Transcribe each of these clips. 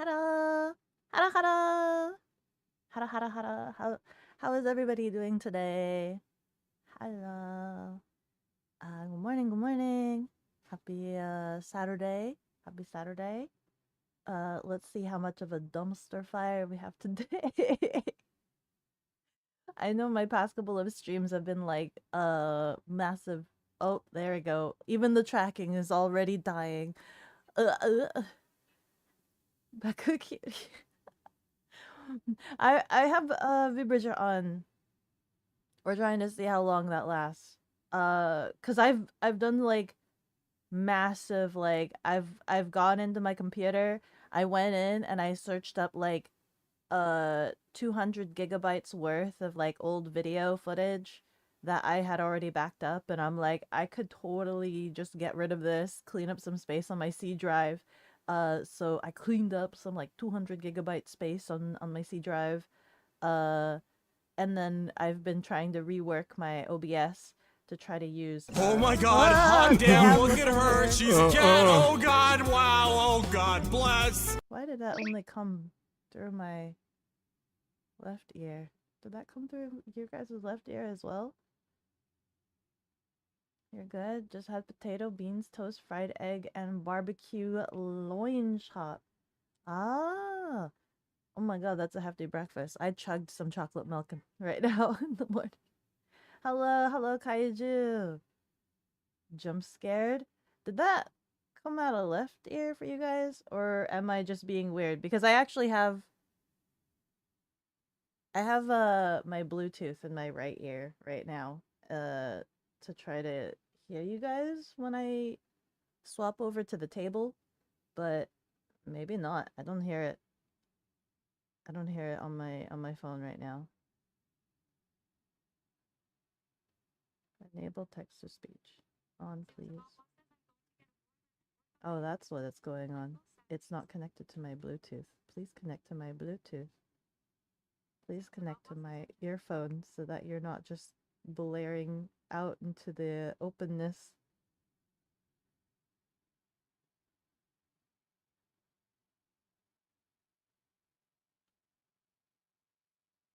Hello. Hello, hello. Hello, hello, hello. How is everybody doing today? Hello. Good morning, good morning. Happy Saturday. Happy Saturday. Let's see how much of a dumpster fire we have today. I know my past couple of streams have been like massive. Oh, there we go. Even the tracking is already dying. Beko cutie. I have Vibridger on. We're trying to see how long that lasts. Cause I've done like massive I've gone into my computer. I went in and I searched up like 200 gigabytes worth of like old video footage that I had already backed up, and I'm like, I could totally just get rid of this, clean up some space on my C drive. So I cleaned up some like 200 gigabyte space on my C drive. Uh and then I've been trying to rework my OBS to try to use. Oh my God! Hot damn! Look at her! She's a cat! Oh God! Wow! Oh God! Bless! Why did that only come through my left ear? Did that come through your guys' left ear as well? You're good. Just had potato, beans, toast, fried egg, and barbecue loin chop. Ah. Oh my God, that's a hefty breakfast. I chugged some chocolate milk right now in the morning. Hello, hello, Kaiju. Jump scared? Did that come out of left ear for you guys? Or am I just being weird? Because I actually have... I have my Bluetooth in my right ear right now to try to hear you guys when I swap over to the table, but maybe not. I don't hear it. I don't hear it on my phone right now. Enable text to speech. On, please. Oh, that's what it's going on. It's not connected to my Bluetooth. Please connect to my Bluetooth. Please connect to my earphones so that you're not just blaring out into the openness.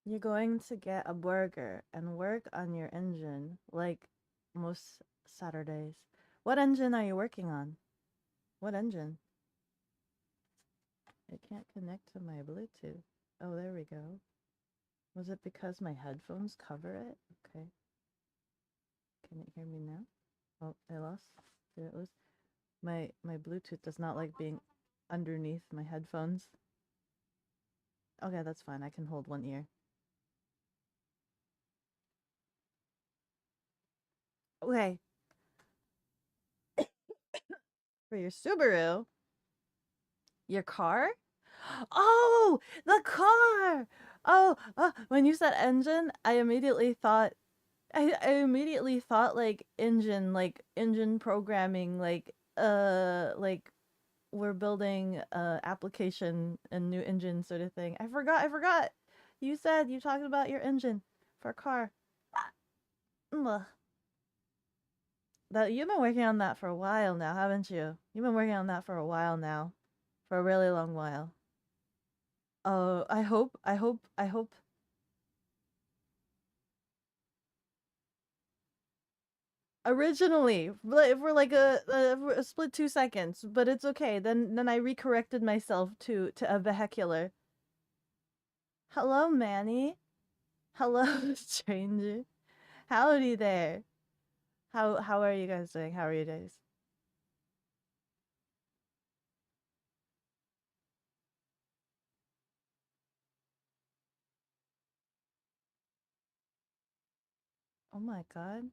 You're going to get a burger and work on your engine like most Saturdays. What engine are you working on? What engine? It can't connect to my Bluetooth. Oh, there we go. Was it because my headphones cover it? Okay. Can it hear me now? Oh, I lost. Did it lose? My Bluetooth does not like being underneath my headphones. Okay, that's fine. I can hold one ear. Okay. For your Subaru, your car? Oh, the car! Oh, when you said engine, I immediately thought like engine programming, like we're building a application and new engine sort of thing. I forgot. You said you talked about your engine for a car. Ugh. That you've been working on that for a while now, haven't you? You've been working on that for a while now. For a really long while. Oh, I hope. Originally, for like a split 2 seconds, but it's okay. Then I recorrected myself to a vehicular. Hello, Manny. Hello, stranger. Howdy there. How are you guys doing? How are your days? Oh my God.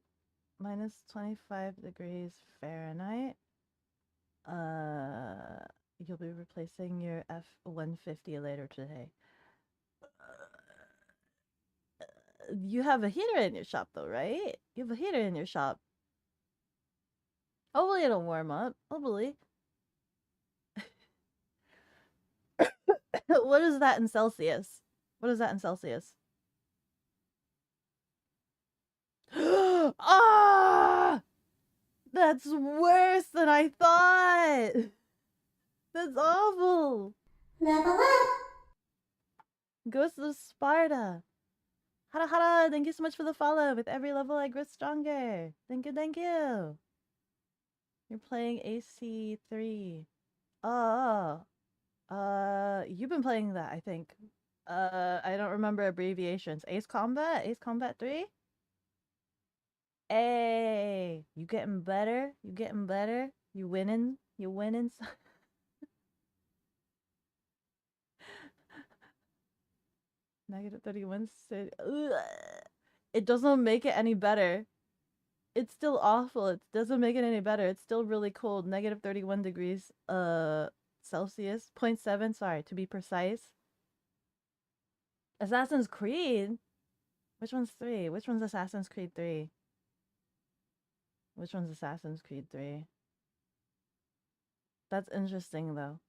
Minus 25 degrees Fahrenheit. You'll be replacing your F-150 later today. You have a heater in your shop though, right? You have a heater in your shop. Hopefully it'll warm up. Hopefully. What is that in Celsius? What is that in Celsius? Ah! That's worse than I thought! That's awful! Level up! Ghost of Sparta. Hara hara, thank you so much for the follow. With every level I grow stronger. Thank you, thank you. You're playing AC3. Oh, you've been playing that, I think. I don't remember abbreviations. Ace Combat? Ace Combat 3? Hey, you getting better? You getting better? You winning? You winning? Negative 31. It doesn't make it any better. It's still awful. It doesn't make it any better. It's still really cold. Negative 31 degrees Celsius. 0.7, sorry, to be precise. Assassin's Creed? Which one's 3? Which one's Assassin's Creed 3? Which one's Assassin's Creed 3? That's interesting though.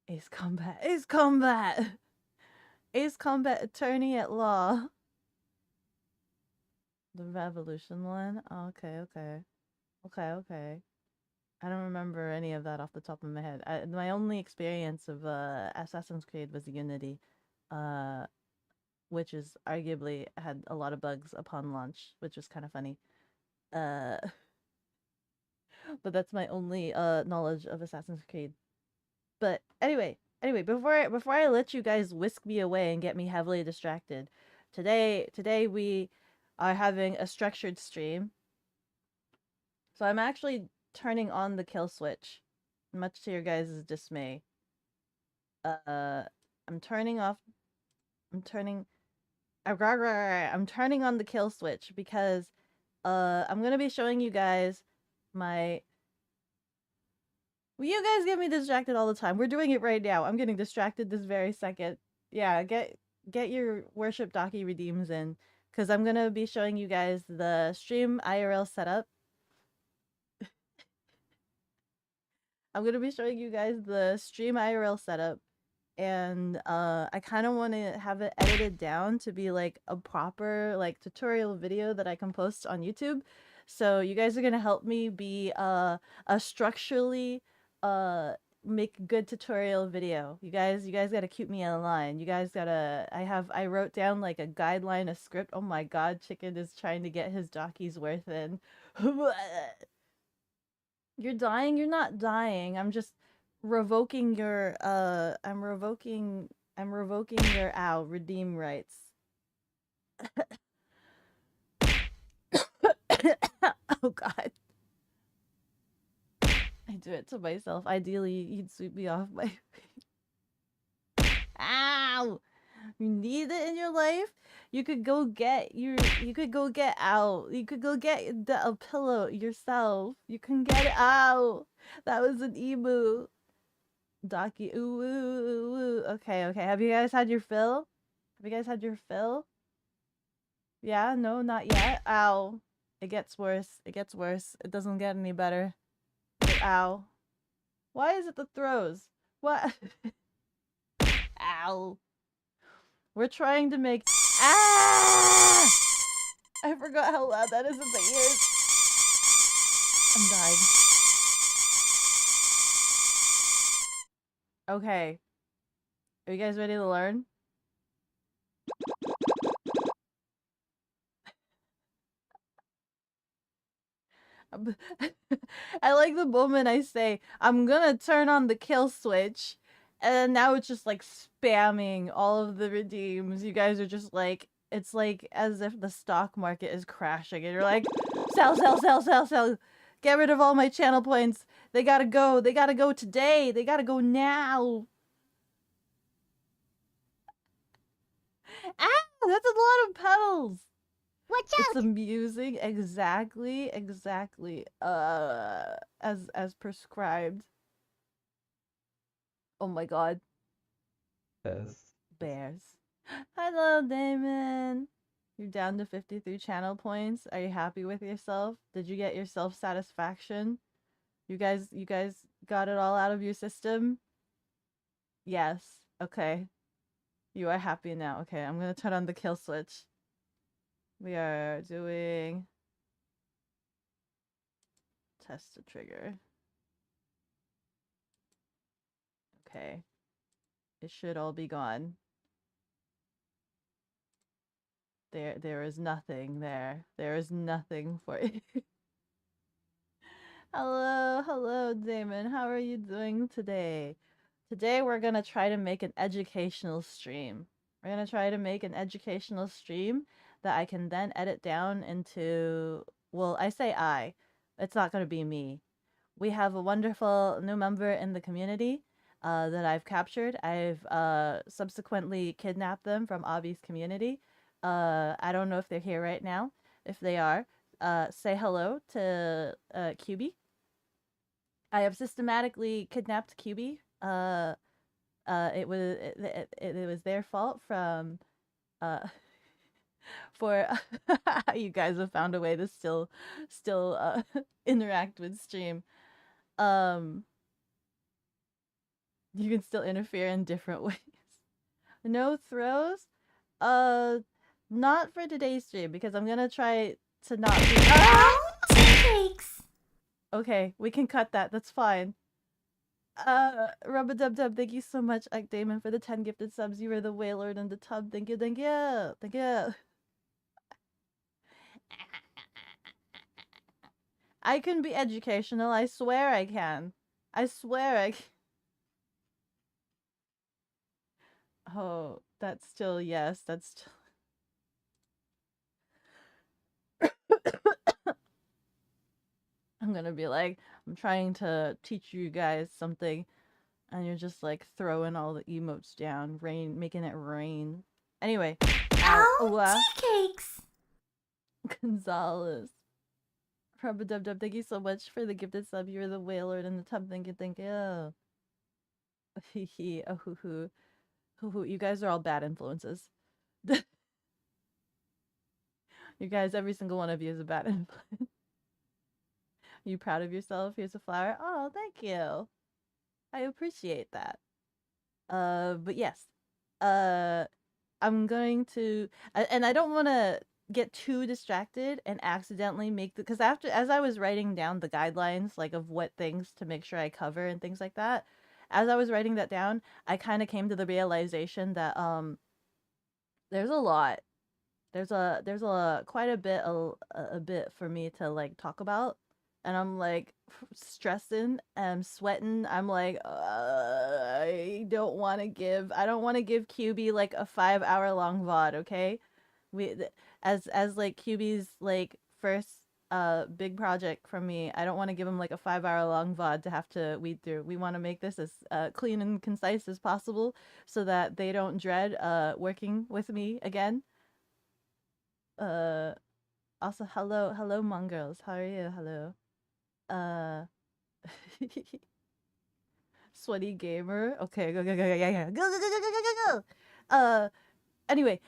Ace Combat. Ace Combat! Ace Combat Attorney at Law. The Revolution one? Oh, okay, okay. Okay, okay. I don't remember any of that off the top of my head. My only experience of Assassin's Creed was Unity, which is arguably had a lot of bugs upon launch, which was kind of funny. But that's my only knowledge of Assassin's Creed. But anyway, before I let you guys whisk me away and get me heavily distracted, today we are having a structured stream. So I'm actually turning on the kill switch, much to your guys' dismay. I'm turning on the kill switch because I'm gonna be showing you guys my. Well, you guys get me distracted all the time. We're doing it right now. I'm getting distracted this very second. Yeah, get your worship Daki redeems in, because I'm gonna be showing you guys the stream IRL setup. I'm gonna be showing you guys the stream IRL setup, and I kind of want to have it edited down to be like a proper like tutorial video that I can post on YouTube. So you guys are gonna help me be a structurally make good tutorial video. You guys gotta keep me in line. You guys gotta. I wrote down like a guideline, a script. Oh my God, Chicken is trying to get his jockey's worth in. You're dying? You're not dying. I'm just revoking your I'm revoking your redeem rights. Oh God. I do it to myself. Ideally, you'd sweep me off my feet. Ow! You need it in your life? You could go get you could go get out. You could go get a pillow yourself. You can get it out. That was an emu. Docky, ooh, ooh, ooh, ooh. Okay, okay. Have you guys had your fill? Have you guys had your fill? Yeah, no, not yet. Ow. It gets worse. It gets worse. It doesn't get any better. Ow. Why is it the throws? What? Ow. We're trying to make. Ah! I forgot how loud that is in my ears. I'm dying. Okay. Are you guys ready to learn? I like the moment I say, I'm gonna turn on the kill switch, and now it's just like spamming all of the redeems. You guys are just like, it's like as if the stock market is crashing, and you're like, sell, sell, sell, sell, sell. Get rid of all my channel points. They gotta go. They gotta go today. They gotta go now. Ah, that's a lot of pedals. Watch out! It's amusing. Exactly. As prescribed. Oh my God. Yes. Bears. Hello, Damon. You're down to 53 channel points. Are you happy with yourself? Did you get your self-satisfaction? You guys got it all out of your system? Yes. Okay. You are happy now. Okay, I'm gonna turn on the kill switch. We are doing test the trigger. Okay. It should all be gone. There is nothing there. There is nothing for you. Hello, Damon. How are you doing today? Today we're gonna try to make an educational stream. We're gonna try to make an educational stream that I can then edit down into, well, I say I. It's not gonna be me. We have a wonderful new member in the community that I've captured. I've subsequently kidnapped them from Avi's community. I don't know if they're here right now. If they are, say hello to QB. I have systematically kidnapped QB. It was their fault from for you guys have found a way to still interact with stream. You can still interfere in different ways. No throws? Not for today's stream because I'm gonna try to not be. Cakes. Okay, we can cut that. That's fine. Rub-a-dub-dub, thank you so much, Ike Damon, for the 10 gifted subs. You were the whalelord in the tub. Thank you, thank you, thank you. I can be educational. I swear I can. I swear I can. Oh, that's still, yes, that's still. I'm gonna be like, I'm trying to teach you guys something, and you're just like throwing all the emotes down, making it rain. Anyway, Cakes. Gonzalez. Rub-a-dub-dub, thank you so much for the gifted sub. You're the whalelord in the tub. Thank you, thank you. Hee oh hoo hoo. Hoo hoo. You guys are all bad influences. You guys, every single one of you is a bad influence. You proud of yourself? Here's a flower. Oh, thank you. I appreciate that. But yes. I'm going to, and I don't want to get too distracted and accidentally make the, because as I was writing down the guidelines, like of what things to make sure I cover and things like that, as I was writing that down, I kind of came to the realization that there's a lot. There's quite a bit for me to like talk about, and I'm like stressing and sweating. I'm like, I don't want to give QB like a 5-hour long VOD. Okay, as like QB's like first big project from me, I don't want to give him like a 5-hour long VOD to have to weed through. We want to make this as clean and concise as possible so that they don't dread working with me again. Also hello mongrels, how are you? Hello. Sweaty gamer. Okay, go. Anyway,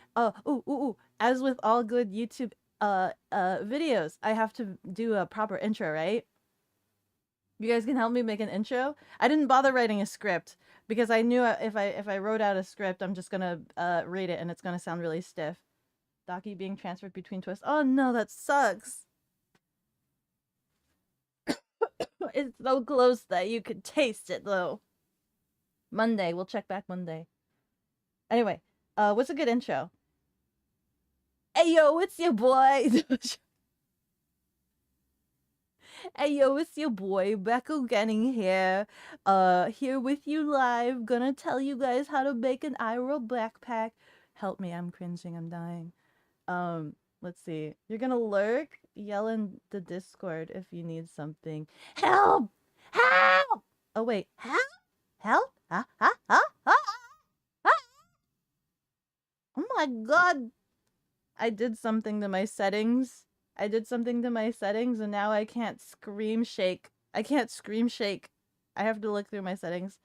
ooh. As with all good YouTube videos, I have to do a proper intro, right? You guys can help me make an intro. I didn't bother writing a script because I knew if I wrote out a script, I'm just gonna read it and it's gonna sound really stiff. Docky being transferred between twists. Oh no, that sucks. It's so close that you could taste it though. Monday, we'll check back Monday. Anyway, what's a good intro? Hey yo, it's your boy. Hey yo, it's your boy bekogenning here. Here with you live. Gonna tell you guys how to make an IRL backpack. Help me, I'm cringing, I'm dying. Let's see. You're gonna lurk, yell in the Discord if you need something. Help! Help! Oh wait, help? Oh my god! I did something to my settings. And now I can't scream shake. I have to look through my settings.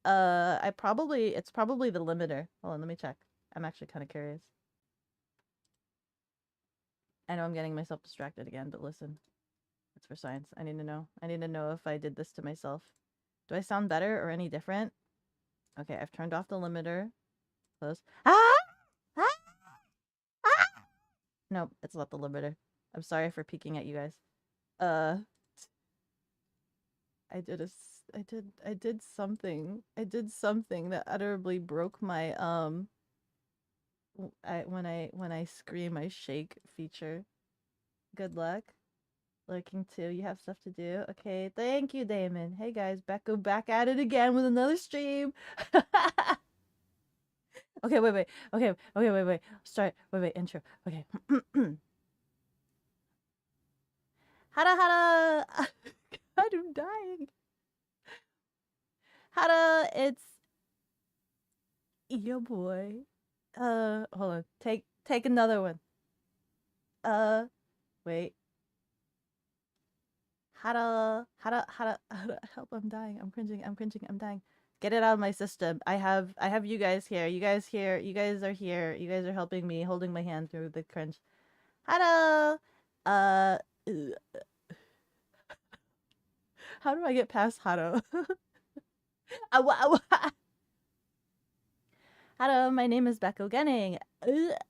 It's probably the limiter. Hold on, let me check. I'm actually kind of curious. I know I'm getting myself distracted again, but listen. It's for science. I need to know. I need to know if I did this to myself. Do I sound better or any different? Okay, I've turned off the limiter. Close. Nope, it's not the limiter. I'm sorry for peeking at you guys. I did something. I did something that utterly broke my when I scream I shake feature. Good luck. Looking too. You have stuff to do. Okay, thank you, Damon. Hey guys, Beko back at it again with another stream. Okay, wait. Okay, wait. Start. Wait. Intro. Okay. Hara hara. God, I'm dying. Hara, it's your boy. Hold on. Take another one. Wait. Hara. Help! I'm dying. I'm cringing. I'm dying. Get it out of my system. I have you guys here. You guys here. You guys are here. You guys are helping me, holding my hand through the cringe. Hara. Uh. How do I get past Haro? Hello, my name is bekogenning.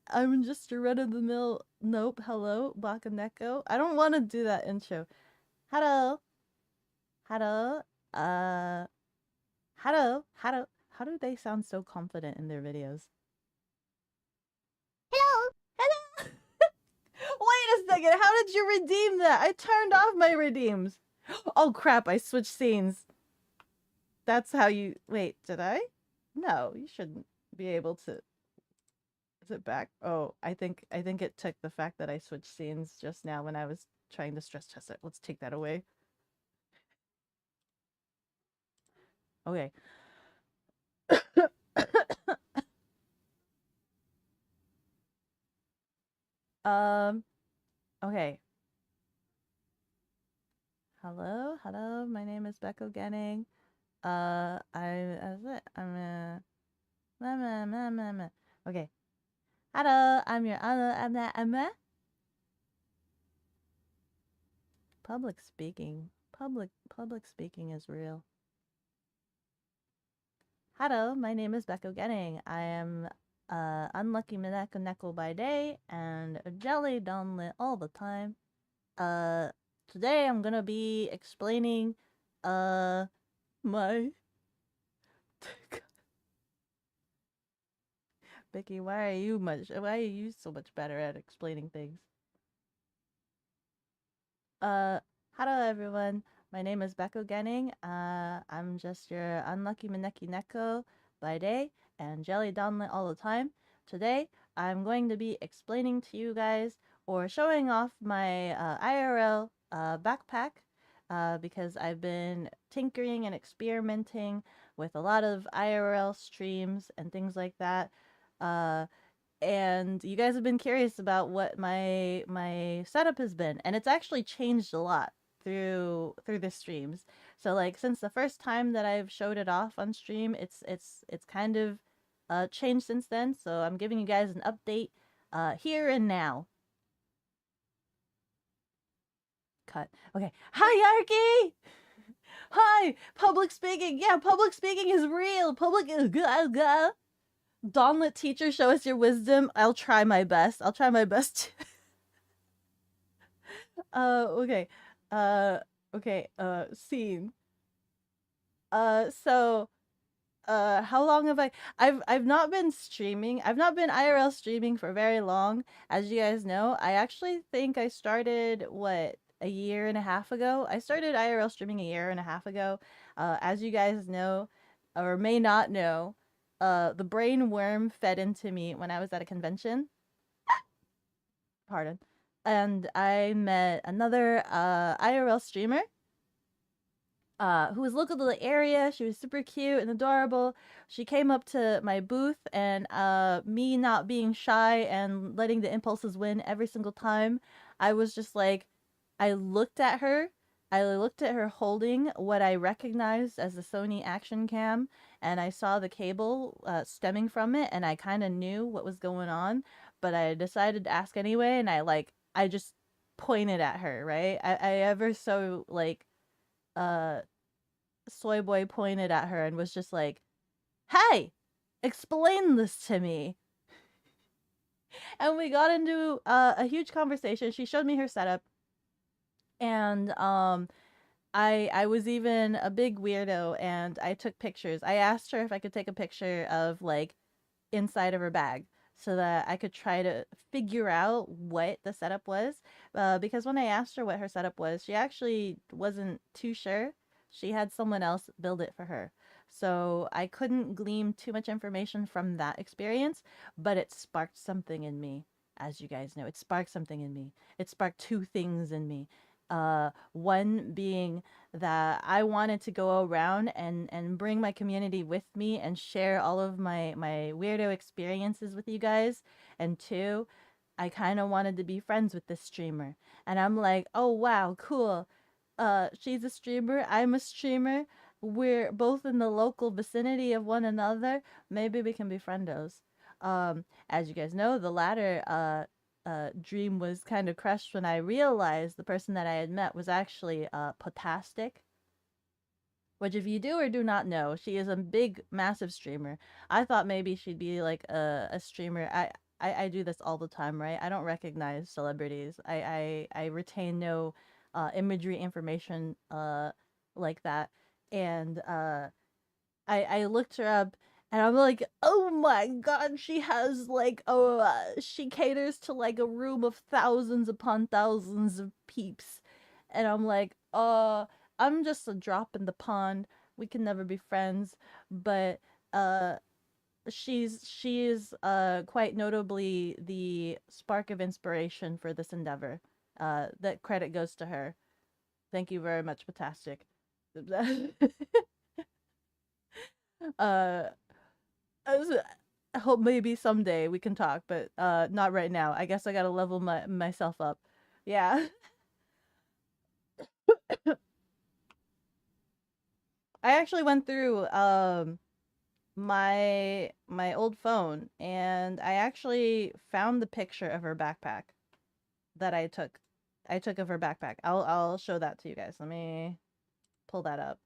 I'm just a run-of-the-mill. Nope. Hello, Bakaneko. I don't want to do that intro. Hello. Hello. Hello. How do they sound so confident in their videos? Hello. Hello. Wait a second. How did you redeem that? I turned off my redeems. Oh crap! I switched scenes. That's how you. Wait, did I? No, you shouldn't be able to. Is it back? Oh, I think it took the fact that I switched scenes just now when I was trying to stress test it. Let's take that away. Okay. Okay. Hello. My name is bekogenning. Okay. Hello, I'm your public speaking. Public speaking is real. Hello, my name is bekogenning. I am unlucky Mineko Neko by day and a jelly donlet all the time. Today I'm gonna be explaining my Vicky, why are you so much better at explaining things? Hello everyone. My name is bekogenning. I'm just your unlucky Mineki Neko by day and jelly donlet all the time. Today, I'm going to be explaining to you guys or showing off my IRL backpack because I've been tinkering and experimenting with a lot of IRL streams and things like that. And you guys have been curious about what my setup has been, and it's actually changed a lot through the streams. So like since the first time that I've showed it off on stream, it's kind of changed since then. So I'm giving you guys an update here and now. Cut. Okay. Hierarchy. Hi. Public speaking. Yeah, public speaking is real. Public. Donlet teacher, show us your wisdom. I'll try my best. Okay. Okay. Scene. So, how long have I've not been streaming. I've not been IRL streaming for very long. As you guys know, I actually think I started, a year and a half ago? I started IRL streaming a year and a half ago. As you guys know, or may not know, the brain worm fed into me when I was at a convention. Pardon. And I met another IRL streamer who was local to the area. She was super cute and adorable. She came up to my booth, and me not being shy and letting the impulses win every single time, I was just like, I looked at her holding what I recognized as the Sony action cam, and I saw the cable stemming from it, and I kind of knew what was going on, but I decided to ask anyway, and I just pointed at her, right? I ever so like soy boy pointed at her and was just like, "Hey, explain this to me." And we got into a huge conversation. She showed me her setup, and I was even a big weirdo and I took pictures. I asked her if I could take a picture of like inside of her bag so that I could try to figure out what the setup was. Because when I asked her what her setup was, she actually wasn't too sure. She had someone else build it for her. So I couldn't glean too much information from that experience, but it sparked something in me. As you guys know, it sparked something in me. It sparked two things in me. One being that I wanted to go around and bring my community with me and share all of my weirdo experiences with you guys. And two, I kind of wanted to be friends with this streamer. And I'm like, "Oh wow, cool. She's a streamer, I'm a streamer. We're both in the local vicinity of one another. Maybe we can be friendos." As you guys know, the latter dream was kind of crushed when I realized the person that I had met was actually Potastic, which if you do or do not know, she is a big, massive streamer. I thought maybe she'd be like a streamer. I do this all the time, right? I don't recognize celebrities. I retain no imagery information like that. And I looked her up and I'm like, oh my god, she has like she caters to like a room of thousands upon thousands of peeps. And I'm like, I'm just a drop in the pond. We can never be friends. But uh she's quite notably the spark of inspiration for this endeavor. That credit goes to her. Thank you very much, Fantastic. uh I hope maybe someday we can talk, but not right now. I guess I gotta level myself up. Yeah. I actually went through my old phone and I actually found the picture of her backpack that I took. I took of her backpack. I'll show that to you guys. Let me pull that up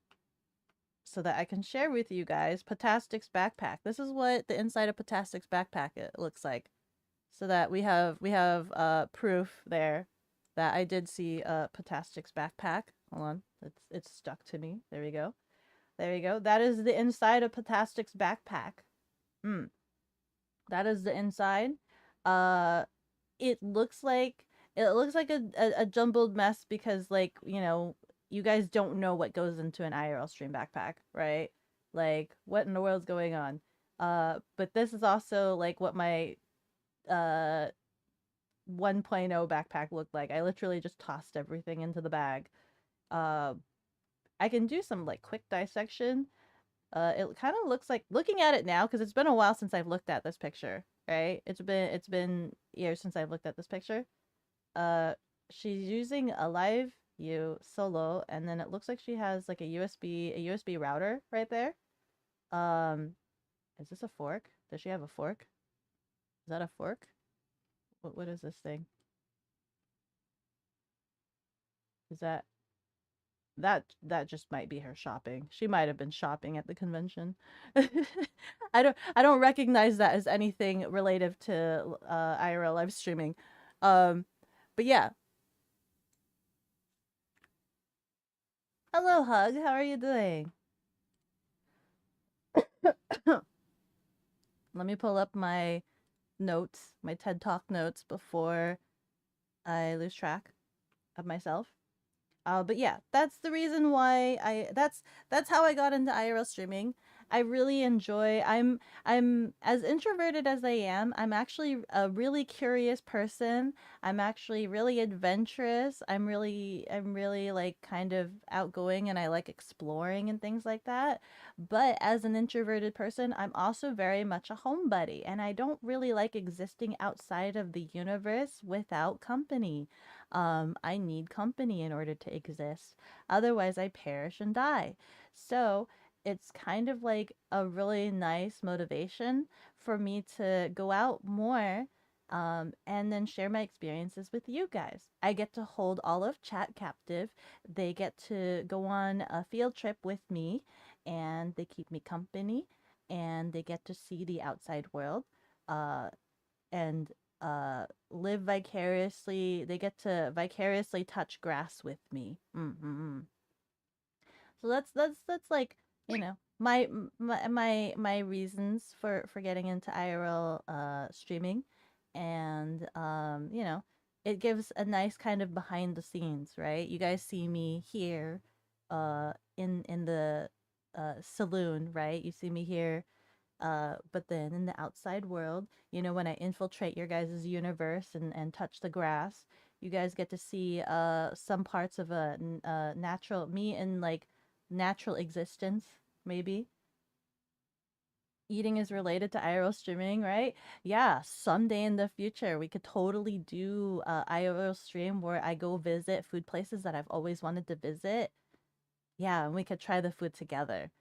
so that I can share with you guys Potastic's backpack. This is what the inside of Potastic's backpack it looks like. So that we have proof there that I did see Potastic's backpack. Hold on. It's stuck to me. There we go. There we go. That is the inside of Potastic's backpack. Hmm. That is the inside. Uh it looks like a jumbled mess because like, you guys don't know what goes into an IRL stream backpack, right? Like what in the world's going on? But this is also like what my uh 1.0 backpack looked like. I literally just tossed everything into the bag. Uh I can do some like quick dissection. It kind of looks like looking at it now because it's been a while since I've looked at this picture, right? It's been years since I've looked at this picture. Uh, she's using a live view solo, and then it looks like she has like a USB router right there. Um, is this a fork? Does she have a fork? Is that a fork? What is this thing? Is that just might be her shopping. She might have been shopping at the convention. I don't recognize that as anything related to IRL live streaming. Um, but yeah. Hello, Hug. How are you doing? Let me pull up my notes, my TED Talk notes before I lose track of myself. But yeah, that's the reason why that's how I got into IRL streaming. I really enjoy. I'm as introverted as I am. I'm actually a really curious person. I'm actually really adventurous. I'm really like kind of outgoing and I like exploring and things like that. But as an introverted person, I'm also very much a homebody and I don't really like existing outside of the universe without company. I need company in order to exist. Otherwise, I perish and die. So it's kind of like a really nice motivation for me to go out more and then share my experiences with you guys. I get to hold all of chat captive. They get to go on a field trip with me and they keep me company and they get to see the outside world. Uh, and live vicariously. They get to vicariously touch grass with me. So that's like, you know, my reasons for getting into IRL streaming, and you know, it gives a nice kind of behind the scenes, right? You guys see me here in the saloon, right? You see me here, but then in the outside world, you know, when I infiltrate your guys' universe and touch the grass, you guys get to see some parts of a natural me in like natural existence, maybe. Eating is related to IRL streaming, right? Yeah, someday in the future, we could totally do IRL stream where I go visit food places that I've always wanted to visit. Yeah, and we could try the food together.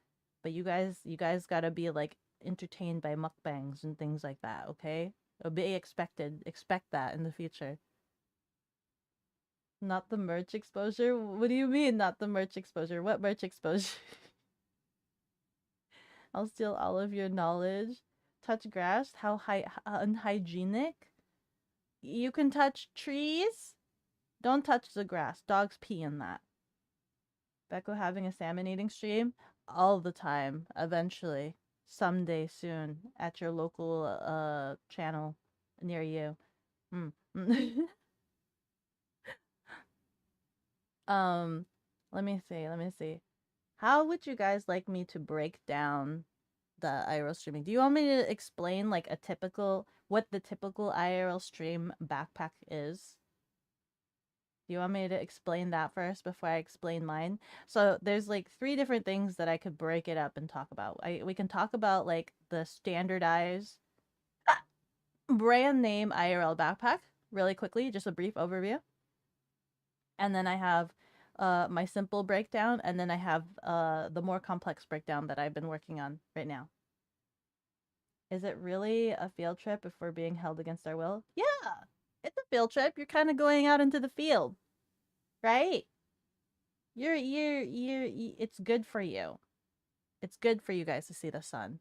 But you guys gotta be like entertained by mukbangs and things like that, okay? Be expected. Expect that in the future. Not the merch exposure? What do you mean, not the merch exposure? What merch exposure? I'll steal all of your knowledge. Touch grass? How unhygienic? You can touch trees? Don't touch the grass. Dogs pee in that. Beko having a salmon eating stream? All the time, eventually. Someday soon. At your local channel near you. Mm. um, let me see. How would you guys like me to break down the IRL streaming? Do you want me to explain like what the typical IRL stream backpack is? Do you want me to explain that first before I explain mine? So there's like three different things that I could break it up and talk about. We can talk about like the standardized brand name IRL backpack really quickly, just a brief overview. And then I have my simple breakdown, and then I have the more complex breakdown that I've been working on right now. Is it really a field trip if we're being held against our will? Yeah, it's a field trip. You're kind of going out into the field, right? It's good for you. It's good for you guys to see the sun.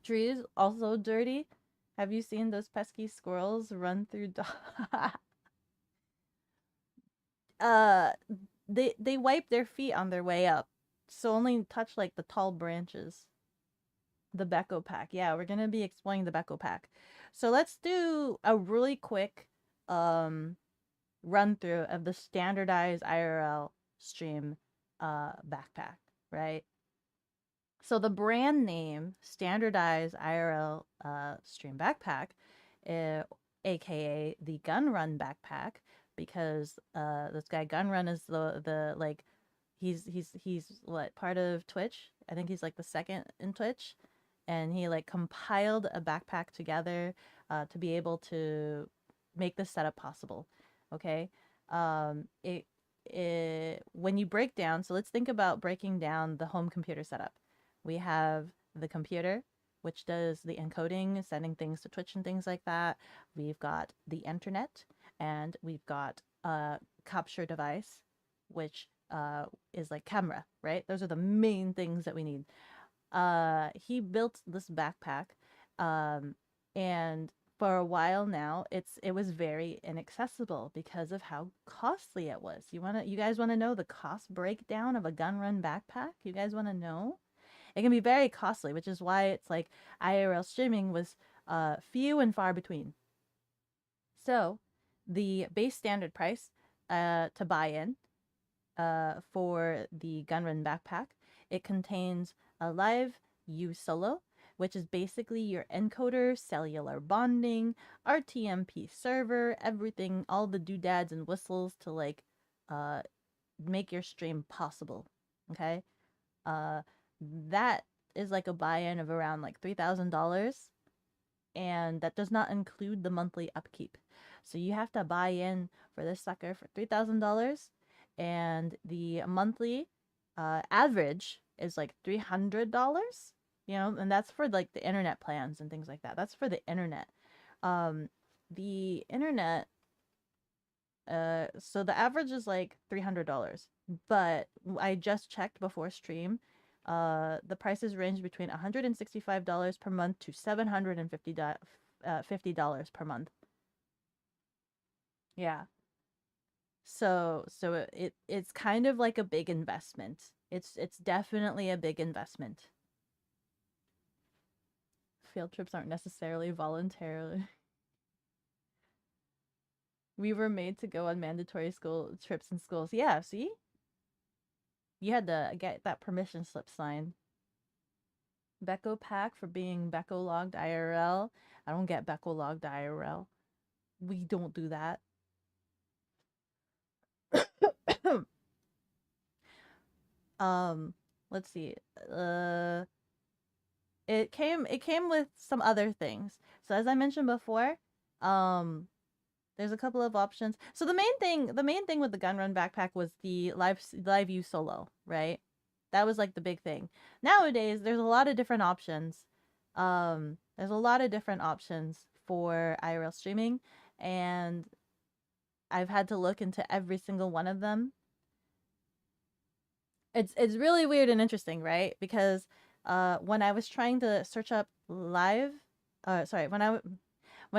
Trees also dirty. Have you seen those pesky squirrels run through uh they wipe their feet on their way up. So only touch like the tall branches. The Beko pack. Yeah, we're gonna be exploring the Beko pack. So let's do a really quick run through of the standardized IRL stream backpack, right? So the brand name standardized IRL stream backpack, aka the Gun Run backpack, because this guy Gun Run is the like he's what, part of Twitch? I think he's like the second in Twitch, and he like compiled a backpack together to be able to make this setup possible. Okay, it when you break down, so let's think about breaking down the home computer setup. We have the computer, which does the encoding, sending things to Twitch and things like that. We've got the internet, and we've got a capture device, which is like camera, right? Those are the main things that we need. He built this backpack, and for a while now, it was very inaccessible because of how costly it was. You guys wanna know the cost breakdown of a gun run backpack? You guys wanna know? It can be very costly, which is why it's like IRL streaming was few and far between. So the base standard price to buy in for the Gunrun backpack, it contains a live U solo, which is basically your encoder, cellular bonding, RTMP server, everything, all the doodads and whistles to like make your stream possible. Okay, that is like a buy-in of around like $3,000, and that does not include the monthly upkeep. So you have to buy in for this sucker for $3,000, and the monthly average is like $300. You know, and that's for like the internet plans and things like that. That's for the internet. The internet. So the average is like $300, but I just checked before stream. The prices range between $165 per month to $750 $50 per month. Yeah. So it's kind of like a big investment. It's definitely a big investment. Field trips aren't necessarily voluntarily. We were made to go on mandatory school trips in schools. Yeah, see? You had to get that permission slip signed. Beko pack for being Beko logged IRL. I don't get Beko logged IRL. We don't do that. Let's see. It came with some other things. So as I mentioned before, um there's a couple of options. So the main thing with the gun run backpack was the live use solo, right? That was like the big thing. Nowadays, there's a lot of different options. There's a lot of different options for IRL streaming, and I've had to look into every single one of them. It's really weird and interesting, right? Because when I was trying to search up live, sorry, when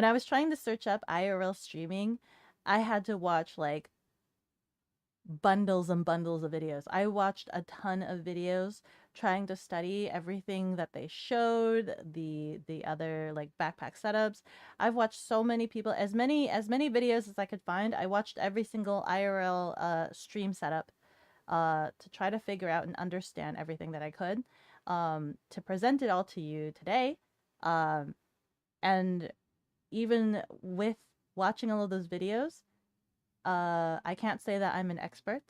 I was trying to search up IRL streaming, I had to watch like bundles and bundles of videos. I watched a ton of videos trying to study everything that they showed, the other like backpack setups. I've watched so many people, as many videos as I could find. I watched every single IRL stream setup to try to figure out and understand everything that I could to present it all to you today. And even with watching all of those videos, I can't say that I'm an expert.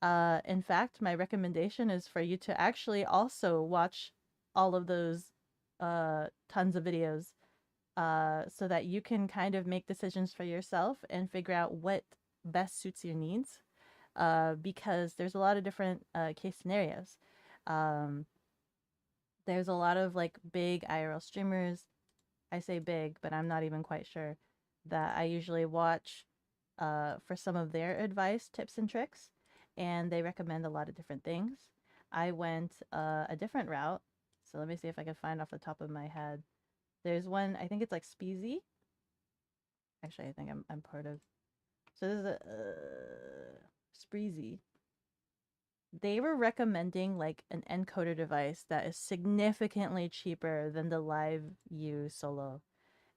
In fact, my recommendation is for you to actually also watch all of those tons of videos so that you can kind of make decisions for yourself and figure out what best suits your needs. Because there's a lot of different case scenarios. Um, there's a lot of like big IRL streamers. I say big, but I'm not even quite sure that I usually watch for some of their advice, tips, and tricks, and they recommend a lot of different things. I went a different route, so let me see if I can find off the top of my head. There's one, I think it's like Speezy. Actually, I think I'm part of. So there's a Spreezy. They were recommending like an encoder device that is significantly cheaper than the Live U Solo.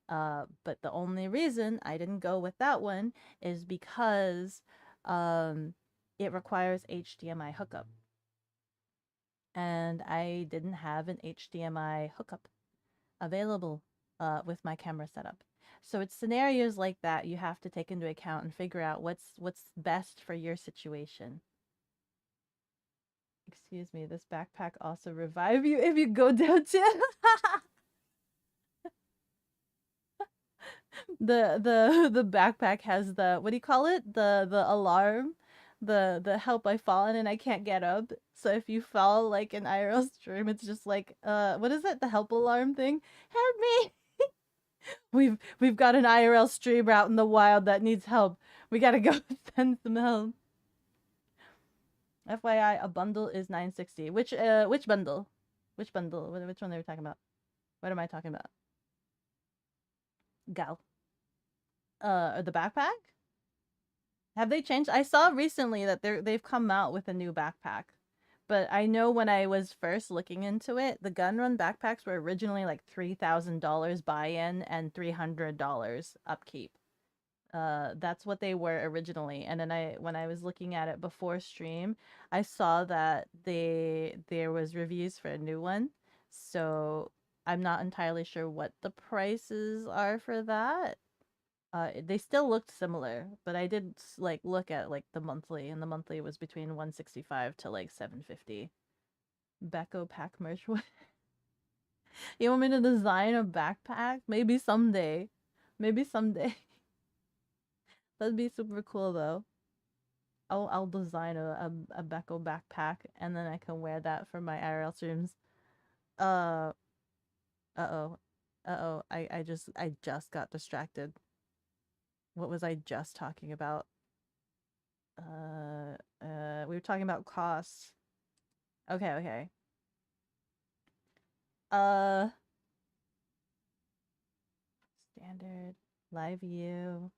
But the only reason I didn't go with that one is because it requires HDMI hookup. And I didn't have an HDMI hookup available with my camera setup. So it's scenarios like that you have to take into account and figure out what's best for your situation. Excuse me, this backpack also revive you if you go down to the backpack has the, what do you call it? The alarm. The help, I've fallen and I can't get up. So if you fall like in IRL stream, it's just like what is it? The help alarm thing? Help me. We've got an IRL streamer out in the wild that needs help. We gotta go send some help. FYI, a bundle is $9.60. Which bundle? Which bundle? Which one they were talking about? What am I talking about? Gal. The backpack? Have they changed? I saw recently that they've come out with a new backpack. But I know when I was first looking into it, the gun run backpacks were originally like $3,000 buy-in and $300 upkeep. That's what they were originally. And then when I was looking at it before stream, I saw that there was reviews for a new one. So I'm not entirely sure what the prices are for that. They still looked similar, but I did like look at like the monthly, and the monthly was between 165 to like 750. Beko pack merch. You want me to design a backpack? Maybe someday. Maybe someday. That'd be super cool though. I'll design a Beko backpack and then I can wear that for my IRL streams. Uh uh-oh. Uh-oh. I just got distracted. What was I just talking about? We were talking about costs. Okay. Uh Standard live view.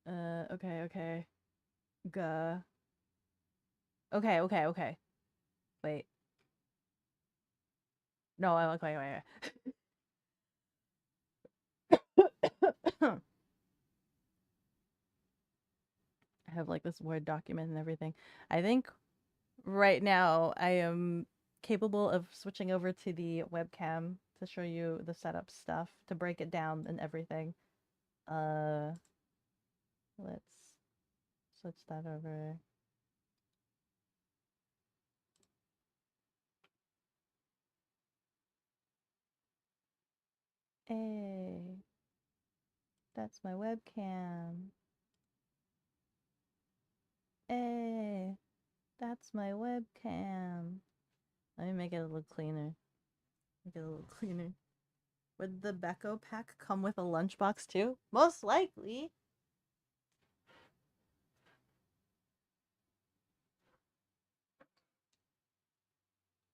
Okay. Gah. Okay. Wait. No, wait. I have like this Word document and everything. I think right now I am capable of switching over to the webcam to show you the setup stuff, to break it down and everything. Let's switch that over. Hey, that's my webcam. Hey, that's my webcam. Let me make it a little cleaner. Would the Beko pack come with a lunchbox too? Most likely.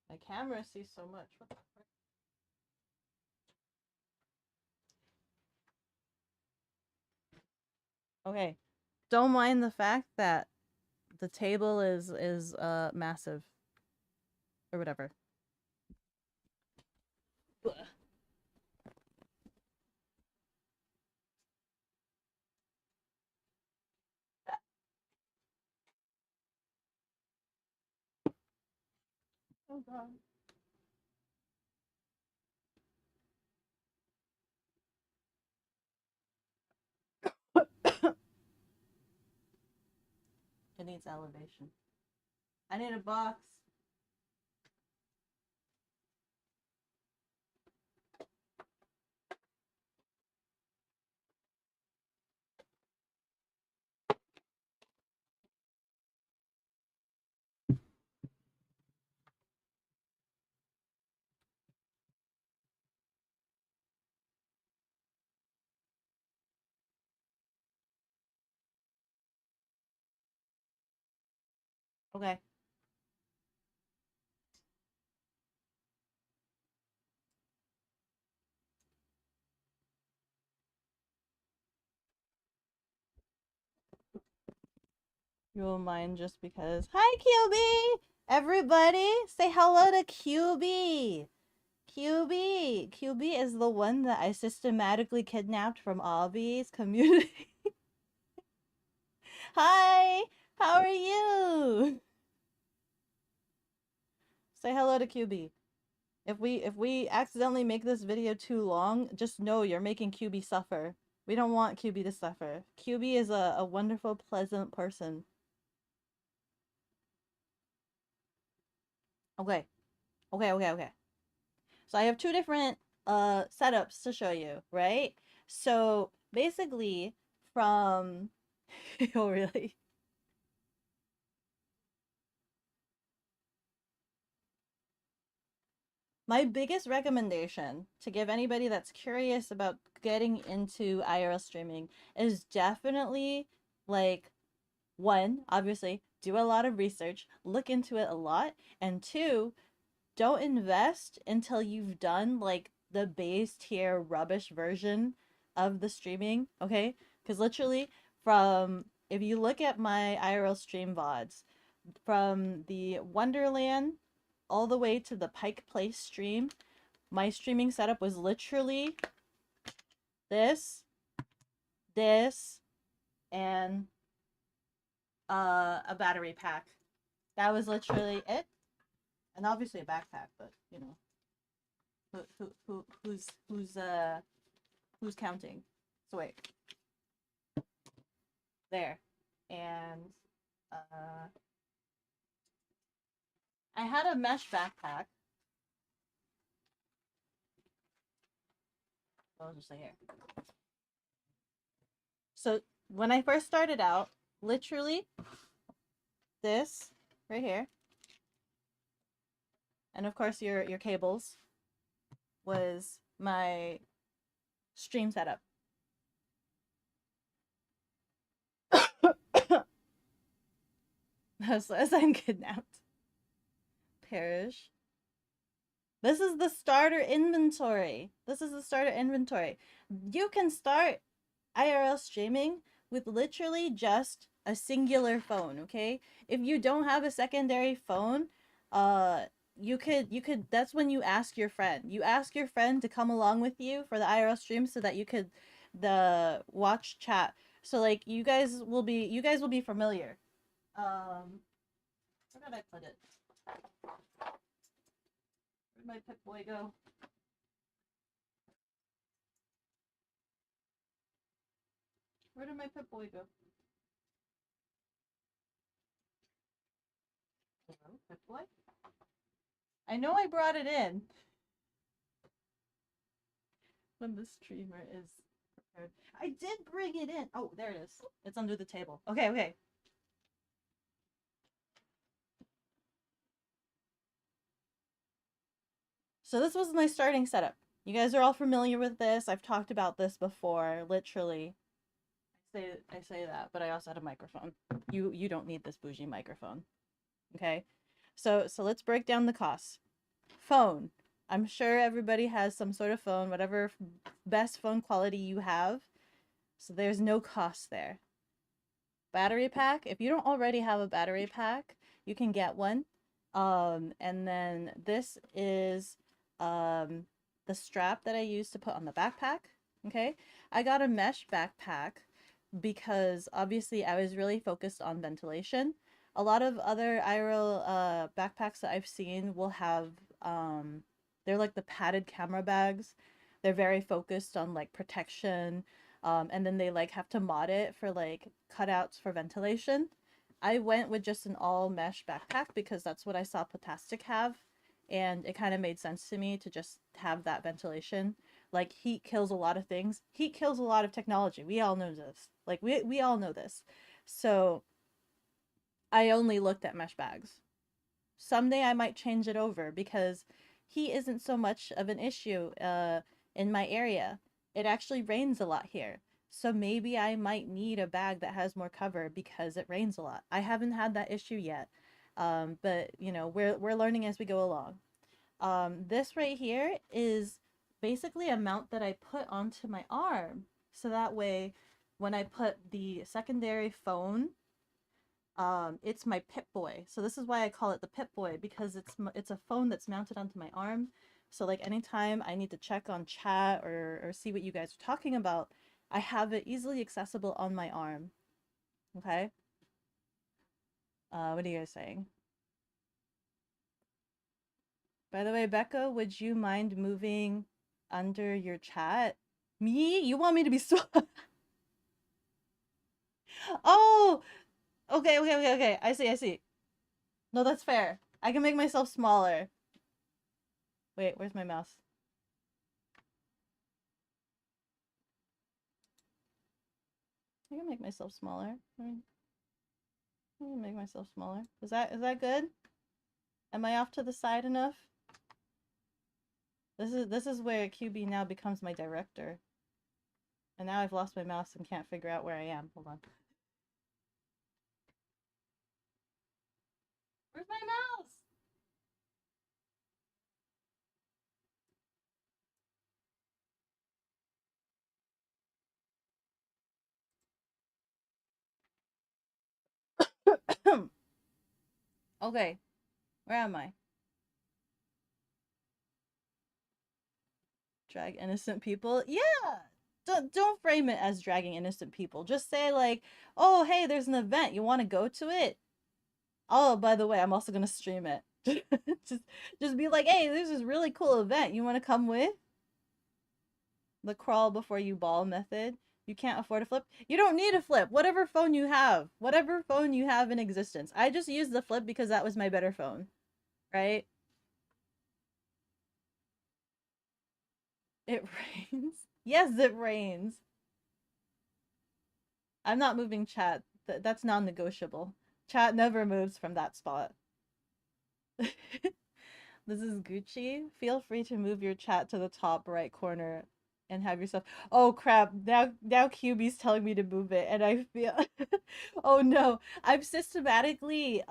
My camera sees so much. What the frick? Okay. Don't mind the fact that the table is massive. Or whatever. Ugh. Oh god. It needs elevation. I need a box. Okay. You will mind just because. Hi, QB! Everybody, say hello to QB! QB is the one that I systematically kidnapped from Obby's community. Hi! How are you? Say hello to QB. If we accidentally make this video too long, just know you're making QB suffer. We don't want QB to suffer. QB is a wonderful, pleasant person. Okay. So I have two different setups to show you, right? So basically from oh really? My biggest recommendation to give anybody that's curious about getting into IRL streaming is definitely like one, obviously, do a lot of research, look into it a lot, and two, don't invest until you've done like the base tier rubbish version of the streaming, okay? Because literally, from if you look at my IRL stream VODs, from the Wonderland all the way to the Pike Place stream, my streaming setup was literally this, and a battery pack. That was literally it. And obviously a backpack, but you know, who's counting? So wait, there, and I had a mesh backpack. I'll just say here. So when I first started out, literally this right here, and of course your cables, was my stream setup. As I'm kidnapped. Perish. This is the starter inventory. You can start IRL streaming with literally just a singular phone, okay? If you don't have a secondary phone, you could that's when you ask your friend. You ask your friend to come along with you for the IRL stream so that you could the watch chat. So like you guys will be familiar. Where did I put it? Where'd my Pip Boy go? Where did my Pip Boy go? Hello, Pip Boy? I know I brought it in. When the streamer is prepared. I did bring it in. Oh, there it is. It's under the table. Okay, okay. So this was my starting setup. You guys are all familiar with this. I've talked about this before, literally. I say that, but I also had a microphone. You don't need this bougie microphone. Okay? So let's break down the costs. Phone. I'm sure everybody has some sort of phone, whatever best phone quality you have. So there's no cost there. Battery pack. If you don't already have a battery pack, you can get one. And then this is the strap that I use to put on the backpack. Okay, I got a mesh backpack because obviously I was really focused on ventilation. A lot of other IRL backpacks that I've seen will have they're like the padded camera bags. They're very focused on like protection, and then they like have to mod it for like cutouts for ventilation. I went with just an all mesh backpack because that's what I saw Potastic have, and it kind of made sense to me to just have that ventilation. Like heat kills a lot of things. Heat kills a lot of technology. We all know this. Like we all know this. So I only looked at mesh bags. Someday I might change it over because heat isn't so much of an issue in my area. It actually rains a lot here. So maybe I might need a bag that has more cover because it rains a lot. I haven't had that issue yet. But you know, we're learning as we go along. This right here is basically a mount that I put onto my arm. So that way when I put the secondary phone, it's my Pip Boy. So this is why I call it the Pip Boy, because it's a phone that's mounted onto my arm. So like anytime I need to check on chat or see what you guys are talking about, I have it easily accessible on my arm. Okay? What are you guys saying? By the way, Beko, would you mind moving under your chat? Me? You want me to be so Oh! Okay, okay, okay, okay. I see, I see. No, that's fair. I can make myself smaller. Wait, where's my mouse? I can make myself smaller. I can make myself smaller. Is that good? Am I off to the side enough? This is where QB now becomes my director. And now I've lost my mouse and can't figure out where I am. Hold on. Where's my mouse? Okay, where am I? Drag innocent people? Yeah! Don't frame it as dragging innocent people. Just say like, oh, hey, there's an event. You want to go to it? Oh, by the way, I'm also going to stream it. just be like, hey, there's this really cool event. You want to come with? The crawl before you ball method. You can't afford a flip. You don't need a flip. Whatever phone you have. Whatever phone you have in existence. I just used the flip because that was my better phone. Right? It rains. Yes, it rains. I'm not moving chat. That's non-negotiable. Chat never moves from that spot. This is Gucci. Feel free to move your chat to the top right corner and have yourself. Oh crap! Now QB's telling me to move it, and I feel. Oh no! I've systematically,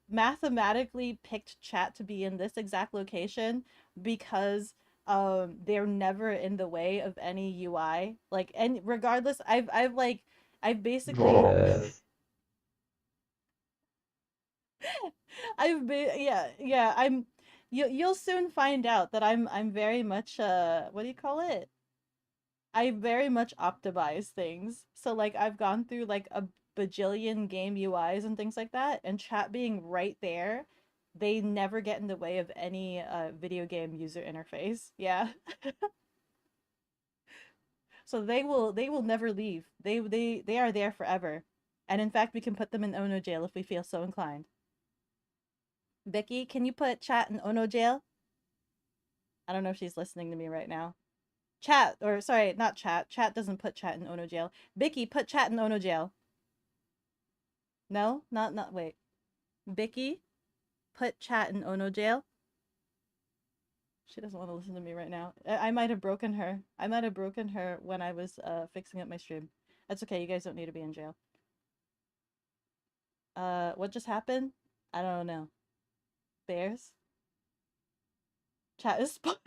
mathematically picked chat to be in this exact location because they're never in the way of any UI. Like, and regardless, I've like I've basically Yes. you'll soon find out that I'm very much what do you call it? I very much optimize things. So like I've gone through like a bajillion game UIs and things like that, and chat being right there, they never get in the way of any video game user interface. Yeah. So they will never leave. They are there forever. And in fact, we can put them in Ono jail if we feel so inclined. Becky, can you put chat in Ono jail? I don't know if she's listening to me right now. Chat, or sorry, not chat. Chat doesn't put chat in Ono jail. Bicky, put chat in Ono jail. No, not wait. Bicky, put chat in Ono jail. She doesn't want to listen to me right now. I might have broken her. I might have broken her when I was fixing up my stream. That's okay. You guys don't need to be in jail. What just happened? I don't know. Bears. Chat is spoiled.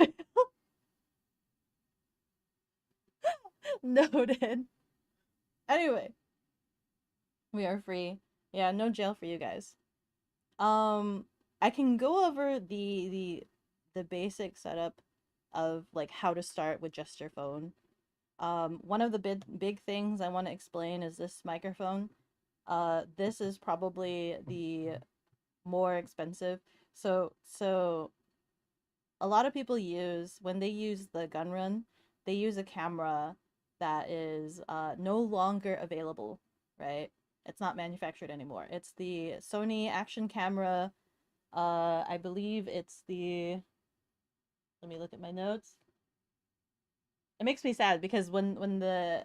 Noted. Anyway, we are free. Yeah, no jail for you guys. I can go over the basic setup of like how to start with just your phone. One of the big things I want to explain is this microphone. This is probably the more expensive. So a lot of people use when they use the gun run, they use a camera that is no longer available, right? It's not manufactured anymore. It's the Sony action camera. I believe it's the. Let me look at my notes. It makes me sad because when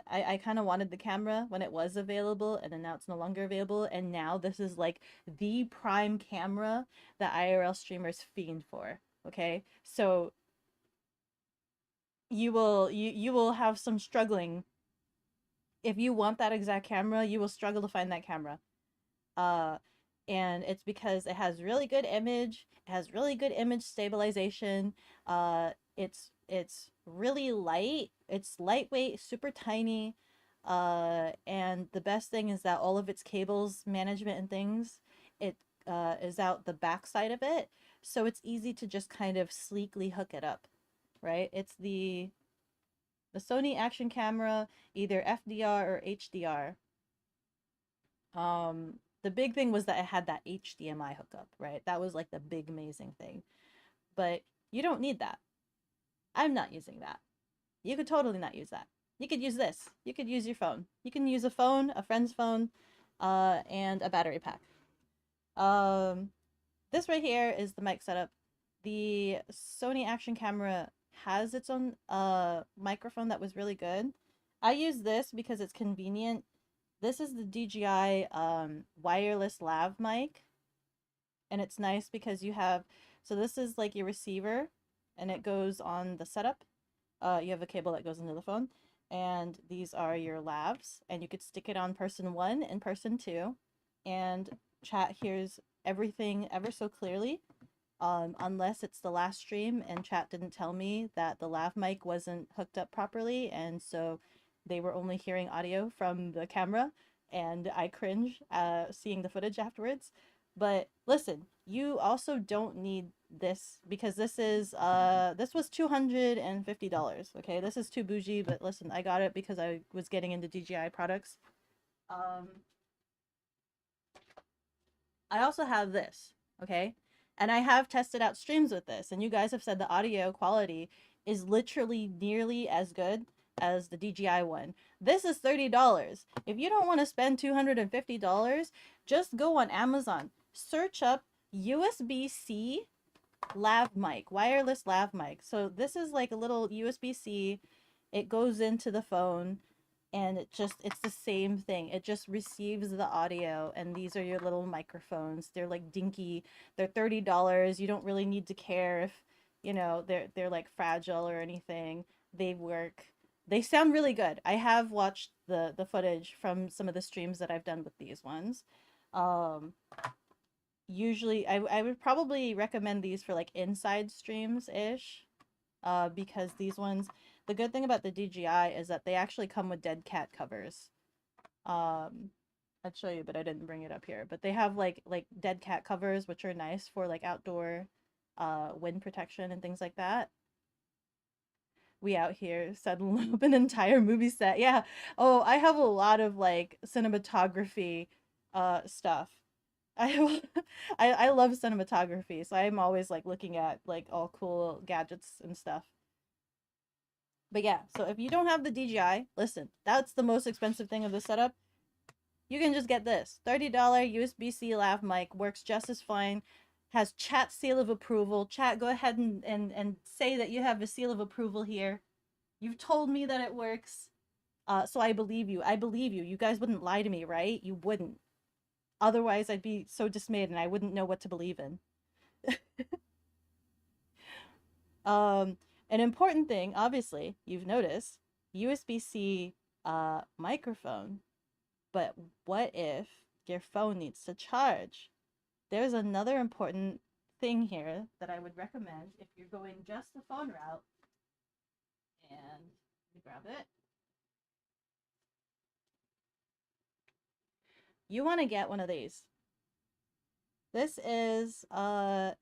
I kind of wanted the camera when it was available, and then now it's no longer available, and now this is like the prime camera that IRL streamers fiend for. Okay, so you will have some struggling. If you want that exact camera, you will struggle to find that camera. Uh, and it's because it has really good image, it has really good image stabilization. It's really light, it's lightweight, super tiny. And the best thing is that all of its cables management and things, it is out the back side of it, so it's easy to just kind of sleekly hook it up, right? It's the Sony action camera, either FDR or HDR. The big thing was that it had that HDMI hookup, right? That was like the big amazing thing. But you don't need that. I'm not using that. You could totally not use that. You could use this. You could use your phone. You can use a phone, a friend's phone, and a battery pack. This right here is the mic setup. The Sony action camera has its own microphone that was really good. I use this because it's convenient. This is the DJI wireless lav mic, and it's nice because you have, so this is like your receiver, and it goes on the setup. You have a cable that goes into the phone, and these are your lavs, and you could stick it on person 1 and person 2, and chat hears everything ever so clearly. Unless it's the last stream and chat didn't tell me that the lav mic wasn't hooked up properly, and so they were only hearing audio from the camera, and I cringe seeing the footage afterwards. But listen, you also don't need this because this was $250. Okay, this is too bougie, but listen, I got it because I was getting into DJI products. I also have this, okay? And I have tested out streams with this, and you guys have said the audio quality is literally nearly as good as the DJI one. This is $30. If you don't want to spend $250, just go on Amazon. Search up USB-C lav mic, wireless lav mic. So this is like a little USB-C. It goes into the phone, and it's the same thing. It just receives the audio, and these are your little microphones. They're like dinky. They're $30. You don't really need to care if, they're like fragile or anything. They work. They sound really good. I have watched the footage from some of the streams that I've done with these ones. Usually I would probably recommend these for like inside streams ish, because these ones, the good thing about the DJI is that they actually come with dead cat covers. I'd show you, but I didn't bring it up here. But they have like dead cat covers, which are nice for like outdoor wind protection and things like that. We out here setting up an entire movie set. Yeah. Oh, I have a lot of like cinematography stuff. I I love cinematography, so I'm always like looking at like all cool gadgets and stuff. But yeah, so if you don't have the DJI, listen, that's the most expensive thing of the setup. You can just get this $30 USB-C lav mic, works just as fine, has chat seal of approval. Chat, go ahead and say that you have a seal of approval here. You've told me that it works. So I believe you. I believe you. You guys wouldn't lie to me, right? You wouldn't. Otherwise, I'd be so dismayed and I wouldn't know what to believe in. An important thing, obviously, you've noticed, USB-C microphone. But what if your phone needs to charge? There's another important thing here that I would recommend if you're going just the phone route. And let me grab it. You want to get one of these. This is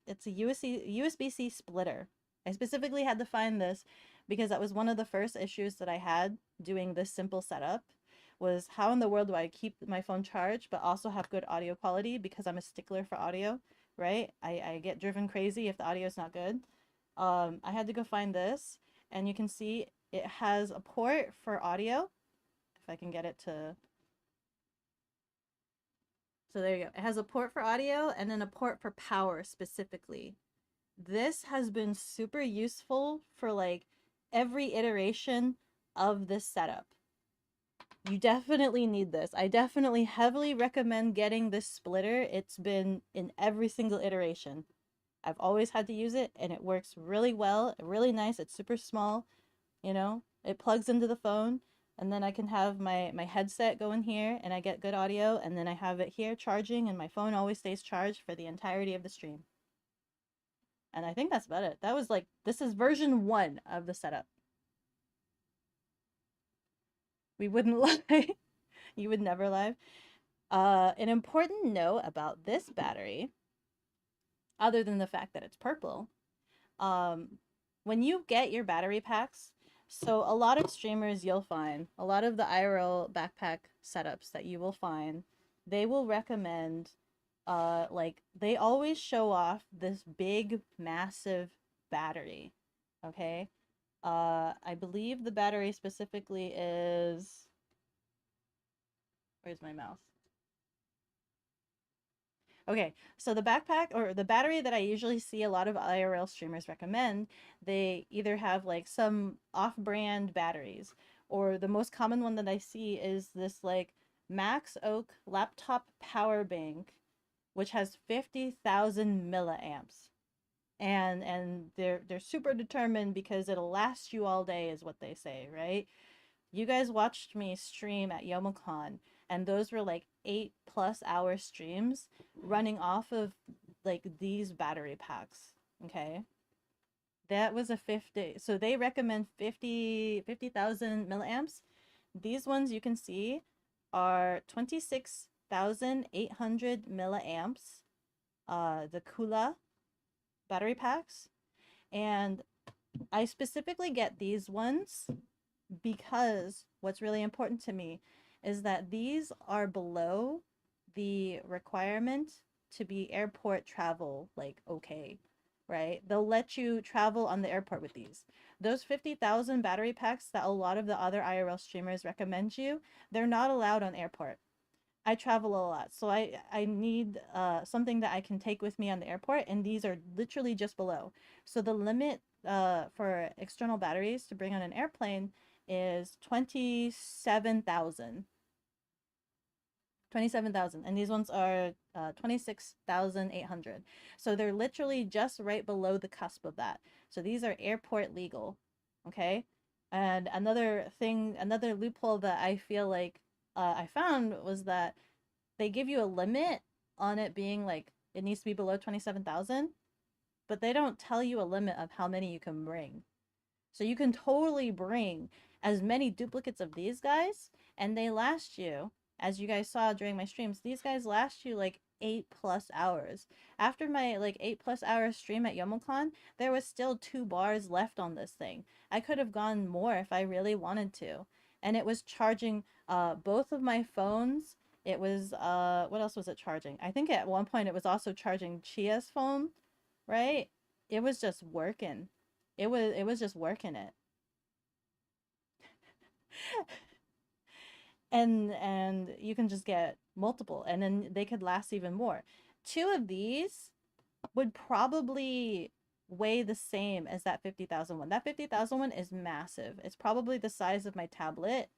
it's a USB-C splitter. I specifically had to find this because that was one of the first issues that I had doing this simple setup, was how in the world do I keep my phone charged but also have good audio quality, because I'm a stickler for audio, right? I get driven crazy if the audio is not good. I had to go find this, and you can see it has a port for audio. If I can get it to... So there you go. It has a port for audio and then a port for power specifically. This has been super useful for like every iteration of this setup. You definitely need this. I definitely heavily recommend getting this splitter. It's been in every single iteration. I've always had to use it and it works really well, really nice. It's super small, you know, it plugs into the phone, and then I can have my headset go in here and I get good audio, and then I have it here charging and my phone always stays charged for the entirety of the stream. And I think that's about it. That was like, this is version 1 of the setup. We wouldn't lie. You would never lie. An important note about this battery, other than the fact that it's purple, when you get your battery packs, so a lot of streamers you'll find, a lot of the IRL backpack setups that you will find, they will recommend, like, they always show off this big, massive battery, okay? I believe the battery specifically is... Where's my mouse? Okay, so the backpack, or the battery that I usually see a lot of IRL streamers recommend, they either have like some off-brand batteries, or the most common one that I see is this like Max Oak laptop power bank, which has 50,000 milliamps. And they're super determined because it'll last you all day, is what they say, right? You guys watched me stream at YomoCon, and those were like 8+ hour streams running off of like these battery packs, okay? That was a 50, so they recommend 50,000 milliamps. These ones you can see are 26,800 milliamps, the Kula battery packs. And I specifically get these ones because what's really important to me is that these are below the requirement to be airport travel, like, okay, right? They'll let you travel on the airport with these. Those 50,000 battery packs that a lot of the other IRL streamers recommend you, they're not allowed on airport. I travel a lot, so I need something that I can take with me on the airport, and these are literally just below. So the limit for external batteries to bring on an airplane is 27,000. 27,000, and these ones are 26,800. So they're literally just right below the cusp of that. So these are airport legal, okay? And another thing, another loophole that I feel like I found was that they give you a limit on it being like, it needs to be below 27,000, but they don't tell you a limit of how many you can bring. So you can totally bring as many duplicates of these guys, and they last you as you guys saw during my streams, these guys last you like 8+ hours. After my like 8+ hour stream at Yomocon, there was still 2 bars left on this thing. I could have gone more if I really wanted to. And it was charging both of my phones. It was what else was it charging? I think at one point it was also charging Chia's phone, right? It was just working. It was just working it. And you can just get multiple, and then they could last even more. 2 of these would probably weigh the same as that 50,000 one. That 50,000 one is massive. It's probably the size of my tablet.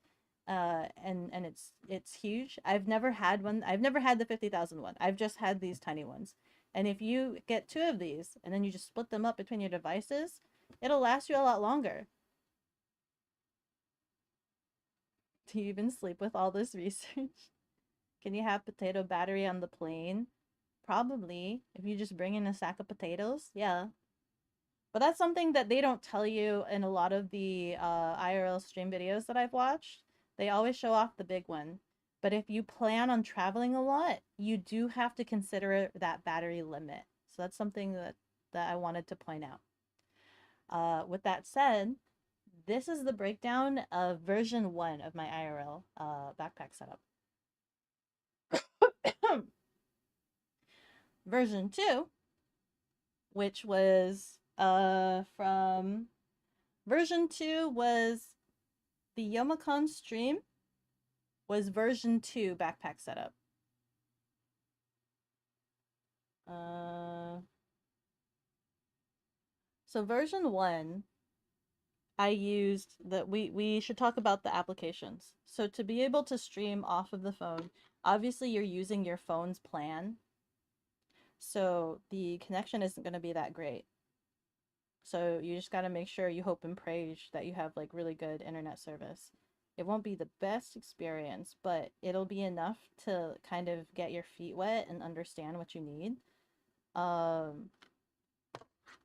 And it's huge. I've never had one. I've never had the 50,000 one. I've just had these tiny ones. And if you get 2 of these and then you just split them up between your devices, it'll last you a lot longer. Do you even sleep with all this research? Can you have potato battery on the plane? Probably, if you just bring in a sack of potatoes. Yeah. But that's something that they don't tell you in a lot of the IRL stream videos that I've watched. They always show off the big one. But if you plan on traveling a lot, you do have to consider that battery limit. So that's something that I wanted to point out. With that said, this is the breakdown of version 1 of my IRL backpack setup. Version 2, which was from version 2 was the Yomocon stream, was version 2 backpack setup. So version 1, I used we should talk about the applications. So to be able to stream off of the phone, obviously you're using your phone's plan. So the connection isn't going to be that great. So you just got to make sure you hope and pray that you have like really good internet service. It won't be the best experience, but it'll be enough to kind of get your feet wet and understand what you need.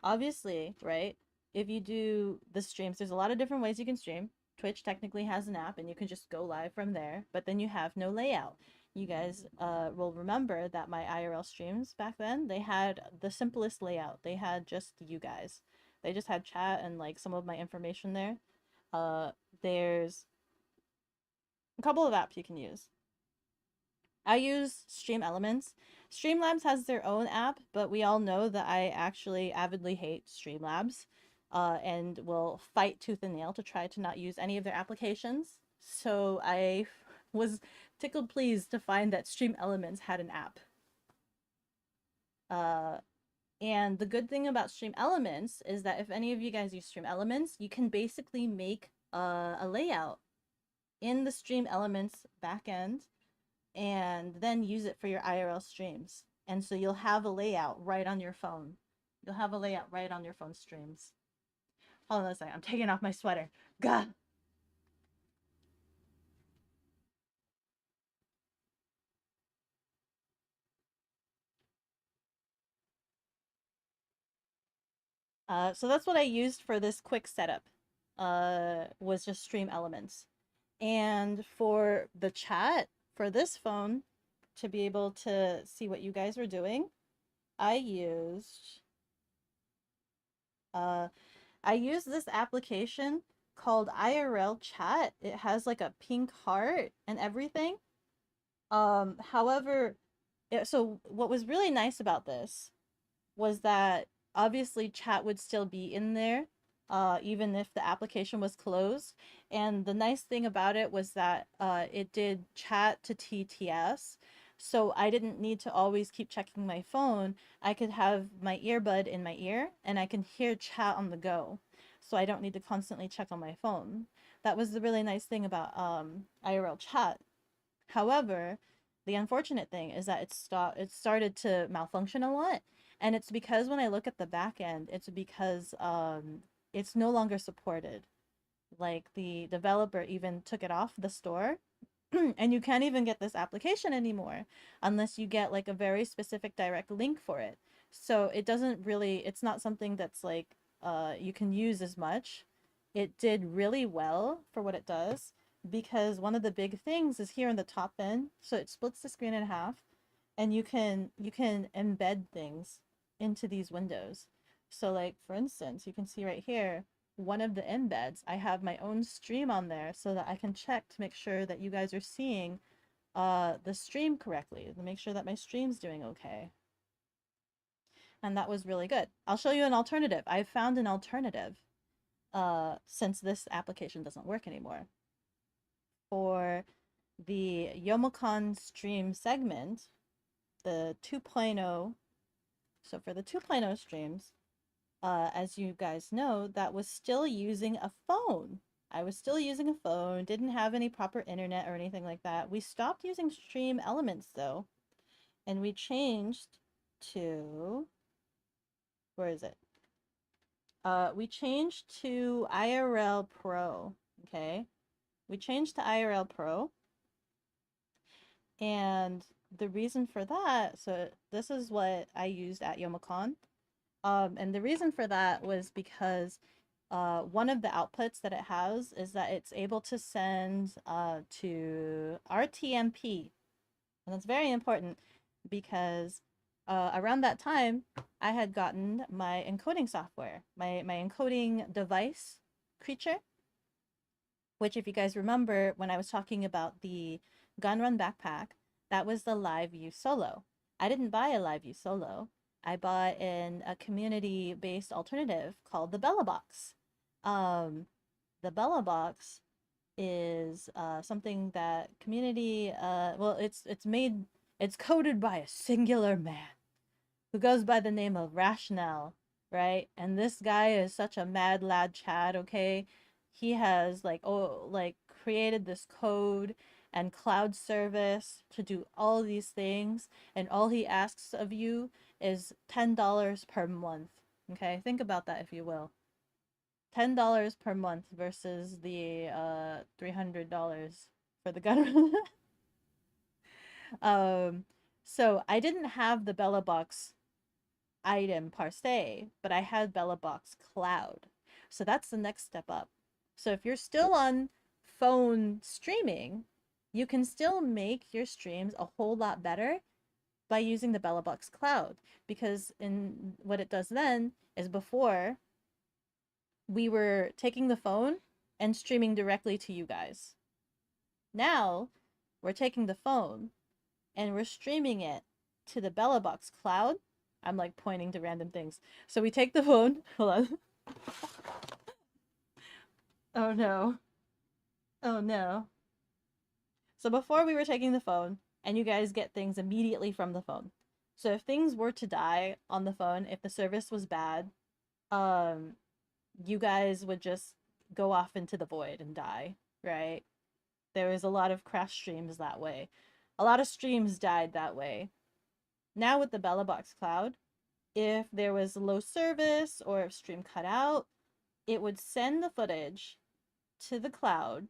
Obviously, right? If you do the streams, there's a lot of different ways you can stream. Twitch technically has an app and you can just go live from there, but then you have no layout. You guys will remember that my IRL streams back then, they had the simplest layout. They had just you guys. They just had chat and like some of my information there. There's a couple of apps you can use. I use Stream Elements. Streamlabs has their own app, but we all know that I actually avidly hate Streamlabs and will fight tooth and nail to try to not use any of their applications. So I was tickled pleased to find that Stream Elements had an app. And the good thing about Stream Elements is that if any of you guys use Stream Elements, you can basically make a layout in the Stream Elements backend and then use it for your IRL streams. And so you'll have a layout right on your phone. You'll have a layout right on your phone streams. Hold on a second. I'm taking off my sweater. Gah! So that's what I used for this quick setup. Was just Stream Elements. And for the chat, for this phone, to be able to see what you guys were doing, I used this application called IRL Chat. It has like a pink heart and everything. However, so what was really nice about this was that obviously chat would still be in there, even if the application was closed. And the nice thing about it was that it did chat to TTS. So I didn't need to always keep checking my phone. I could have my earbud in my ear and I can hear chat on the go. So I don't need to constantly check on my phone. That was the really nice thing about IRL chat. However, the unfortunate thing is that it started to malfunction a lot. And it's because when I look at the back end, it's because it's no longer supported. Like the developer even took it off the store and you can't even get this application anymore unless you get like a very specific direct link for it. So it doesn't really, it's not something that's like you can use as much. It did really well for what it does, because one of the big things is here in the top end. So it splits the screen in half, and you can embed things into these windows. So like for instance, you can see right here, one of the embeds, I have my own stream on there so that I can check to make sure that you guys are seeing the stream correctly, to make sure that my stream's doing okay. And that was really good. I'll show you an alternative. I've found an alternative since this application doesn't work anymore. For the Yomocon stream segment, the 2.0, so for the 2.0 streams, as you guys know, that was still using a phone. I was still using a phone, didn't have any proper internet or anything like that. We stopped using stream elements though, and we changed to, where is it? We changed to IRL Pro, okay? We changed to IRL Pro, and the reason for that, so this is what I used at Yomocon, and the reason for that was because one of the outputs that it has is that it's able to send to RTMP, and that's very important because around that time I had gotten my encoding software, my encoding device creature, which if you guys remember when I was talking about the Gun Run backpack, that was the Live View Solo. I didn't buy a Live View Solo. I bought in a community-based alternative called the Bella Box. The Bella Box is something that community, well, it's coded by a singular man who goes by the name of Rationale, right? And this guy is such a mad lad Chad, okay? He has like created this code and cloud service to do all these things, and all he asks of you is $10 per month. Okay, think about that if you will. $10 per month versus the $300 for the gun. So I didn't have the Bella Box item per se, but I had Bella Box Cloud. So that's the next step up. So if you're still on phone streaming, you can still make your streams a whole lot better by using the Bella Box Cloud, because in what it does then is before we were taking the phone and streaming directly to you guys. Now we're taking the phone and we're streaming it to the Bella Box Cloud. I'm like pointing to random things. So we take the phone. Hold on. Oh no. Oh no. So before we were taking the phone, and you guys get things immediately from the phone. So if things were to die on the phone, if the service was bad, you guys would just go off into the void and die, right? There was a lot of crash streams that way. A lot of streams died that way. Now with the Bella Box Cloud, if there was low service or if stream cut out, it would send the footage to the cloud,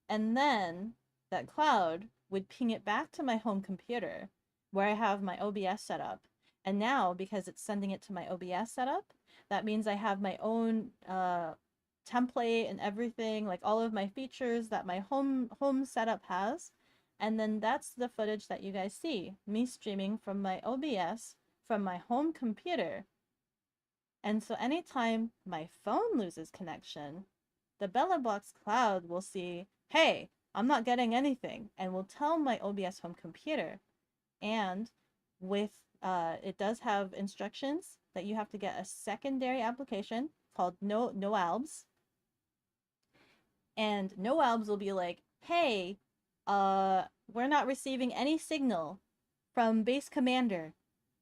and then that cloud would ping it back to my home computer where I have my OBS set up. And now, because it's sending it to my OBS setup, that means I have my own template and everything, like all of my features that my home setup has. And then that's the footage that you guys see, me streaming from my OBS from my home computer. And so anytime my phone loses connection, the Bella Box Cloud will see, hey, I'm not getting anything, and will tell my OBS home computer. And with it does have instructions that you have to get a secondary application called NoAlbs. And NoAlbs will be like, hey, we're not receiving any signal from base commander.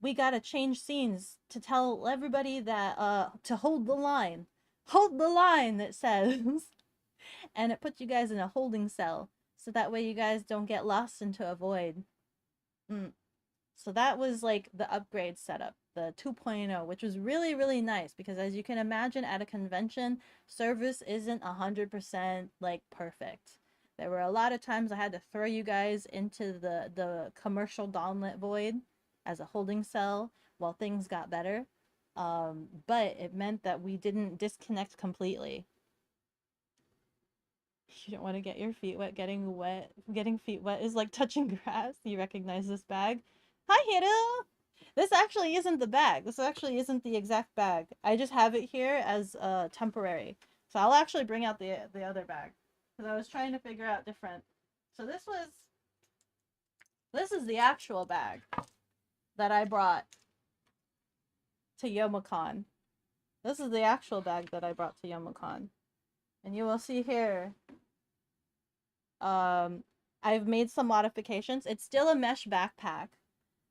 We gotta change scenes to tell everybody that to hold the line. Hold the line, it says. And it puts you guys in a holding cell, so that way you guys don't get lost into a void. So that was like the upgrade setup, the 2.0, which was really, really nice, because as you can imagine, at a convention, service isn't 100% like perfect. There were a lot of times I had to throw you guys into the commercial dawnlit void as a holding cell while things got better. But it meant that we didn't disconnect completely. You don't want to get your feet wet. Getting feet wet is like touching grass. You recognize this bag? Hi, Hiro! This actually isn't the bag. This actually isn't the exact bag. I just have it here as temporary. So I'll actually bring out the other bag. Because I was trying to figure out different. So this is the actual bag that I brought to YomoCon. This is the actual bag that I brought to YomoCon. And you will see here, I've made some modifications. It's still a mesh backpack.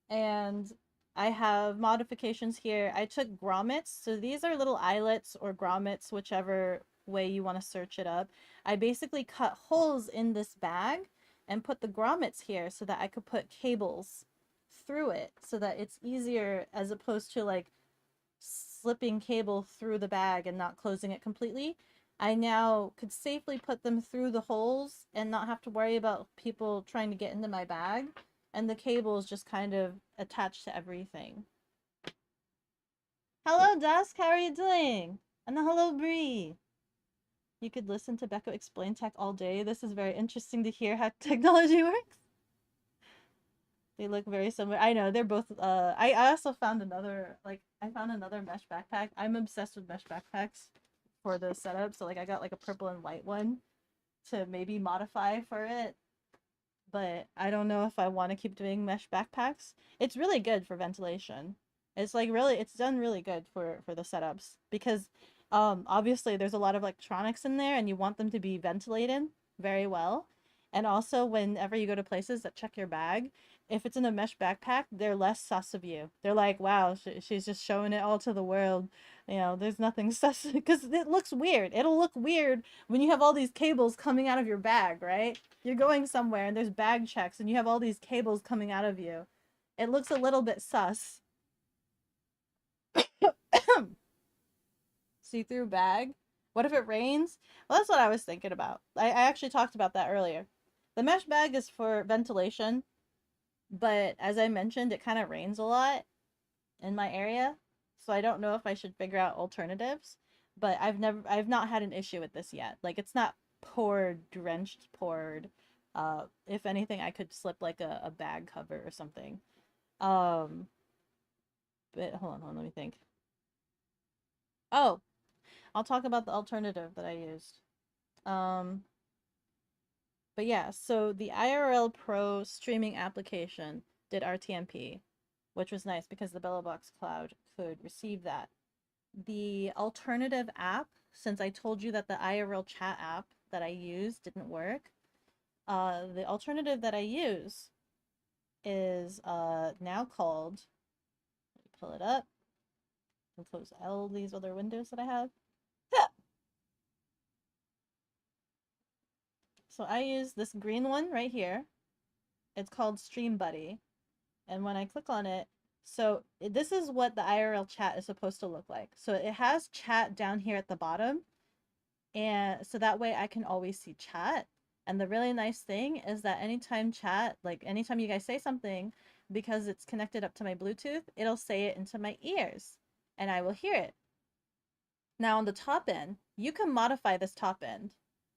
And I have modifications here. I took grommets. So these are little eyelets or grommets, whichever way you want to search it up. I basically cut holes in this bag and put the grommets here so that I could put cables through it so that it's easier as opposed to like slipping cable through the bag and not closing it completely. I now could safely put them through the holes and not have to worry about people trying to get into my bag. And the cable is just kind of attached to everything. Hello, Dusk. How are you doing? And hello, Bree. You could listen to Beko explain tech all day. This is very interesting to hear how technology works. They look very similar. I know, they're both, I also found another, I found another mesh backpack. I'm obsessed with mesh backpacks for the setup. So, I got, a purple and white one to maybe modify for it. But I don't know if I want to keep doing mesh backpacks. It's really good for ventilation. It's, it's done really good for the setups. Because, obviously, there's a lot of electronics in there, and you want them to be ventilated very well. And also, whenever you go to places that check your bag, if it's in a mesh backpack, they're less sus of you. They're like, wow, she's just showing it all to the world. You know, there's nothing sus. Because it looks weird. It'll look weird when you have all these cables coming out of your bag, right? You're going somewhere and there's bag checks and you have all these cables coming out of you. It looks a little bit sus. See-through bag? What if it rains? Well, that's what I was thinking about. I actually talked about that earlier. The mesh bag is for ventilation. But as I mentioned, it kind of rains a lot in my area. So I don't know if I should figure out alternatives. But I've not had an issue with this yet. It's not poured, drenched, poured. If anything, I could slip a bag cover or something. But hold on, let me think. Oh, I'll talk about the alternative that I used. But yeah, so the IRL Pro streaming application did RTMP, which was nice because the BellaBox Cloud could receive that. The alternative app, since I told you that the IRL chat app that I used didn't work, the alternative that I use is now called, let me pull it up and close all these other windows that I have. So I use this green one right here. It's called Stream Buddy. And when I click on it, so this is what the IRL chat is supposed to look like. So it has chat down here at the bottom. And so that way I can always see chat. And the really nice thing is that anytime chat, anytime you guys say something, because it's connected up to my Bluetooth, it'll say it into my ears and I will hear it. Now on the top end, you can modify this top end,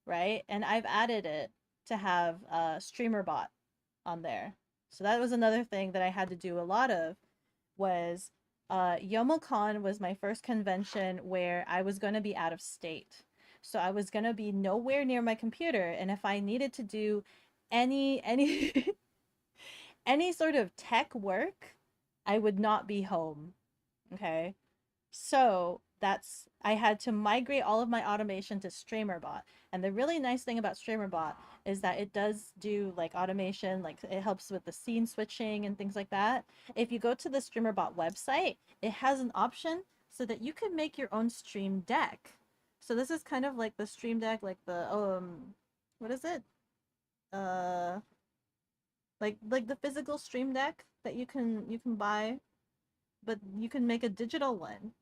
right? And I've added it to have StreamerBot on there. So that was another thing that I had to do a lot of was YomoCon was my first convention where I was going to be out of state. So I was going to be nowhere near my computer. And if I needed to do any any sort of tech work, I would not be home. Okay. So I had to migrate all of my automation to StreamerBot. And the really nice thing about StreamerBot is that it does do automation, it helps with the scene switching and things like that. If you go to the StreamerBot website, it has an option so that you can make your own stream deck. So this is kind of like the stream deck, what is it? Like the physical stream deck that you can buy, but you can make a digital one.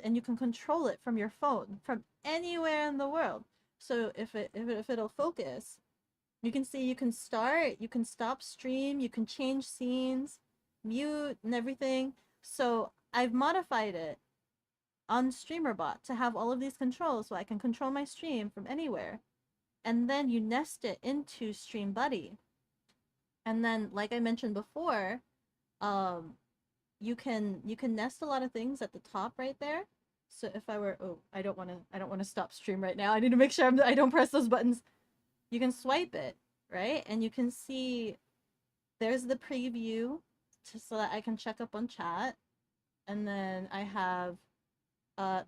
And you can control it from your phone from anywhere in the world. So if it'll focus, you can see you can start, you can stop stream, you can change scenes, mute and everything. So I've modified it on StreamerBot to have all of these controls so I can control my stream from anywhere. and then you nest it into Stream Buddy. And then, like I mentioned before, you can nest a lot of things at the top right there. So if I were, oh, I don't want to stop stream right now. I need to make sure I don't press those buttons. You can swipe it, right? And you can see there's the preview so that I can check up on chat. And then I have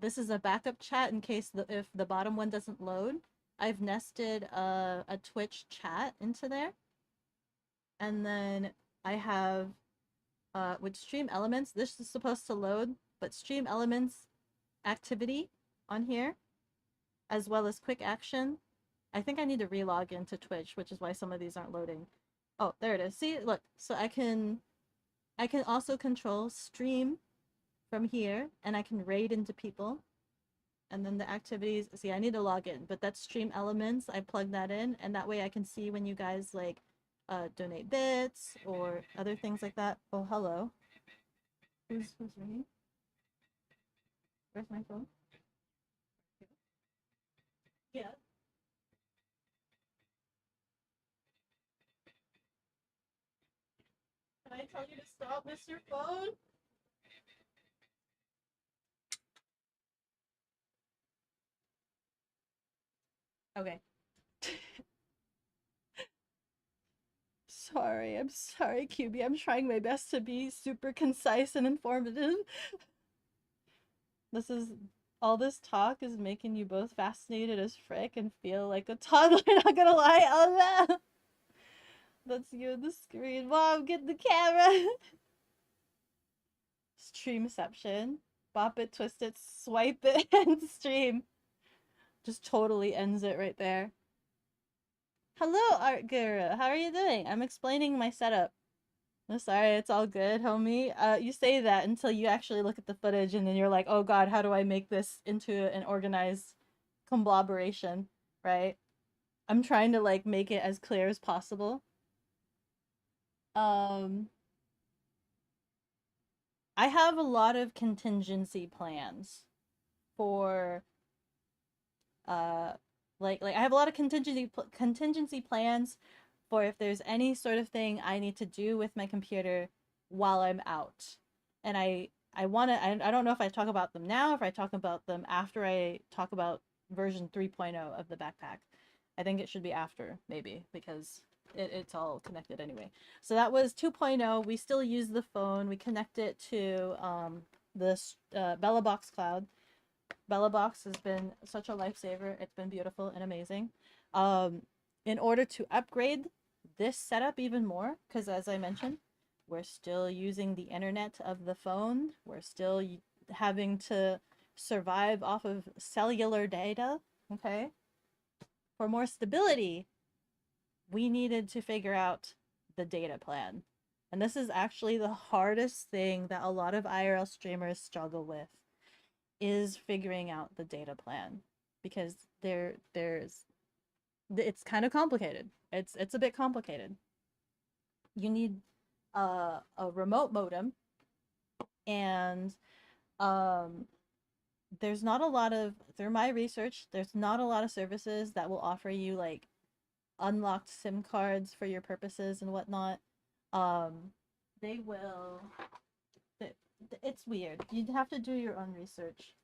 this is a backup chat in case if the bottom one doesn't load. I've nested a Twitch chat into there. And then I have with Stream Elements, this is supposed to load, but Stream Elements activity on here, as well as quick action. I think I need to relog into Twitch, which is why some of these aren't loading. Oh, there it is. See, look. So I can also control stream from here, and I can raid into people. And then the activities, see, I need to log in, but that's Stream Elements. I plug that in, and that way I can see when you guys like donate bits or other things like that. Oh, hello. Who's ringing? Where's my phone? Yeah. Can I tell you to stop, Mr. Phone? Okay. I'm sorry, QB. I'm trying my best to be super concise and informative. All this talk is making you both fascinated as frick and feel like a toddler, not gonna lie. Oh no! That's you on the screen. Mom, get the camera! Streamception. Bop it, twist it, swipe it, and stream. Just totally ends it right there. Hello, Art Guru. How are you doing? I'm explaining my setup. I'm sorry, it's all good, homie. You say that until you actually look at the footage and then you're like, oh god, how do I make this into an organized conglomeration, right? I'm trying to like make it as clear as possible. I have a lot of contingency plans for like I have a lot of contingency plans for if there's any sort of thing I need to do with my computer while I'm out. And I don't know if I talk about them now, if I talk about them after I talk about version 3.0 of the backpack. I think it should be after, maybe, because it's all connected anyway. So that was 2.0. We still use the phone. We connect it to this BellaBox cloud. BellaBox has been such a lifesaver. It's been beautiful and amazing. In order to upgrade this setup even more, because as I mentioned, we're still using the internet of the phone. We're still having to survive off of cellular data, okay? For more stability, we needed to figure out the data plan. And this is actually the hardest thing that a lot of IRL streamers struggle with, is figuring out the data plan, because it's kind of complicated. It's a bit complicated. You need a remote modem, and there's not a lot of, through my research, there's not a lot of services that will offer you like unlocked SIM cards for your purposes and whatnot. They will, it's weird. You'd have to do your own research.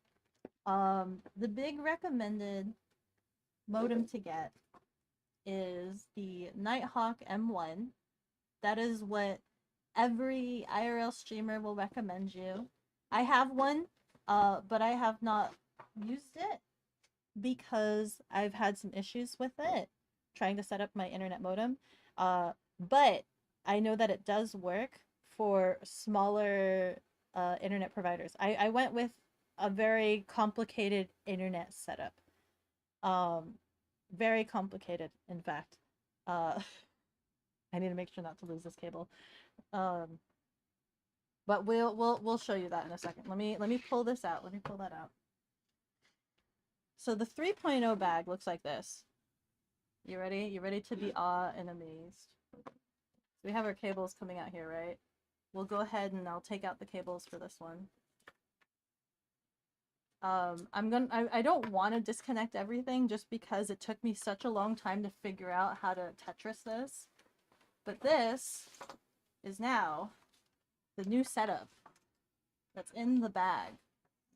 The big recommended modem to get is the Nighthawk M1. That is what every IRL streamer will recommend you. I have one, but I have not used it because I've had some issues with it trying to set up my internet modem. But I know that it does work for smaller internet providers. I went with a very complicated internet setup. Very complicated, in fact. I need to make sure not to lose this cable. But we'll show you that in a second. Let me pull this out. Let me pull that out. So the 3.0 bag looks like this. You ready? You ready to be awed and amazed? We have our cables coming out here, right? We'll go ahead and I'll take out the cables for this one. I don't want to disconnect everything just because it took me such a long time to figure out how to Tetris this. But this is now the new setup that's in the bag.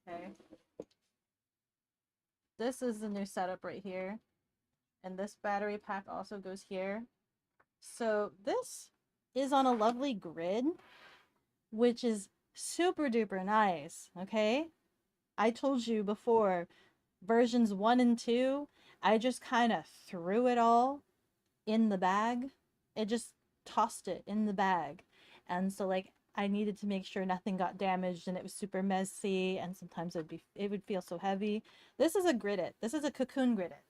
Okay. This is the new setup right here. And this battery pack also goes here. So this is on a lovely grid, which is super duper nice. Okay. I told you before, versions 1 and 2, I just kind of threw it all in the bag. It just tossed it in the bag. And so like I needed to make sure nothing got damaged and it was super messy and sometimes it would feel so heavy. This is a grid-it. This is a cocoon grid-it.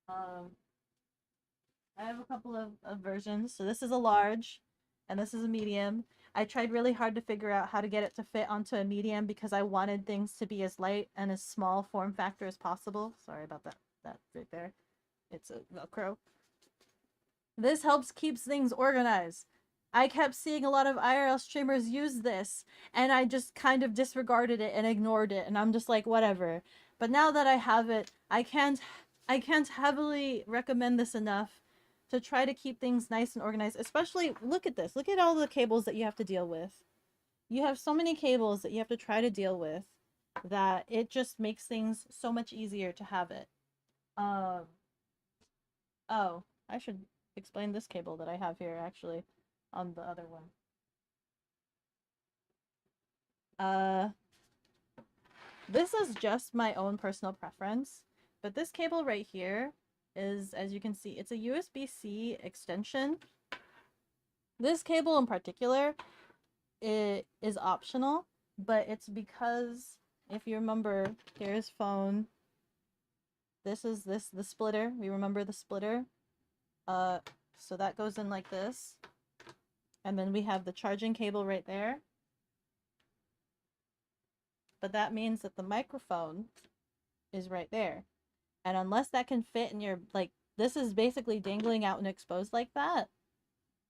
I have a couple of versions. So this is a large and this is a medium. I tried really hard to figure out how to get it to fit onto a medium because I wanted things to be as light and as small form factor as possible. Sorry about that right there. It's a Velcro. This helps keeps things organized. I kept seeing a lot of IRL streamers use this and I just kind of disregarded it and ignored it and I'm just like whatever. But now that I have it, I can't heavily recommend this enough to try to keep things nice and organized. Especially, look at this. Look at all the cables that you have to deal with. You have so many cables that you have to try to deal with that it just makes things so much easier to have it. Oh, I should explain this cable that I have here actually on the other one. This is just my own personal preference, but this cable right here is, as you can see, it's a USB-C extension. This cable in particular, it is optional, but it's because if you remember, here's phone. This is the splitter. We remember the splitter. So that goes in like this. And then we have the charging cable right there. But that means that the microphone is right there. And unless that can fit in your, like, this is basically dangling out and exposed like that.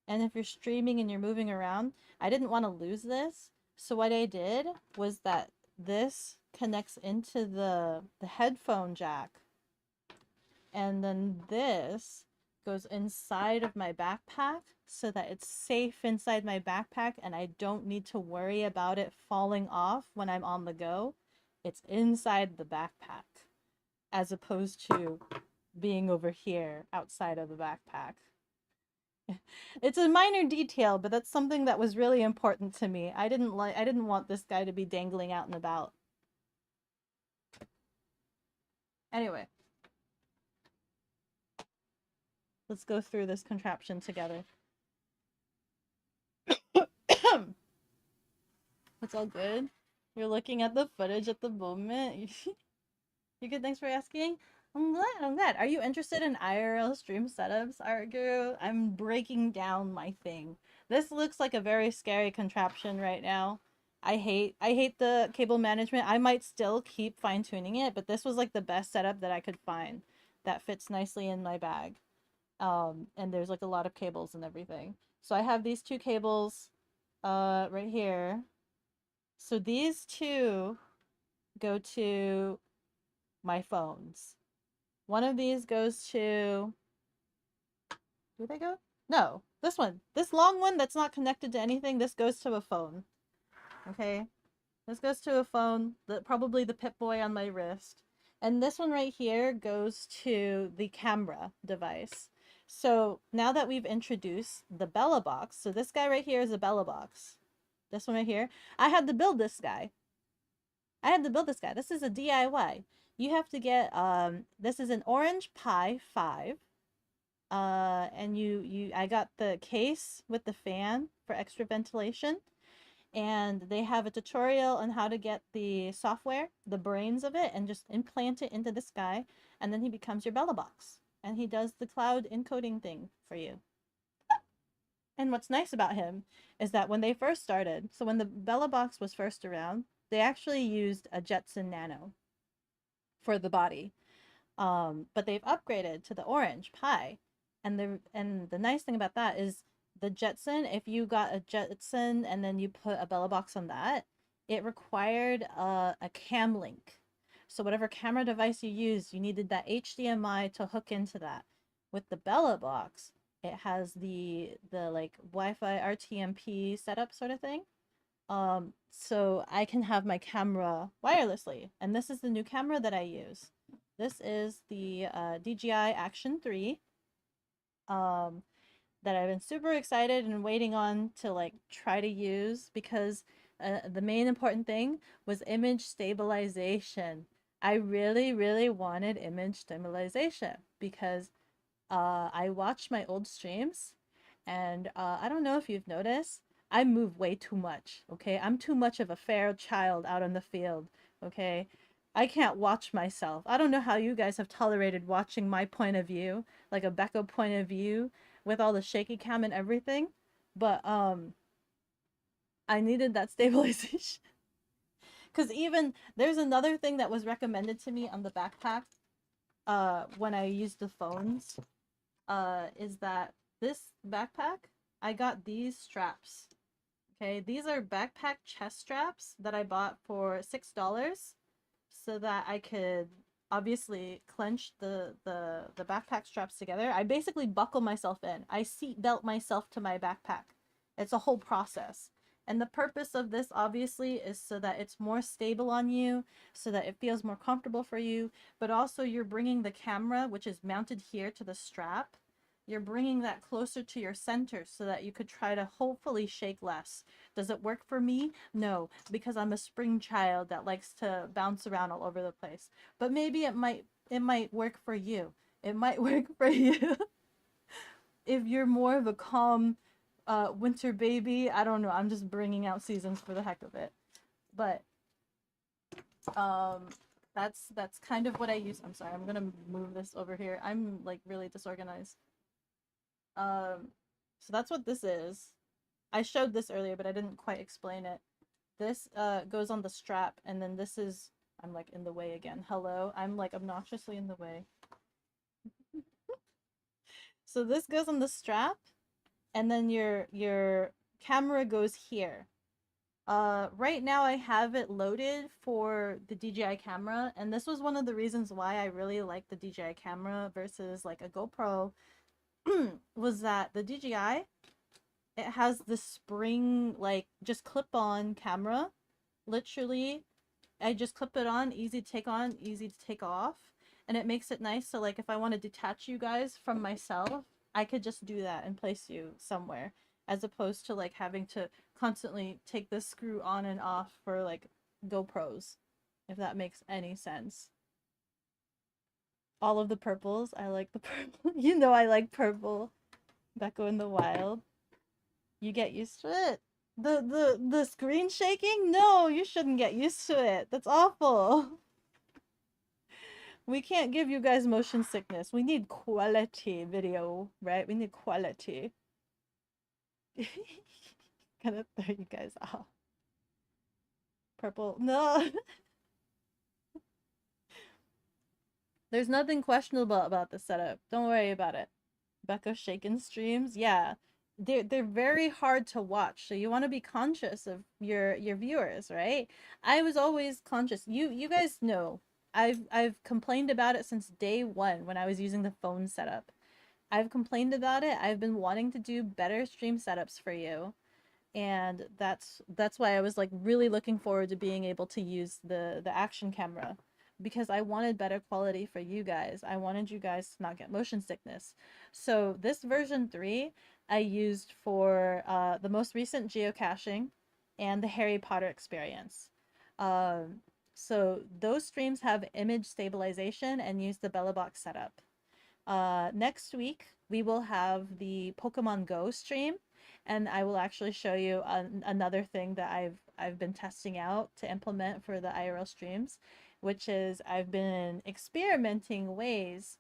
And if you're streaming and you're moving around, I didn't want to lose this. So what I did was that this connects into the headphone jack. And then this goes inside of my backpack so that it's safe inside my backpack and I don't need to worry about it falling off when I'm on the go. It's inside the backpack as opposed to being over here outside of the backpack. It's a minor detail, but that's something that was really important to me. I didn't want this guy to be dangling out and about. Anyway, let's go through this contraption together. It's all good. You're looking at the footage at the moment. You good? Thanks for asking. I'm glad. Are you interested in IRL stream setups, Art Guru? I'm breaking down my thing. This looks like a very scary contraption right now. I hate the cable management. I might still keep fine-tuning it, but this was like the best setup that I could find that fits nicely in my bag. And there's like a lot of cables and everything. So I have these two cables right here. So these two go to my phones. One of these goes to... Do they go? No, this one. This long one that's not connected to anything, this goes to a phone. Okay? This goes to a phone, probably the Pip-Boy on my wrist. And this one right here goes to the camera device. So now that we've introduced the Bella box, so this guy right here is a Bella box. This one right here. I had to build this guy. This is a DIY. You have to get, this is an Orange Pi 5. And I got the case with the fan for extra ventilation. And they have a tutorial on how to get the software, the brains of it, and just implant it into this guy. And then he becomes your Bella box. And he does the cloud encoding thing for you. And what's nice about him is that when they first started, so when the Bella box was first around, they actually used a Jetson Nano for the body. But they've upgraded to the Orange Pi. And the nice thing about that is the Jetson, if you got a Jetson and then you put a Bella box on that, it required a cam link. So whatever camera device you use, you needed that HDMI to hook into that. With the Bella box, it has the like Wi-Fi RTMP setup sort of thing. So I can have my camera wirelessly, and this is the new camera that I use. This is the DJI Action 3. That I've been super excited and waiting on to like try to use because the main important thing was image stabilization. I really, really wanted image stabilization because I watched my old streams and I don't know if you've noticed, I move way too much, okay? I'm too much of a fair child out in the field, okay? I can't watch myself. I don't know how you guys have tolerated watching my point of view, like a Beko point of view with all the shaky cam and everything, but I needed that stabilization. Cuz even there's another thing that was recommended to me on the backpack when I used the phones is that this backpack, I got these straps. Okay, these are backpack chest straps that I bought for $6 so that I could obviously clench the backpack straps together. I basically buckle myself in. I seat belt myself to my backpack. It's a whole process. And the purpose of this obviously is so that it's more stable on you, so that it feels more comfortable for you, but also you're bringing the camera, which is mounted here to the strap, you're bringing that closer to your center so that you could try to hopefully shake less. Does it work for me? No, because I'm a spring child that likes to bounce around all over the place. But maybe it might work for you. It might work for you. If you're more of a calm winter baby, I don't know. I'm just bringing out seasons for the heck of it. But that's kind of what I use. I'm sorry. I'm going to move this over here. I'm like really disorganized. So that's what this is. I showed this earlier, but I didn't quite explain it. This goes on the strap, and then this is, I'm like in the way again. Hello, I'm like obnoxiously in the way. So this goes on the strap, and then your camera goes here. Right now I have it loaded for the DJI camera, and this was one of the reasons why I really like the DJI camera versus like a GoPro. Was that the DJI, it has the spring like just clip on camera. Literally, I just clip it on, easy to take on, easy to take off, and it makes it nice so like if I want to detach you guys from myself, I could just do that and place you somewhere, as opposed to like having to constantly take this screw on and off for like GoPros, if that makes any sense. All of the purples, I like the purple. You know I like purple. Beko in the wild. You get used to it. The screen shaking? No, you shouldn't get used to it. That's awful. We can't give you guys motion sickness. We need quality video, right? We need quality. Gonna throw you guys off. Purple. No. There's nothing questionable about the setup. Don't worry about it. Beko shaken streams? Yeah. They're very hard to watch, so you want to be conscious of your viewers, right? I was always conscious. You guys know I've complained about it since day one when I was using the phone setup. I've complained about it. I've been wanting to do better stream setups for you, and that's why I was like really looking forward to being able to use the action camera, because I wanted better quality for you guys. I wanted you guys to not get motion sickness. So this version 3 I used for the most recent geocaching and the Harry Potter experience. So those streams have image stabilization and use the Bella box setup. Next week we will have the Pokemon Go stream, and I will actually show you another thing that I've been testing out to implement for the IRL streams, which is I've been experimenting ways,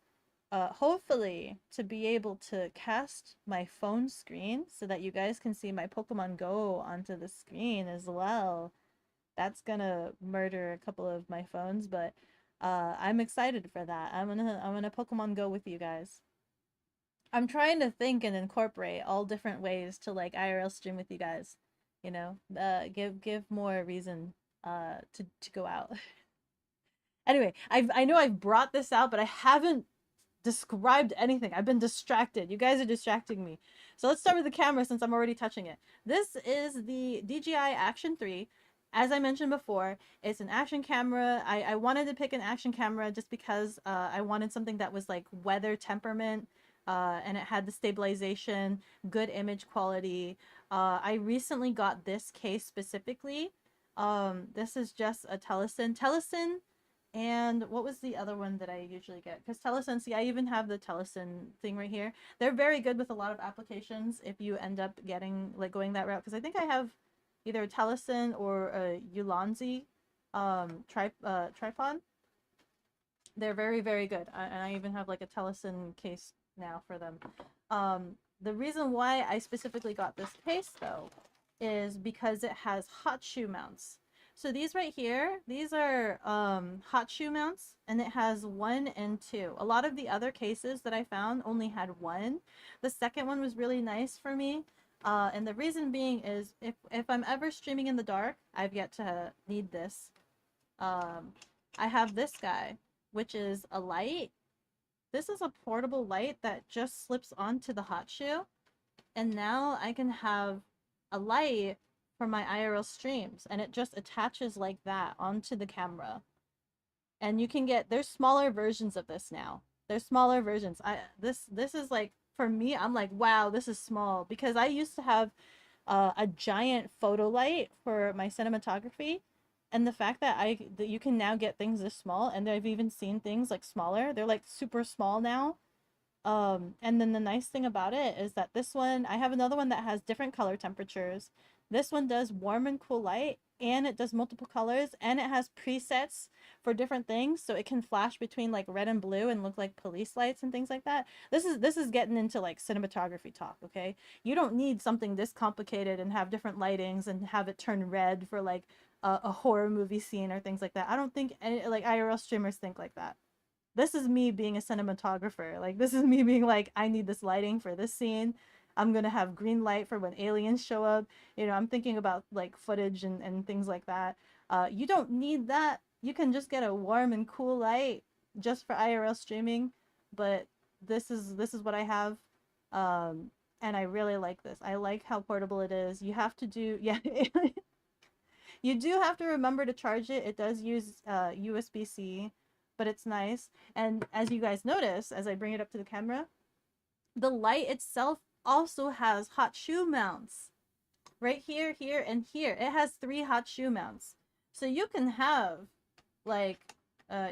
hopefully, to be able to cast my phone screen so that you guys can see my Pokemon Go onto the screen as well. That's gonna murder a couple of my phones, but I'm excited for that. I'm gonna Pokemon Go with you guys. I'm trying to think and incorporate all different ways to like IRL stream with you guys. You know, give more reason to go out. Anyway, I know I've brought this out, but I haven't described anything. I've been distracted. You guys are distracting me. So let's start with the camera since I'm already touching it. This is the DJI Action 3. As I mentioned before, it's an action camera. I wanted to pick an action camera just because I wanted something that was like weather temperament, and it had the stabilization, good image quality. I recently got this case specifically. This is just a Telesin, and what was the other one that I usually get? Because Telesin, see, I even have the Telesin thing right here. They're very good with a lot of applications if you end up getting, like, going that route. Because I think I have either a Telesin or a Ulanzi tripod. They're very, very good. And I even have, like, a Telesin case now for them. The reason why I specifically got this case, though, is because it has hot shoe mounts. So these right here, these are hot shoe mounts, and it has 1 and 2. A lot of the other cases that I found only had 1. The second one was really nice for me. And the reason being is if I'm ever streaming in the dark, I've yet to need this. I have this guy, which is a light. This is a portable light that just slips onto the hot shoe. And now I can have a light for my IRL streams, and it just attaches like that onto the camera. And you can get, there's smaller versions of this now. There's smaller versions. This is like, for me, I'm like, wow, this is small, because I used to have a giant photo light for my cinematography, and the fact that that you can now get things this small, and I've even seen things like smaller. They're like super small now. And then the nice thing about it is that this one, I have another one that has different color temperatures. This one does warm and cool light, and it does multiple colors, and it has presets for different things, so it can flash between like red and blue and look like police lights and things like that. This is getting into like cinematography talk, okay? You don't need something this complicated and have different lightings and have it turn red for like a horror movie scene or things like that. I don't think any, like, IRL streamers think like that. This is me being a cinematographer. Like, this is me being like, I need this lighting for this scene. I'm gonna have green light for when aliens show up. You know, I'm thinking about like footage and things like that. You don't need that. You can just get a warm and cool light just for IRL streaming. But this is what I have. And I really like this. I like how portable it is. You have to do, yeah. You do have to remember to charge it. It does use USB-C, but it's nice. And as you guys notice, as I bring it up to the camera, the light itself also has hot shoe mounts. Right here, here, and here. It has 3 hot shoe mounts. So you can have, like,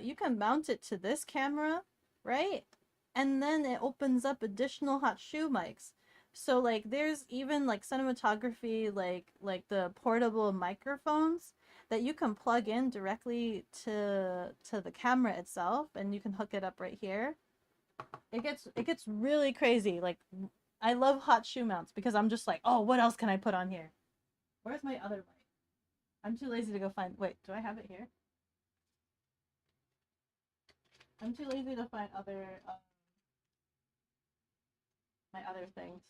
you can mount it to this camera, right? And then it opens up additional hot shoe mics. So like there's even like cinematography, like the portable microphones that you can plug in directly to the camera itself, and you can hook it up right here. It gets really crazy. Like, I love hot shoe mounts because I'm just like, oh, what else can I put on here? Where's my other light? I'm too lazy to go find. Wait, do I have it here? I'm too lazy to find other my other things.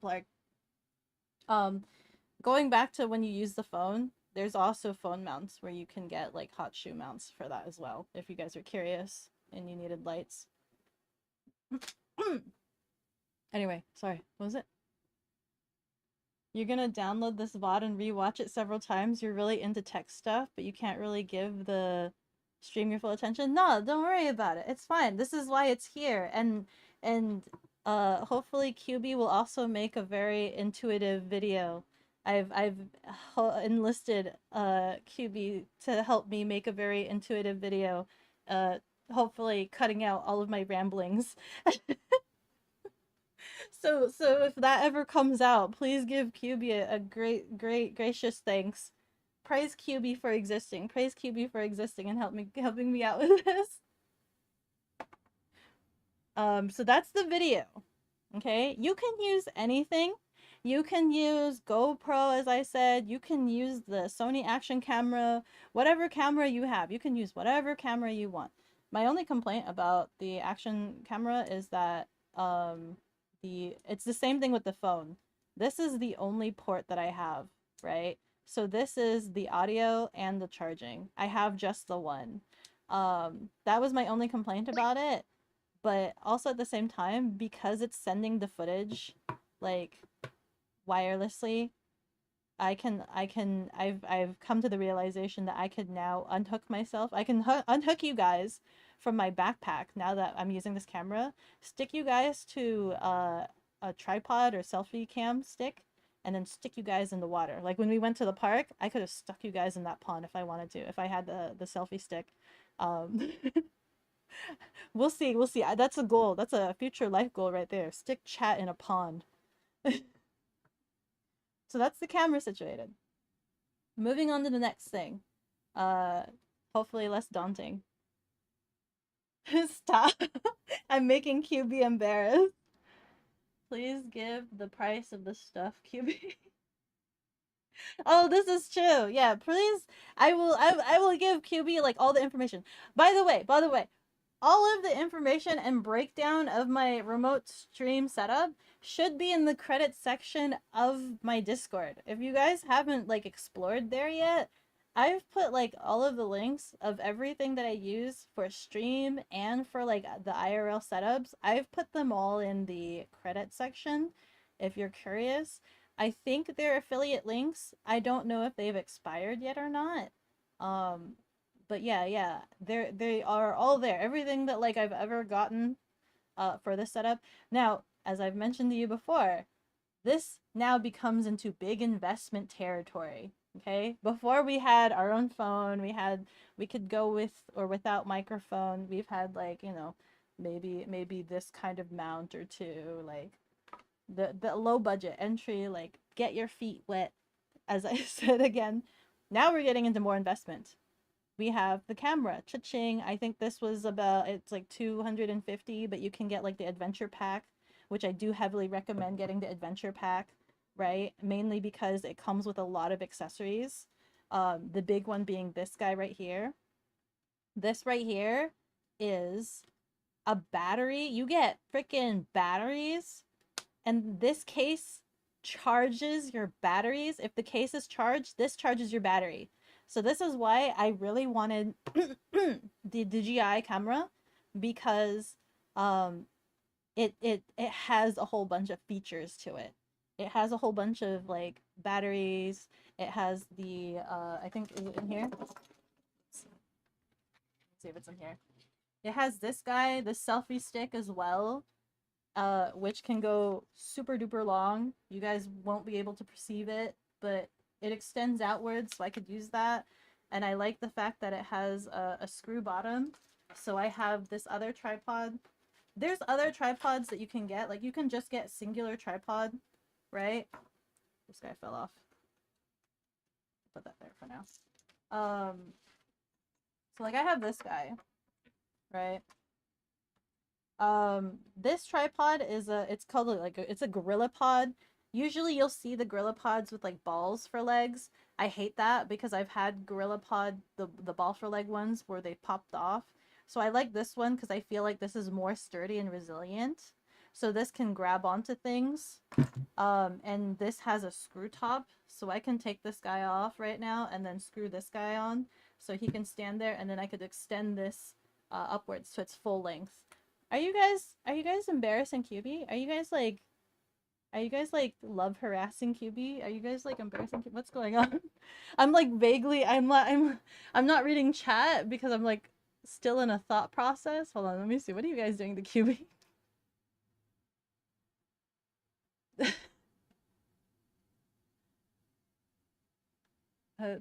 Like, going back to when you use the phone, there's also phone mounts where you can get like hot shoe mounts for that as well, if you guys are curious and you needed lights. Anyway, sorry, what was it? You're gonna download this VOD and rewatch it several times. You're really into tech stuff, but you can't really give the stream your full attention. No, don't worry about it. It's fine. This is why it's here. And hopefully QB will also make a very intuitive video. I've enlisted QB to help me make a very intuitive video, hopefully cutting out all of my ramblings. So if that ever comes out, please give QB a great gracious thanks. Praise QB for existing. Praise QB for existing and helping me out with this. So that's the video. Okay, you can use anything. You can use GoPro, as I said. You can use the Sony action camera, whatever camera you have. You can use whatever camera you want. My only complaint about the action camera is that it's the same thing with the phone. This is the only port that I have, right? So this is the audio and the charging. I have just the one. That was my only complaint about it. But also at the same time, because it's sending the footage like wirelessly, I've come to the realization that I could now unhook myself. I can unhook you guys from my backpack now that I'm using this camera. Stick you guys to a tripod or selfie cam stick, and then stick you guys in the water. Like when we went to the park, I could have stuck you guys in that pond if I wanted to, if I had the selfie stick. Um, we'll see. We'll see. That's a goal. That's a future life goal right there. Stick chat in a pond. So that's the camera situated. Moving on to the next thing. Hopefully less daunting. Stop. I'm making QB embarrassed. Please give the price of the stuff, QB. Oh, this is true. Yeah, please. I will give QB like all the information. By the way, all of the information and breakdown of my remote stream setup should be in the credits section of my Discord. If you guys haven't like explored there yet, I've put like all of the links of everything that I use for stream and for like the IRL setups. I've put them all in the credits section if you're curious. I think they're affiliate links. I don't know if they've expired yet or not. But yeah, they are all there. Everything that like I've ever gotten for this setup. Now, as I've mentioned to you before, this now becomes into big investment territory. Okay? Before we had our own phone, we could go with or without microphone. We've had like, you know, maybe this kind of mount or two, like the low budget entry, like get your feet wet, as I said again. Now we're getting into more investment. We have the camera, cha-ching. I think this was about, it's like 250, but you can get like the adventure pack, which I do heavily recommend getting the adventure pack, right? Mainly because it comes with a lot of accessories. The big one being this guy right here. This right here is a battery. You get freaking batteries, and this case charges your batteries. If the case is charged, this charges your battery. So this is why I really wanted the DJI camera, because it has a whole bunch of features to it. It has a whole bunch of like batteries. It has the I think, is it in here? Let's see if it's in here. It has this guy, the selfie stick as well, which can go super duper long. You guys won't be able to perceive it, but it extends outwards, so I could use that. And I like the fact that it has a screw bottom. So I have this other tripod. There's other tripods that you can get. Like you can just get singular tripod, right? This guy fell off. Put that there for now. So like I have this guy, right? This tripod is it's called like it's a gorilla pod. Usually you'll see the gorilla pods with like balls for legs. I hate that because I've had gorilla pod, the ball for leg ones where they popped off. So I like this one because I feel like this is more sturdy and resilient. So this can grab onto things. And this has a screw top, so I can take this guy off right now and then screw this guy on so he can stand there, and then I could extend this upwards to its full length. Are you guys embarrassing QB? Are you guys like love harassing QB? Are you guys like embarrassing QB? What's going on? I'm like vaguely, I'm not reading chat because I'm like still in a thought process. Hold on, let me see. What are you guys doing to QB?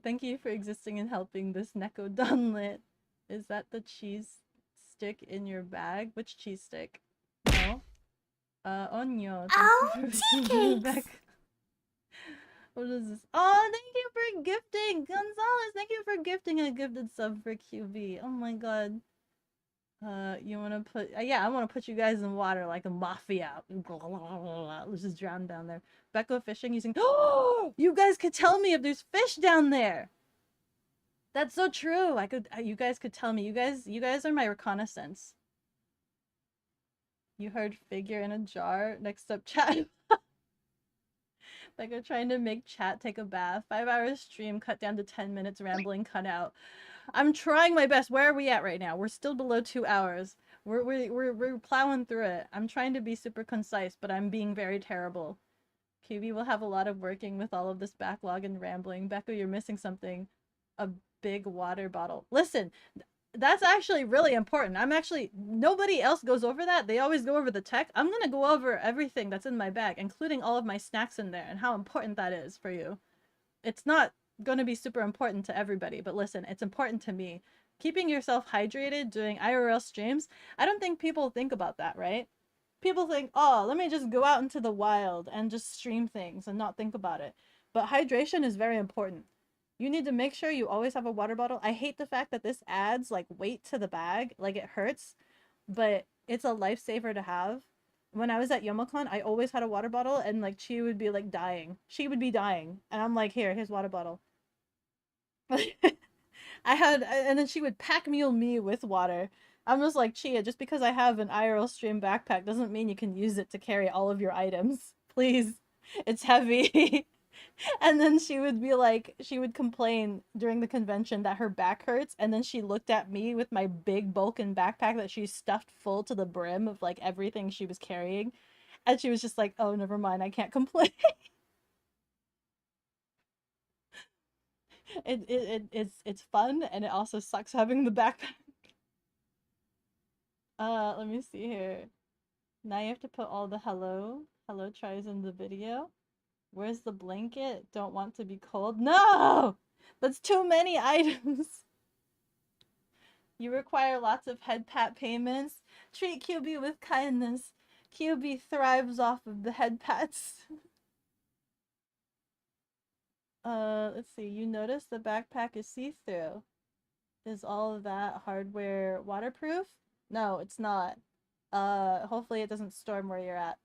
Thank you for existing and helping this Neko Dunlit. Is that the cheese stick in your bag? Which cheese stick? No. Onyo. Oh, Thank you for tea being cakes. back. What is this? Oh, thank you for gifting! Gonzalez, thank you for gifting a gifted sub for QB. Oh my god. You wanna put... yeah, I wanna put you guys in water like a mafia. Let's just drown down there. Beko fishing using... Oh! You guys could tell me if there's fish down there! That's so true! You guys could tell me. You guys are my reconnaissance. You heard figure in a jar. Next up, chat. Like we're trying to make chat take a bath. 5 hours stream cut down to 10 minutes rambling cut out. I'm trying my best. Where are we at right now? We're still below 2 hours. We're plowing through it. I'm trying to be super concise, but I'm being very terrible. QB will have a lot of working with all of this backlog and rambling. Beko, you're missing something. A big water bottle. Listen, that's actually really important. Nobody else goes over that. They always go over the tech. I'm gonna go over everything that's in my bag, including all of my snacks in there and how important that is for you. It's not going to be super important to everybody, but listen, it's important to me. Keeping yourself hydrated doing IRL streams, I don't think people think about that, right? People think, oh, let me just go out into the wild and just stream things and not think about it. But hydration is very important. You need to make sure you always have a water bottle. I hate the fact that this adds like weight to the bag, like it hurts, but it's a lifesaver to have. When I was at Yomocon, I always had a water bottle, and like she would be like dying. She would be dying, and I'm like, here's water bottle. And then she would pack mule me with water. I'm just like, Chia, just because I have an IRL stream backpack doesn't mean you can use it to carry all of your items. Please. It's heavy. And then she would be like, she would complain during the convention that her back hurts. And then she looked at me with my big bulking backpack that she stuffed full to the brim of like everything she was carrying. And she was just like, oh, never mind. I can't complain. It's fun, and it also sucks having the backpack. Let me see here. Now you have to put all the hello tries in the video. Where's the blanket? Don't want to be cold. No! That's too many items. You require lots of head pat payments. Treat QB with kindness. QB thrives off of the head pats. Let's see. You notice the backpack is see-through. Is all of that hardware waterproof? No, it's not. Hopefully it doesn't storm where you're at.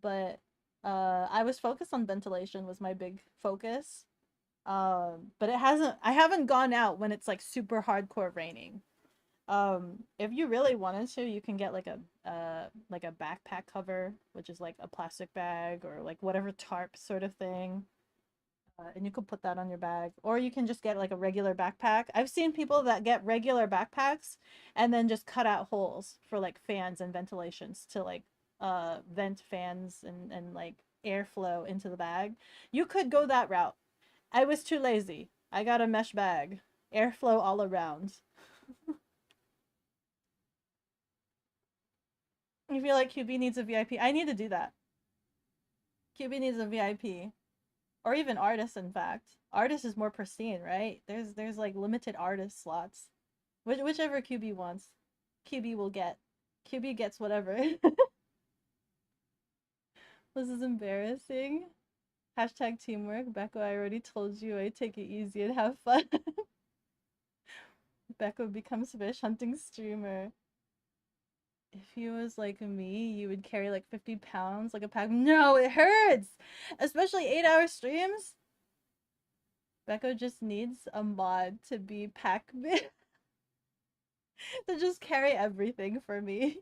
But I was focused on ventilation was my big focus. But I haven't gone out when it's like super hardcore raining. If you really wanted to, you can get like a backpack cover, which is like a plastic bag or like whatever tarp sort of thing. And you could put that on your bag, or you can just get like a regular backpack. I've seen people that get regular backpacks and then just cut out holes for like fans and ventilations to like vent fans and like airflow into the bag. You could go that route. I was too lazy. I got a mesh bag, airflow all around. You feel like QB needs a VIP? I need to do that. QB needs a VIP. Or even artists, in fact. Artist is more pristine, right? There's like limited artist slots. Whichever QB wants, QB will get. QB gets whatever. This is embarrassing. Hashtag teamwork. Beko, I already told you I take it easy and have fun. Beko becomes fish hunting streamer. If he was like me, you would carry like 50 pounds like a pack. No, it hurts! Especially 8-hour streams. Beko just needs a mod to be pack to just carry everything for me.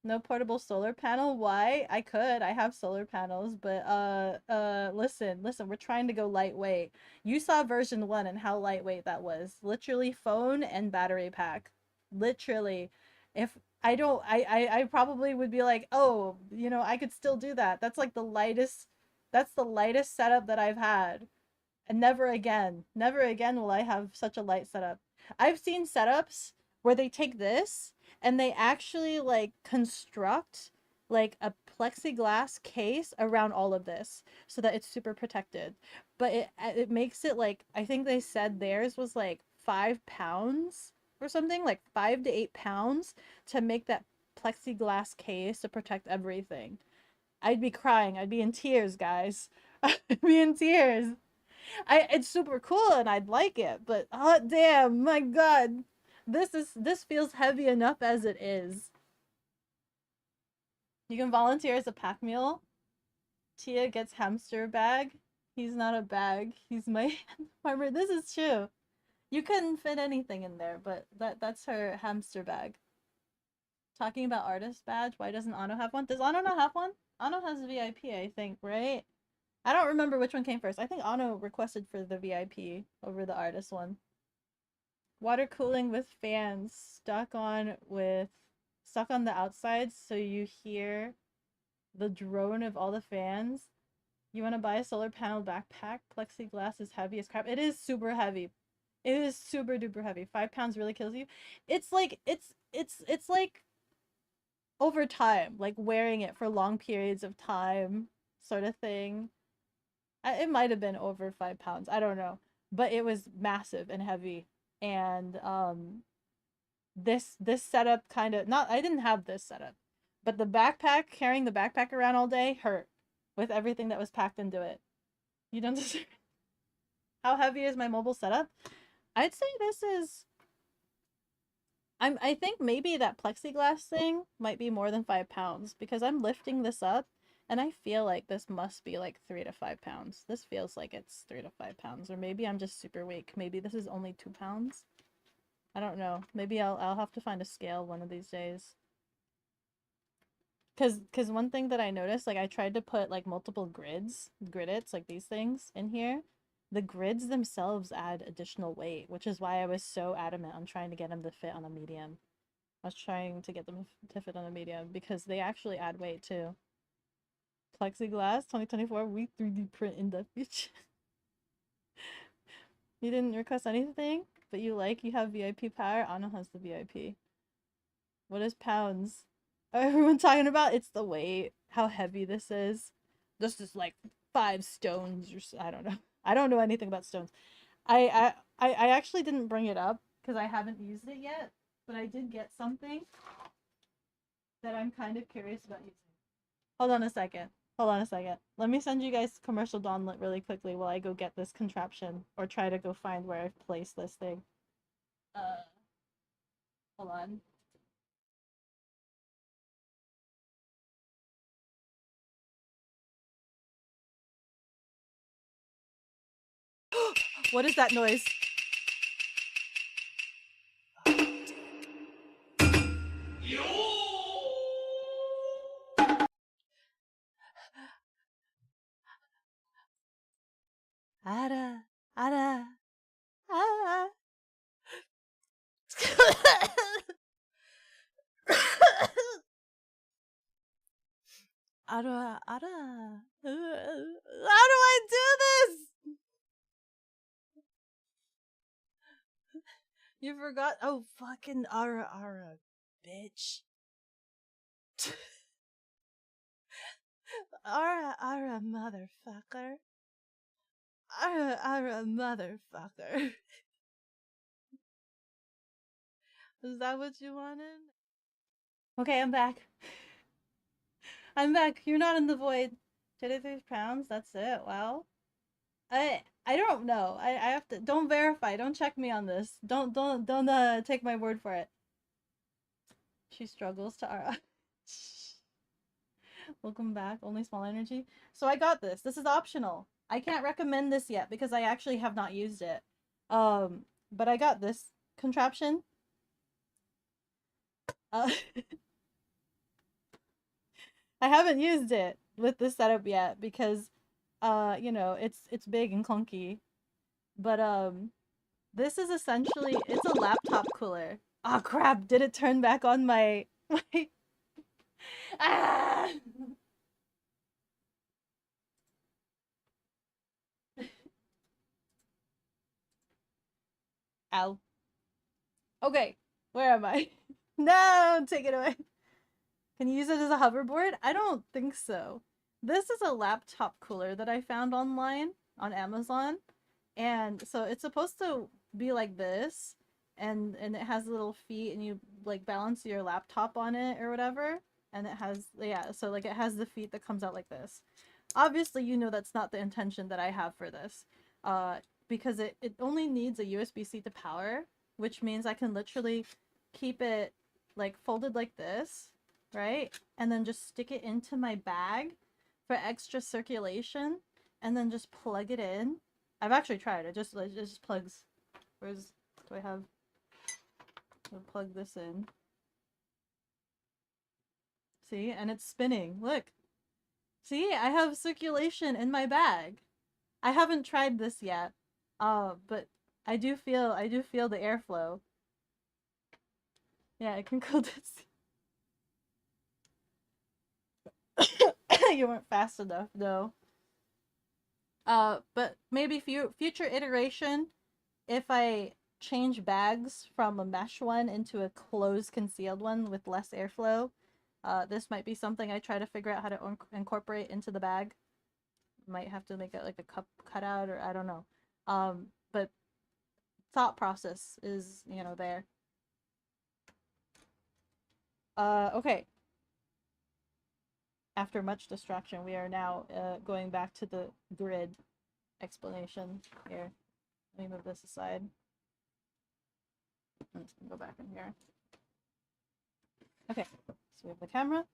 No portable solar panel? Why? I could. I have solar panels, but listen, we're trying to go lightweight. You saw version 1 and how lightweight that was. Literally phone and battery pack. Literally. If I don't I probably would be like, oh, you know, I could still do that. That's like the lightest setup that I've had. And never again will I have such a light setup. I've seen setups where they take this and they actually like construct like a plexiglass case around all of this so that it's super protected. But it makes it like, I think they said theirs was like 5 pounds or something, like 5 to 8 pounds to make that plexiglass case to protect everything. I'd be crying. I'd be in tears, guys. I'd be in tears. It's super cool and I'd like it, but oh damn, my god. This feels heavy enough as it is. You can volunteer as a pack mule. Tia gets hamster bag. He's not a bag. He's my farmer. This is true. You couldn't fit anything in there, but that's her hamster bag. Talking about artist badge. Why doesn't Ano have one? Does Ano not have one? Ano has VIP, I think, right? I don't remember which one came first. I think Ano requested for the VIP over the artist one. Water cooling with fans stuck on the outside so you hear the drone of all the fans. You want to buy a solar panel backpack? Plexiglass is heavy as crap. It is super heavy. It is super duper heavy. 5 pounds really kills you. It's like it's like over time, like wearing it for long periods of time, sort of thing. It might have been over 5 pounds. I don't know, but it was massive and heavy. And this setup kind of not. I didn't have this setup, but the backpack, carrying the backpack around all day hurt with everything that was packed into it. You don't deserve. How heavy is my mobile setup? I'd say this is. I think maybe that plexiglass thing might be more than 5 pounds because I'm lifting this up and I feel like this must be like 3 to 5 pounds. This feels like it's 3 to 5 pounds, or maybe I'm just super weak. Maybe this is only 2 pounds. I don't know. Maybe I'll have to find a scale one of these days. Cause one thing that I noticed, like I tried to put like multiple griddits, like these things in here. The grids themselves add additional weight, which is why I was so adamant on trying to get them to fit on a medium. I was trying to get them to fit on a medium because they actually add weight too. Plexiglass 2024, we 3D print in the future. You didn't request anything, but you have VIP power. Anna has the VIP. What is pounds? Everyone talking about it's the weight, how heavy this is. This is like 5 stones or I don't know. I don't know anything about stones. I actually didn't bring it up because I haven't used it yet, but I did get something that I'm kind of curious about using. Hold on a second. Let me send you guys commercial download really quickly while I go get this contraption or try to go find where I've placed this thing. Hold on. What is that noise? Ada, Ada, Ada. Ada, Ada. How do I do this? You forgot? Oh, fucking Ara, bitch. Ara, motherfucker. Ara, motherfucker. Is that what you wanted? Okay, I'm back. I'm back. You're not in the void. 23 pounds? That's it? Wow. I don't know. I have to. Don't verify. Don't check me on this. Don't take my word for it. She struggles to Ara. Welcome back. Only small energy. So I got this. This is optional. I can't recommend this yet because I actually have not used it. But I got this contraption. I haven't used it with this setup yet because you know, it's big and clunky. But this is essentially it's a laptop cooler. Oh crap, did it turn back on my ah! Ow. Okay, where am I? No, take it away. Can you use it as a hoverboard? I don't think so. This is a laptop cooler that I found online on Amazon. And so it's supposed to be like this, and it has little feet, and you like balance your laptop on it or whatever, and it has so like it has the feet that comes out like this. Obviously, you know that's not the intention that I have for this, because it only needs a USB-C to power, which means I can literally keep it like folded like this, right, and then just stick it into my bag for extra circulation, and then just plug it in. I've actually tried it. It just plugs. Do I have? I'll plug this in. See, and it's spinning. Look, See, I have circulation in my bag. I haven't tried this yet. But I do feel the airflow. Yeah, it can cool this. You weren't fast enough, no. But maybe future iteration, if I change bags from a mesh one into a closed concealed one with less airflow, this might be something I try to figure out how to incorporate into the bag. Might have to make it like a cup cutout, or I don't know. But thought process is, there. Okay. After much distraction, we are now going back to the grid explanation here. Let me move this aside. Let's go back in here. Okay, so we have the camera.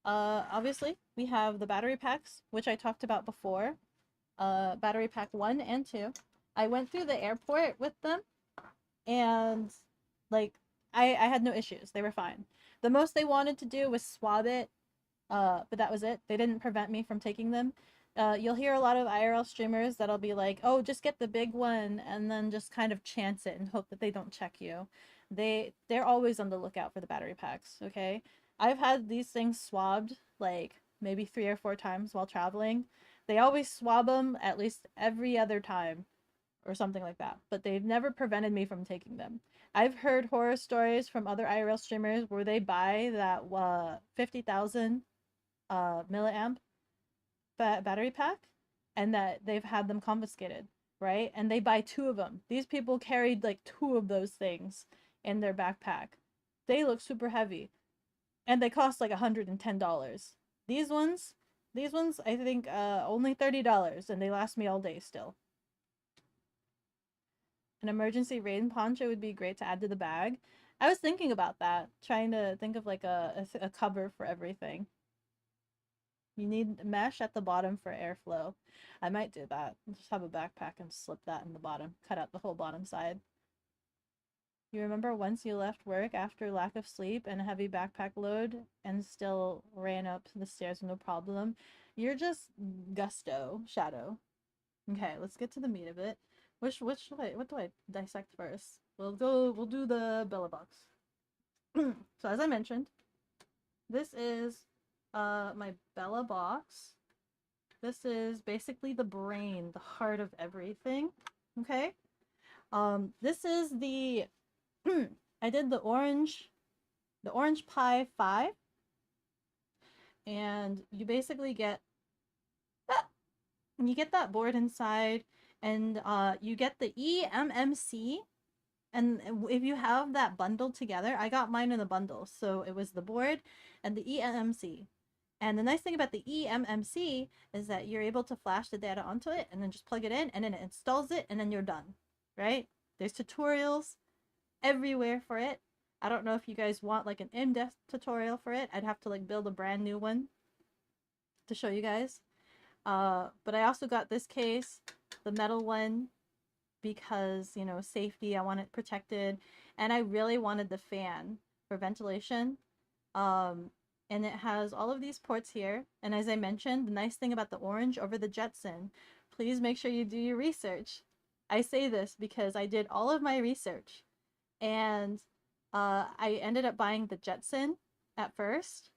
Obviously, we have the battery packs, which I talked about before. Battery pack 1 and 2. I went through the airport with them, and, like, I had no issues. They were fine. The most they wanted to do was swab it, but that was it. They didn't prevent me from taking them. You'll hear a lot of IRL streamers that'll be like, oh, just get the big one, and then just kind of chance it and hope that they don't check you. They're always on the lookout for the battery packs, okay? I've had these things swabbed, like, maybe 3 or 4 times while traveling. They always swab them at least every other time, or something like that, but they've never prevented me from taking them. I've heard horror stories from other IRL streamers where they buy that 50,000 milliamp battery pack, and that they've had them confiscated, right? And they buy 2 of them. These people carried like 2 of those things in their backpack. They look super heavy, and they cost like $110. These ones, I think only $30, and they last me all day still. An emergency rain poncho would be great to add to the bag. I was thinking about that, trying to think of like a cover for everything. You need mesh at the bottom for airflow. I might do that. Just have a backpack and slip that in the bottom. Cut out the whole bottom side. You remember once you left work after lack of sleep and a heavy backpack load and still ran up the stairs no problem? You're just gusto, Shadow. Okay, let's get to the meat of it. What do I dissect first? We'll do the Bella box. So as I mentioned, this is my Bella box. This is basically the brain, the heart of everything. Okay? This is the I did the orange pie 5. And you basically get that board inside, and you get the eMMC. And if you have that bundled together, I got mine in a bundle. So it was the board and the eMMC. And the nice thing about the eMMC is that you're able to flash the data onto it and then just plug it in, and then it installs it, and then you're done, right? There's tutorials everywhere for it. I don't know if you guys want like an in-depth tutorial for it. I'd have to like build a brand new one to show you guys. But I also got this case, the metal one, because, you know, safety, I want it protected, and I really wanted the fan for ventilation. And it has all of these ports here, and as I mentioned, the nice thing about the orange over the Jetson, please make sure you do your research. I say this because I did all of my research, and I ended up buying the Jetson at first,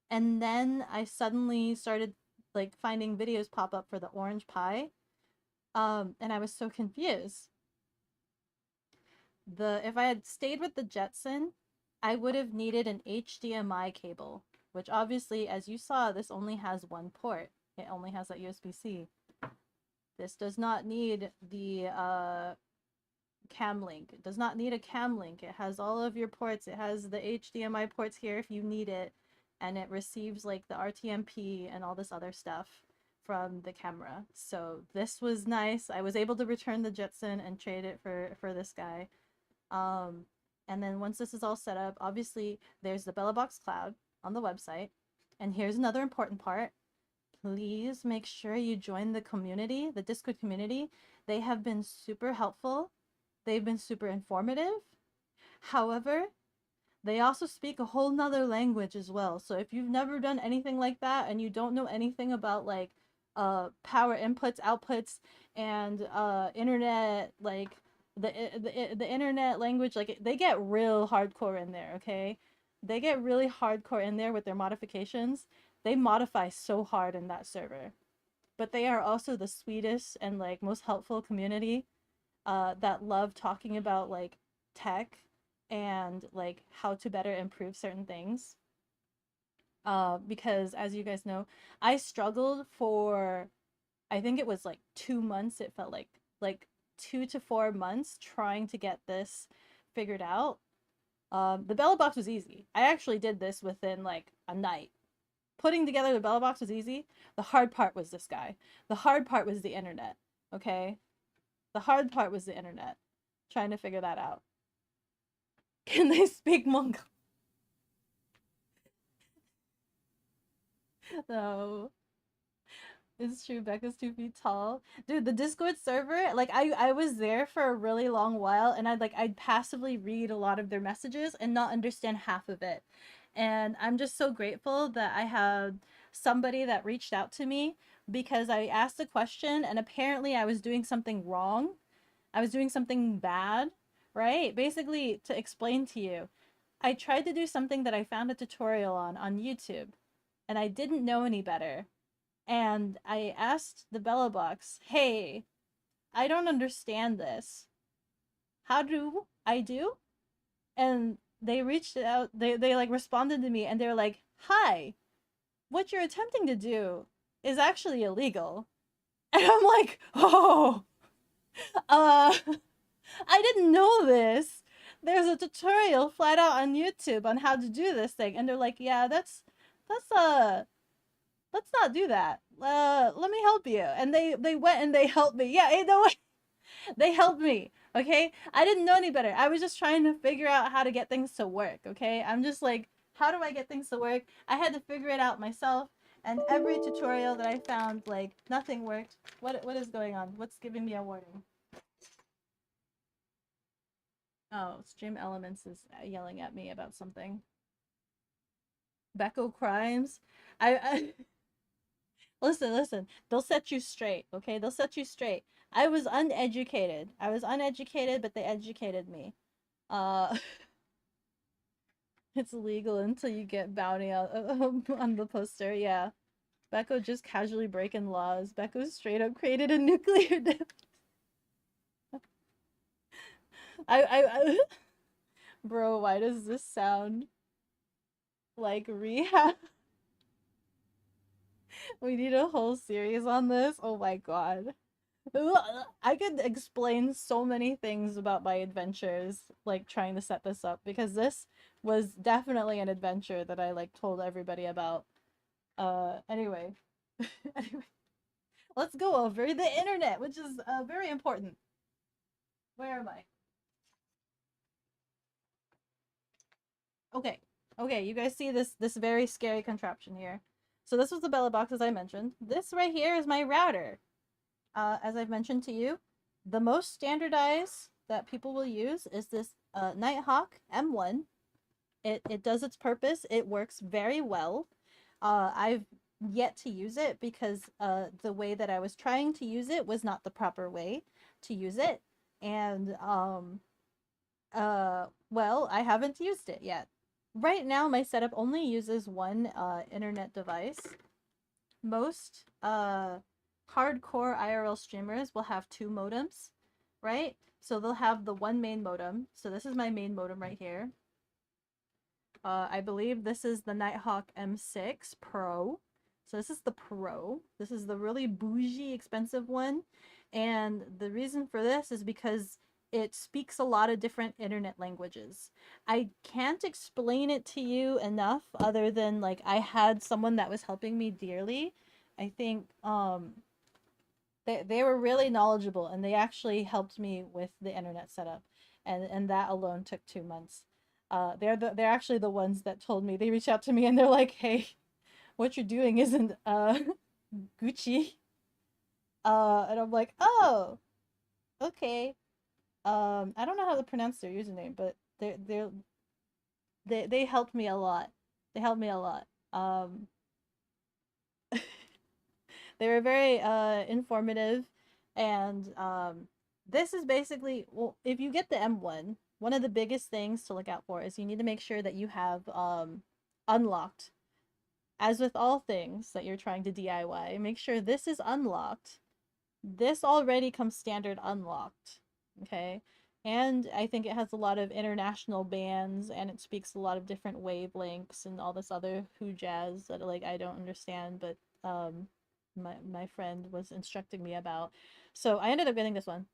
and then I suddenly started like finding videos pop up for the orange pie. And I was so confused. If I had stayed with the Jetson, I would have needed an HDMI cable, which obviously, as you saw, this only has 1 port. It only has that USB-C. This does not need the cam link. It does not need a cam link. It has all of your ports. It has the HDMI ports here if you need it, and it receives like the RTMP and all this other stuff from the camera. So this was nice. I was able to return the Jetson and trade it for this guy. And then once this is all set up, obviously there's the BellaBox Cloud on the website. And here's another important part. Please make sure you join the community, the Discord community. They have been super helpful. They've been super informative. However, they also speak a whole nother language as well. So if you've never done anything like that and you don't know anything about like power inputs, outputs, and internet, like the internet language, like they get real hardcore in there, okay? They get really hardcore in there with their modifications. They modify so hard in that server. But they are also the sweetest and like most helpful community that love talking about like tech and like how to better improve certain things. Because as you guys know, I struggled for, I think it was like 2 months. It felt like 2 to 4 months trying to get this figured out. The Bella box was easy. I actually did this within like a night. Putting together the Bella box was easy. The hard part was this guy. The hard part was the internet. Okay, the hard part was the internet. Trying to figure that out. Can they speak Mongol? No. It's true, Becca's 2 feet tall. Dude, the Discord server, like I was there for a really long while and I'd passively read a lot of their messages and not understand half of it. And I'm just so grateful that I had somebody that reached out to me because I asked a question and apparently I was doing something wrong. I was doing something bad, right? Basically, to explain to you, I tried to do something that I found a tutorial on YouTube and I didn't know any better. And I asked the Bella box, "Hey, I don't understand this. How do I do?" And they reached out, they like responded to me and they were like, "Hi, what you're attempting to do is actually illegal." And I'm like, "Oh, uh, I didn't know this. There's a tutorial flat out on YouTube on how to do this thing." And they're like, "Yeah, that's let's not do that. Let me help you." And they went and they helped me. Yeah, you know what? They helped me. Okay, I didn't know any better. I was just trying to figure out how to get things to work. Okay, I'm just like, how do I get things to work? I had to figure it out myself. And every tutorial that I found, like nothing worked. What is going on? What's giving me a warning? Oh, Stream Elements is yelling at me about something. Beko crimes. I listen. They'll set you straight, okay? They'll set you straight. I was uneducated. But they educated me. Uh, it's illegal until you get bounty on the poster. Yeah. Beko just casually breaking laws. Beko straight up created a nuclear death. I Bro, why does this sound like rehab? We need a whole series on this. Oh my god. I could explain so many things about my adventures, like trying to set this up, because this was definitely an adventure that I like told everybody about. Anyway. Anyway. Let's go over the internet, which is very important. Where am I? Okay. Okay, you guys see this very scary contraption here. So this was the Bella box, as I mentioned. This right here is my router. As I've mentioned to you, the most standardized that people will use is this Nighthawk M1. It does its purpose. It works very well. I've yet to use it because the way that I was trying to use it was not the proper way to use it. And well, I haven't used it yet. Right now, my setup only uses one internet device. Most hardcore IRL streamers will have two modems, right? So they'll have the one main modem. So this is my main modem right here. I believe this is the Nighthawk M6 Pro. So this is the Pro. This is the really bougie, expensive one. And the reason for this is because it speaks a lot of different internet languages. I can't explain it to you enough other than like I had someone that was helping me dearly. I think they were really knowledgeable and they actually helped me with the internet setup. And that alone took 2 months. They're actually the ones that told me. They reached out to me and they're like, "Hey, what you're doing isn't Gucci." And I'm like, "Oh, okay." I don't know how to pronounce their username, but they're they helped me a lot. They helped me a lot. They were very informative, and this is basically, well, if you get the M1, one of the biggest things to look out for is you need to make sure that you have unlocked. As with all things that you're trying to DIY, make sure this is unlocked. This already comes standard unlocked, okay? And I think it has a lot of international bands, and it speaks a lot of different wavelengths and all this other who jazz that like I don't understand, but my friend was instructing me about. So I ended up getting this one.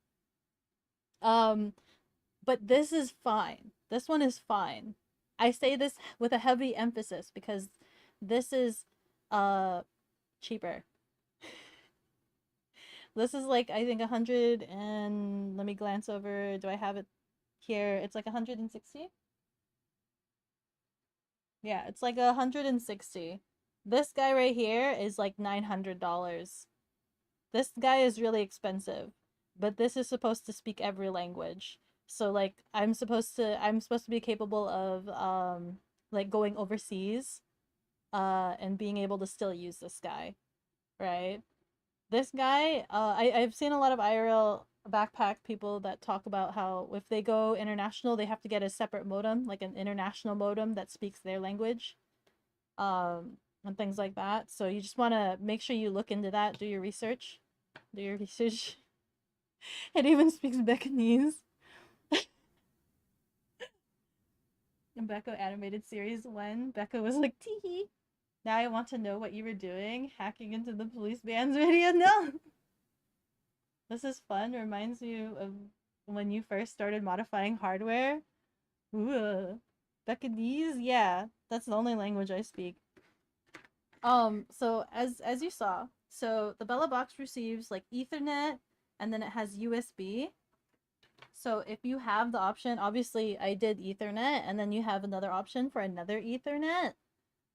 But this is fine. This one is fine. I say this with a heavy emphasis because this is cheaper. This is like, I think 100 and let me glance over. Do I have it here? It's like 160. Yeah, it's like 160. This guy right here is like $900. This guy is really expensive, but this is supposed to speak every language. So like I'm supposed to be capable of like going overseas and being able to still use this guy, right? This guy, I've seen a lot of IRL backpack people that talk about how if they go international, they have to get a separate modem, like an international modem that speaks their language, and things like that. So you just want to make sure you look into that, do your research. Do your research. It even speaks Bekonese. In Beko animated series 1, Beko was like, tee. Now I want to know what you were doing, hacking into the police band's radio. No! This is fun. Reminds you of when you first started modifying hardware. Ooh. Bekonese? Yeah, that's the only language I speak. So as you saw, so the Bella box receives like Ethernet, and then it has USB. So if you have the option, obviously I did Ethernet, and then you have another option for another Ethernet.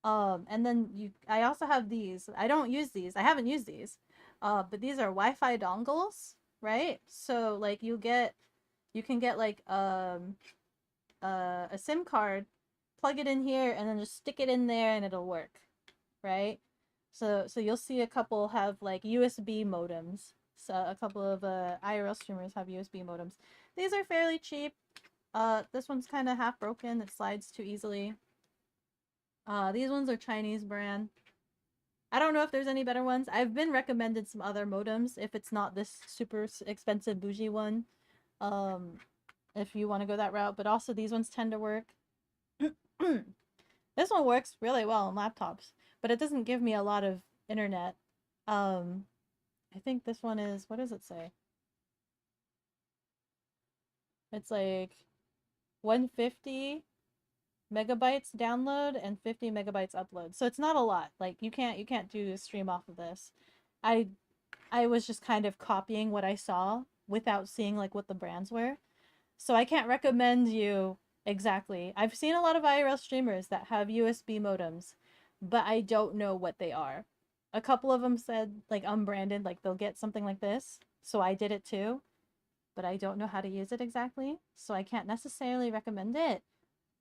And then I also have these. I don't use these. I haven't used these. But these are Wi-Fi dongles, right? So like you can get like a SIM card, plug it in here, and then just stick it in there, and it'll work, right? So you'll see a couple have like USB modems. So a couple of IRL streamers have USB modems. These are fairly cheap. This one's kind of half broken. It slides too easily. These ones are Chinese brand. I don't know if there's any better ones. I've been recommended some other modems if it's not this super expensive bougie one. If you want to go that route, but also these ones tend to work. This one works really well on laptops, but it doesn't give me a lot of internet. I think this one is, what does it say? It's like 150 megabytes download and 50 megabytes upload. So it's not a lot. Like you can't do a stream off of this. I was just kind of copying what I saw without seeing like what the brands were. So I can't recommend you exactly. I've seen a lot of IRL streamers that have USB modems, but I don't know what they are. A couple of them said like unbranded, like they'll get something like this. So I did it too, but I don't know how to use it exactly. So I can't necessarily recommend it.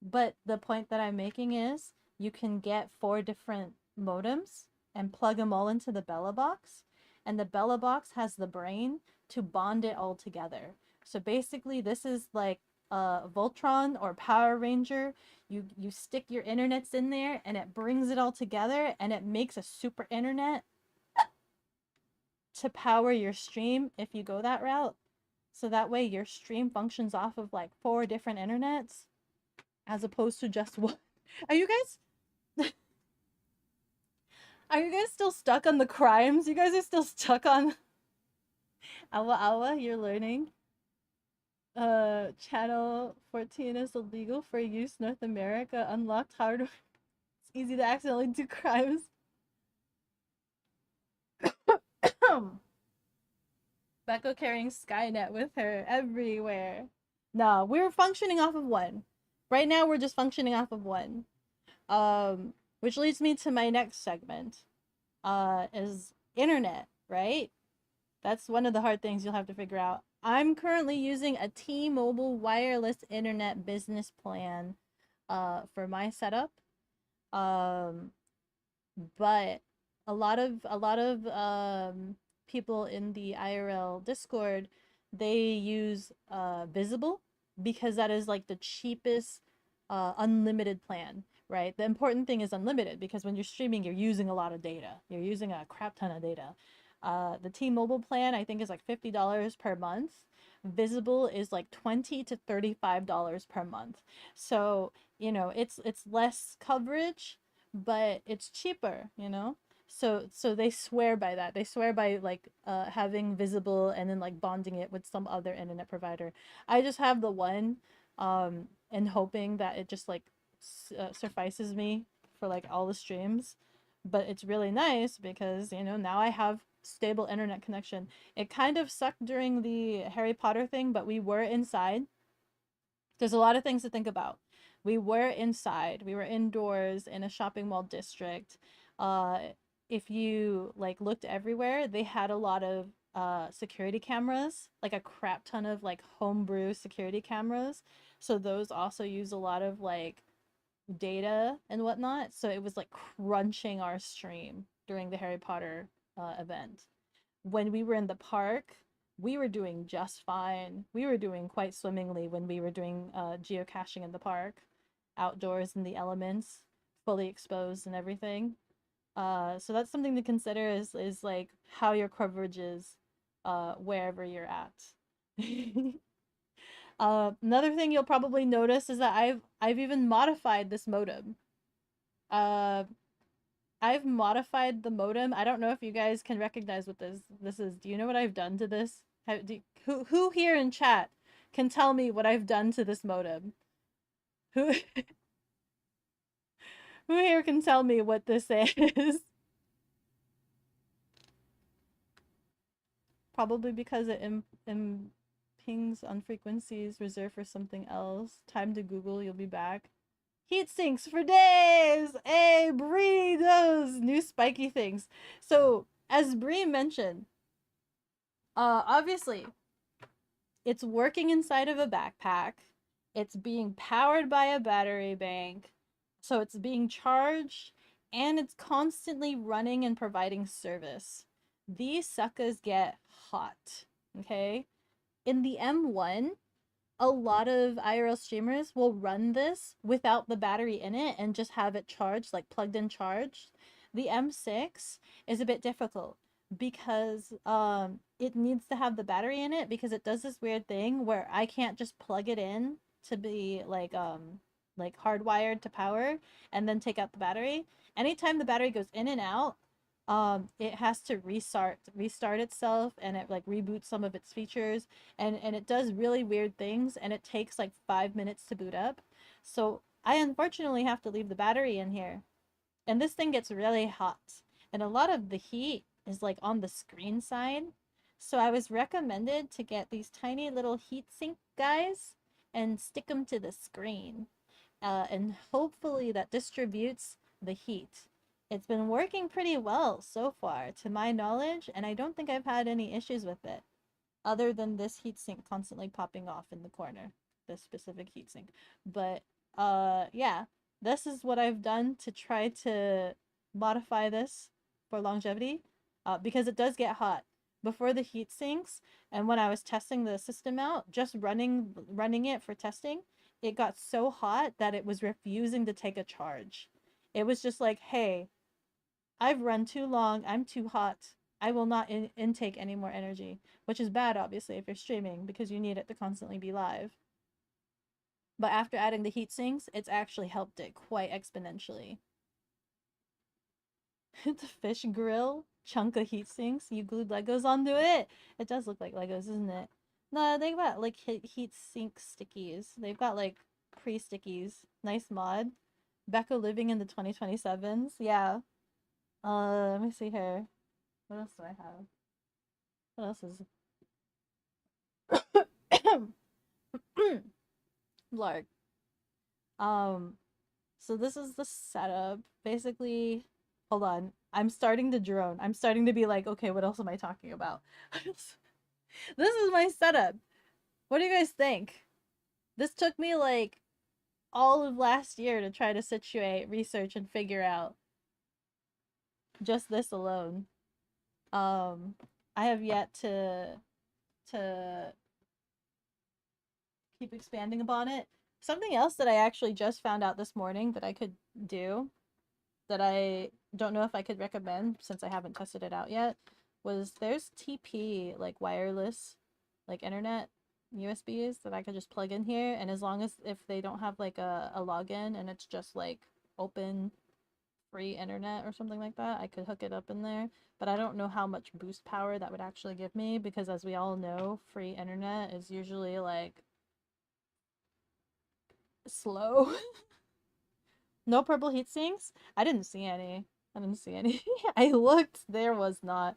But the point that I'm making is you can get 4 different modems and plug them all into the Bella box. And the Bella box has the brain to bond it all together. So basically this is like Voltron or Power Ranger. You stick your internets in there and it brings it all together and it makes a super internet to power your stream if you go that route. So that way your stream functions off of like 4 different internets as opposed to just one. Are you guys are you guys still stuck on the crimes? You guys are still stuck on Awa Awa, you're learning. Channel 14 is illegal for use North America. Unlocked hardware. It's easy to accidentally do crimes. Beko carrying Skynet with her everywhere. No, we're functioning off of one. Right now, we're just functioning off of one. Which leads me to my next segment. Is internet, right? That's one of the hard things you'll have to figure out. I'm currently using a T-Mobile wireless internet business plan. for my setup. Um, but a lot of people in the IRL Discord, they use Visible because that is like the cheapest unlimited plan, right? The important thing is unlimited because when you're streaming, you're using a lot of data. You're using a crap ton of data. The T-Mobile plan I think is like $50 per month. Visible is like $20 to $35 per month. So, you know, it's less coverage, but it's cheaper, you know? So they swear by that. They swear by like having Visible and then like bonding it with some other internet provider. I just have the one and hoping that it just like suffices me for like all the streams. But it's really nice because, you know, now I have stable internet connection. It kind of sucked during the Harry Potter thing, but we were inside. There's a lot of things to think about. We were inside. We were indoors in a shopping mall district. Uh, if you like looked everywhere, they had a lot of security cameras, like a crap ton of like homebrew security cameras. So those also use a lot of like data and whatnot. So it was like crunching our stream during the Harry Potter event. When we were in the park, we were doing just fine. We were doing quite swimmingly when we were doing geocaching in the park, outdoors in the elements, fully exposed and everything. So that's something to consider is like how your coverage is wherever you're at. Another thing you'll probably notice is that I've even modified this modem. Uh, I've modified the modem. I don't know if you guys can recognize what this is. Do you know what I've done to this? Who here in chat can tell me what I've done to this modem? Who who here can tell me what this is? Probably because it pings on frequencies reserved for something else. Time to Google, you'll be back. Heat sinks for days! Hey, Bree, those new spiky things. So, as Bree mentioned, obviously, it's working inside of a backpack. It's being powered by a battery bank. So it's being charged and it's constantly running and providing service. These suckers get hot, okay? In the M1, a lot of IRL streamers will run this without the battery in it and just have it charged, like plugged in charged. The M6 is a bit difficult because it needs to have the battery in it because it does this weird thing where I can't just plug it in to be like hardwired to power and then take out the battery. Anytime the battery goes in and out, it has to restart itself and it like reboots some of its features and it does really weird things and it takes like 5 minutes to boot up. So I unfortunately have to leave the battery in here. And this thing gets really hot. And a lot of the heat is like on the screen side. So I was recommended to get these tiny little heatsink guys and stick them to the screen. And hopefully that distributes the heat. It's been working pretty well so far, to my knowledge, and I don't think I've had any issues with it, other than this heatsink constantly popping off in the corner, this specific heatsink. But yeah, this is what I've done to try to modify this for longevity, because it does get hot. Before the heat sinks, and when I was testing the system out, just running it for testing, it got so hot that it was refusing to take a charge. It was just like, hey, I've run too long. I'm too hot. I will not intake any more energy, which is bad, obviously, if you're streaming because you need it to constantly be live. But after adding the heat sinks, it's actually helped it quite exponentially. The fish grill chunk of heat sinks. You glued Legos onto it. It does look like Legos, isn't it? No, they've got like heat sink stickies. They've got like pre-stickies. Nice mod. Beko living in the 2027s. Yeah. Let me see here. What else do I have? What else is Lark. So this is the setup. Basically, hold on. I'm starting to drone. I'm starting to be like, okay, what else am I talking about? This is my setup. What do you guys think? This took me like all of last year to try to situate, research, and figure out just this alone. I have yet to keep expanding upon it. Something else that I actually just found out this morning that I could do, that I don't know if I could recommend since I haven't tested it out yet, was there's TP, like wireless, like internet USBs that I could just plug in here, and as long as if they don't have like a login and it's just like open free internet or something like that, I could hook it up in there. But I don't know how much boost power that would actually give me, because as we all know, free internet is usually like slow. No purple heat sinks? I didn't see any. I didn't see any. I looked, there was not.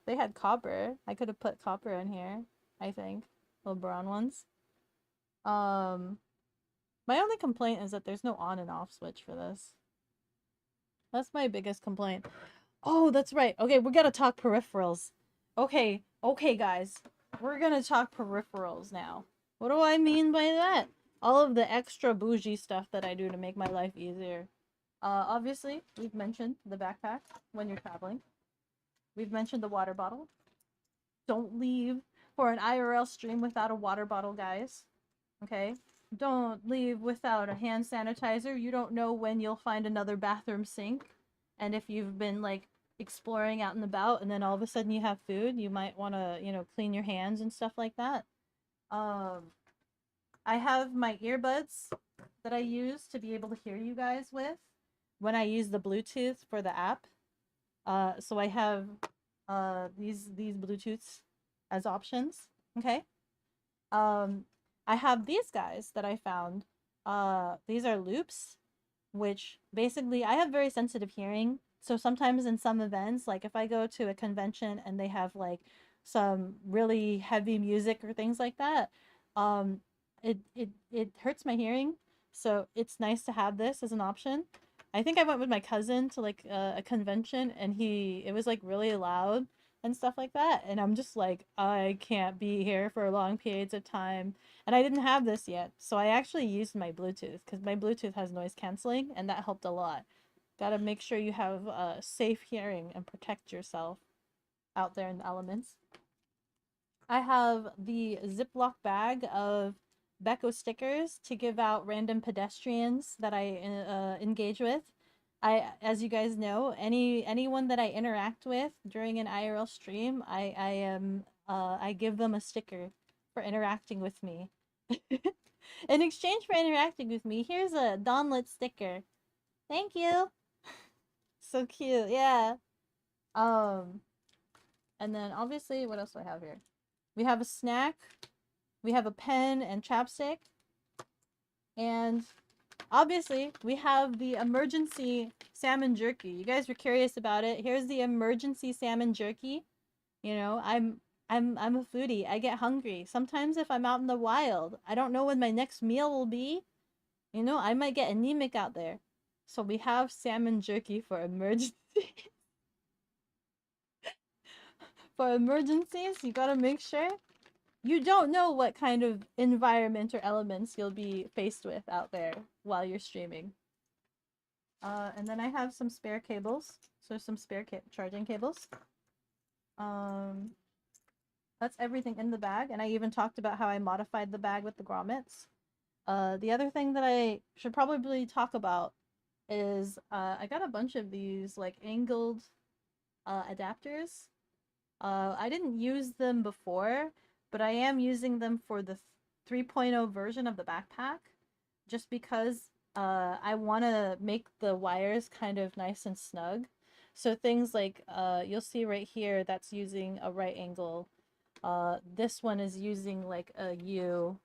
They had copper. I could have put copper in here, I think. Little brown ones. My only complaint is that there's no on and off switch for this. That's my biggest complaint. Oh, that's right. Okay, we gotta talk peripherals. Okay, guys. We're gonna talk peripherals now. What do I mean by that? All of the extra bougie stuff that I do to make my life easier. Obviously, we've mentioned the backpack when you're traveling. We've mentioned the water bottle. Don't leave for an IRL stream without a water bottle, guys. Okay? Don't leave without a hand sanitizer. You don't know when you'll find another bathroom sink. And if you've been, like, exploring out and about and then all of a sudden you have food, you might want to, you know, clean your hands and stuff like that. I have my earbuds that I use to be able to hear you guys with when I use the Bluetooth for the app. So I have these Bluetooths as options. Okay. I have these guys that I found. These are loops, which basically I have very sensitive hearing. So sometimes in some events, like if I go to a convention and they have like some really heavy music or things like that, it hurts my hearing. So it's nice to have this as an option. I think I went with my cousin to like a convention, and it was like really loud and stuff like that, and I'm just like, I can't be here for long periods of time, and I didn't have this yet, so I actually used my Bluetooth because my Bluetooth has noise canceling, and that helped a lot. Gotta make sure you have safe hearing and protect yourself out there in the elements. I have the Ziploc bag of Beko stickers to give out random pedestrians that I engage with. As you guys know, anyone that I interact with during an IRL stream, I give them a sticker for interacting with me. In exchange for interacting with me, here's a Donlet sticker. Thank you. So cute, yeah. And then obviously, what else do I have here? We have a snack. We have a pen and chapstick. And obviously, we have the emergency salmon jerky. You guys were curious about it. Here's the emergency salmon jerky. You know, I'm a foodie. I get hungry. Sometimes if I'm out in the wild, I don't know when my next meal will be. You know, I might get anemic out there. So we have salmon jerky for emergency. For emergencies, you gotta make sure. You don't know what kind of environment or elements you'll be faced with out there while you're streaming. And then I have some spare cables. So some spare charging cables. That's everything in the bag. And I even talked about how I modified the bag with the grommets. The other thing that I should probably talk about is I got a bunch of these like angled adapters. I didn't use them before, but I am using them for the 3.0 version of the backpack, just because I want to make the wires kind of nice and snug. So things like you'll see right here, that's using a right angle. This one is using like a U.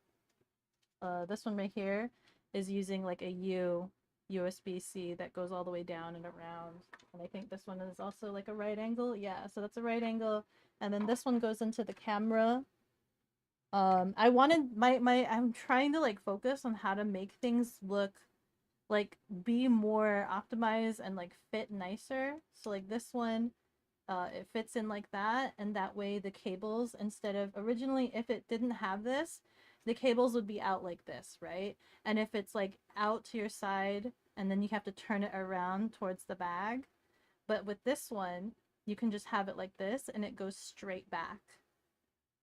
This one right here is using like a U USB-C that goes all the way down and around. And I think this one is also like a right angle. Yeah, so that's a right angle. And then this one goes into the camera. I wanted I'm trying to like focus on how to make things look like be more optimized and like fit nicer. So like this one, it fits in like that, and that way the cables, instead of originally if it didn't have this, the cables would be out like this, right? And if it's like out to your side and then you have to turn it around towards the bag. But with this one, you can just have it like this and it goes straight back.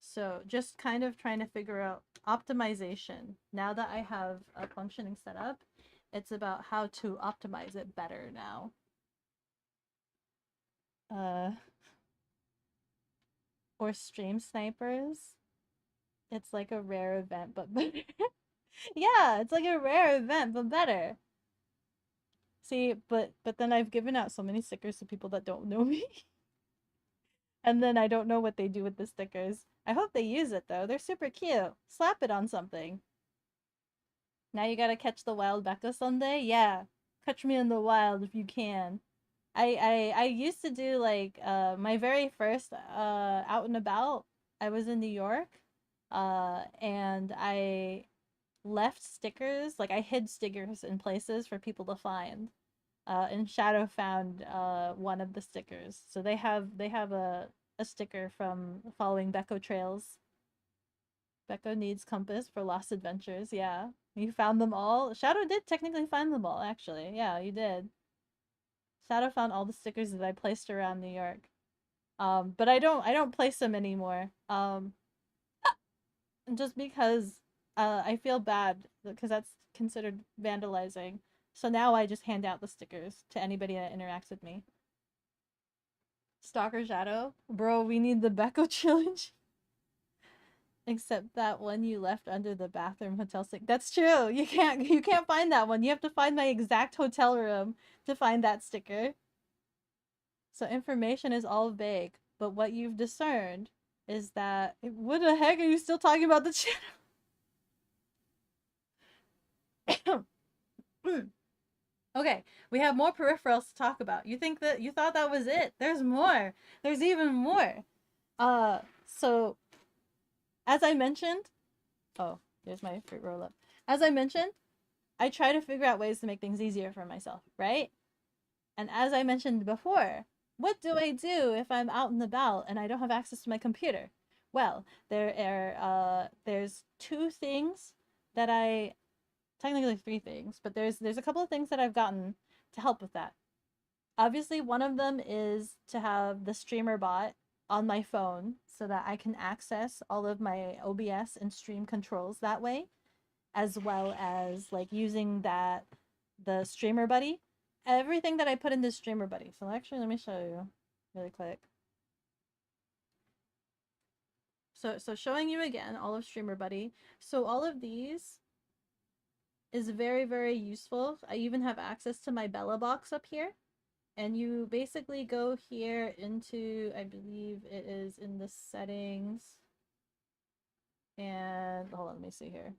So just kind of trying to figure out optimization. Now that I have a functioning setup, it's about how to optimize it better now. Or stream snipers. It's like a rare event, but better. Yeah, it's like a rare event, but better. See, but then I've given out so many stickers to people that don't know me. And then I don't know what they do with the stickers. I hope they use it though. They're super cute. Slap it on something. Now you gotta catch the wild Beko someday? Yeah. Catch me in the wild if you can. I used to do like my very first out and about. I was in New York. And I left stickers, like I hid stickers in places for people to find. And Shadow found one of the stickers. So they have a sticker from following Beko trails. Beko needs compass for lost adventures. Yeah, you found them all. Shadow did technically find them all, actually. Yeah, you did. Shadow found all the stickers that I placed around New York. But I don't place them anymore. Just because I feel bad because that's considered vandalizing. So now I just hand out the stickers to anybody that interacts with me. Stalker Shadow? Bro, we need the Beko challenge. Except that one you left under the bathroom hotel sink. That's true. You can't find that one. You have to find my exact hotel room to find that sticker. So information is all vague, but what you've discerned is that what the heck are you still talking about the channel? Okay, we have more peripherals to talk about. You thought that was it? There's more. There's even more. So as I mentioned, oh, there's my fruit roll up. As I mentioned, I try to figure out ways to make things easier for myself, right? And as I mentioned before, what do I do if I'm out and about and I don't have access to my computer? Well, there's two things that technically three things, but there's a couple of things that I've gotten to help with that. Obviously, one of them is to have the streamer bot on my phone so that I can access all of my OBS and stream controls that way, as well as like using the streamer buddy. Everything that I put in this streamer buddy. So actually, let me show you really quick. So showing you again all of streamer buddy. So all of these is very, very useful. I even have access to my Bella box up here. And you basically go here into, I believe it is in the settings. And hold on, let me see here.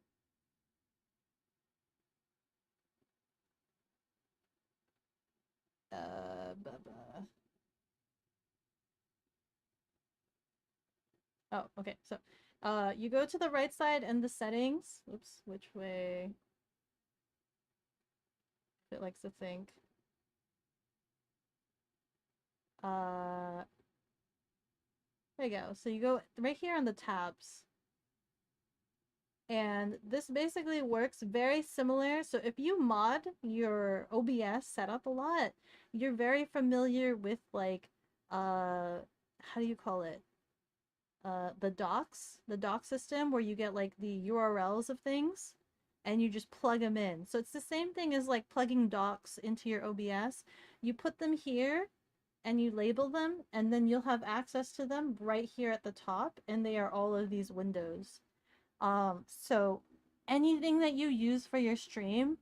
Oh, okay. So, you go to the right side and the settings. Oops, which way? It likes to think. There you go. So you go right here on the tabs. And this basically works very similar. So if you mod your OBS setup a lot, you're very familiar with like, how do you call it? The doc system where you get like the URLs of things and you just plug them in. So it's the same thing as like plugging docs into your OBS. You put them here and you label them and then you'll have access to them right here at the top and they are all of these windows. So anything that you use for your stream,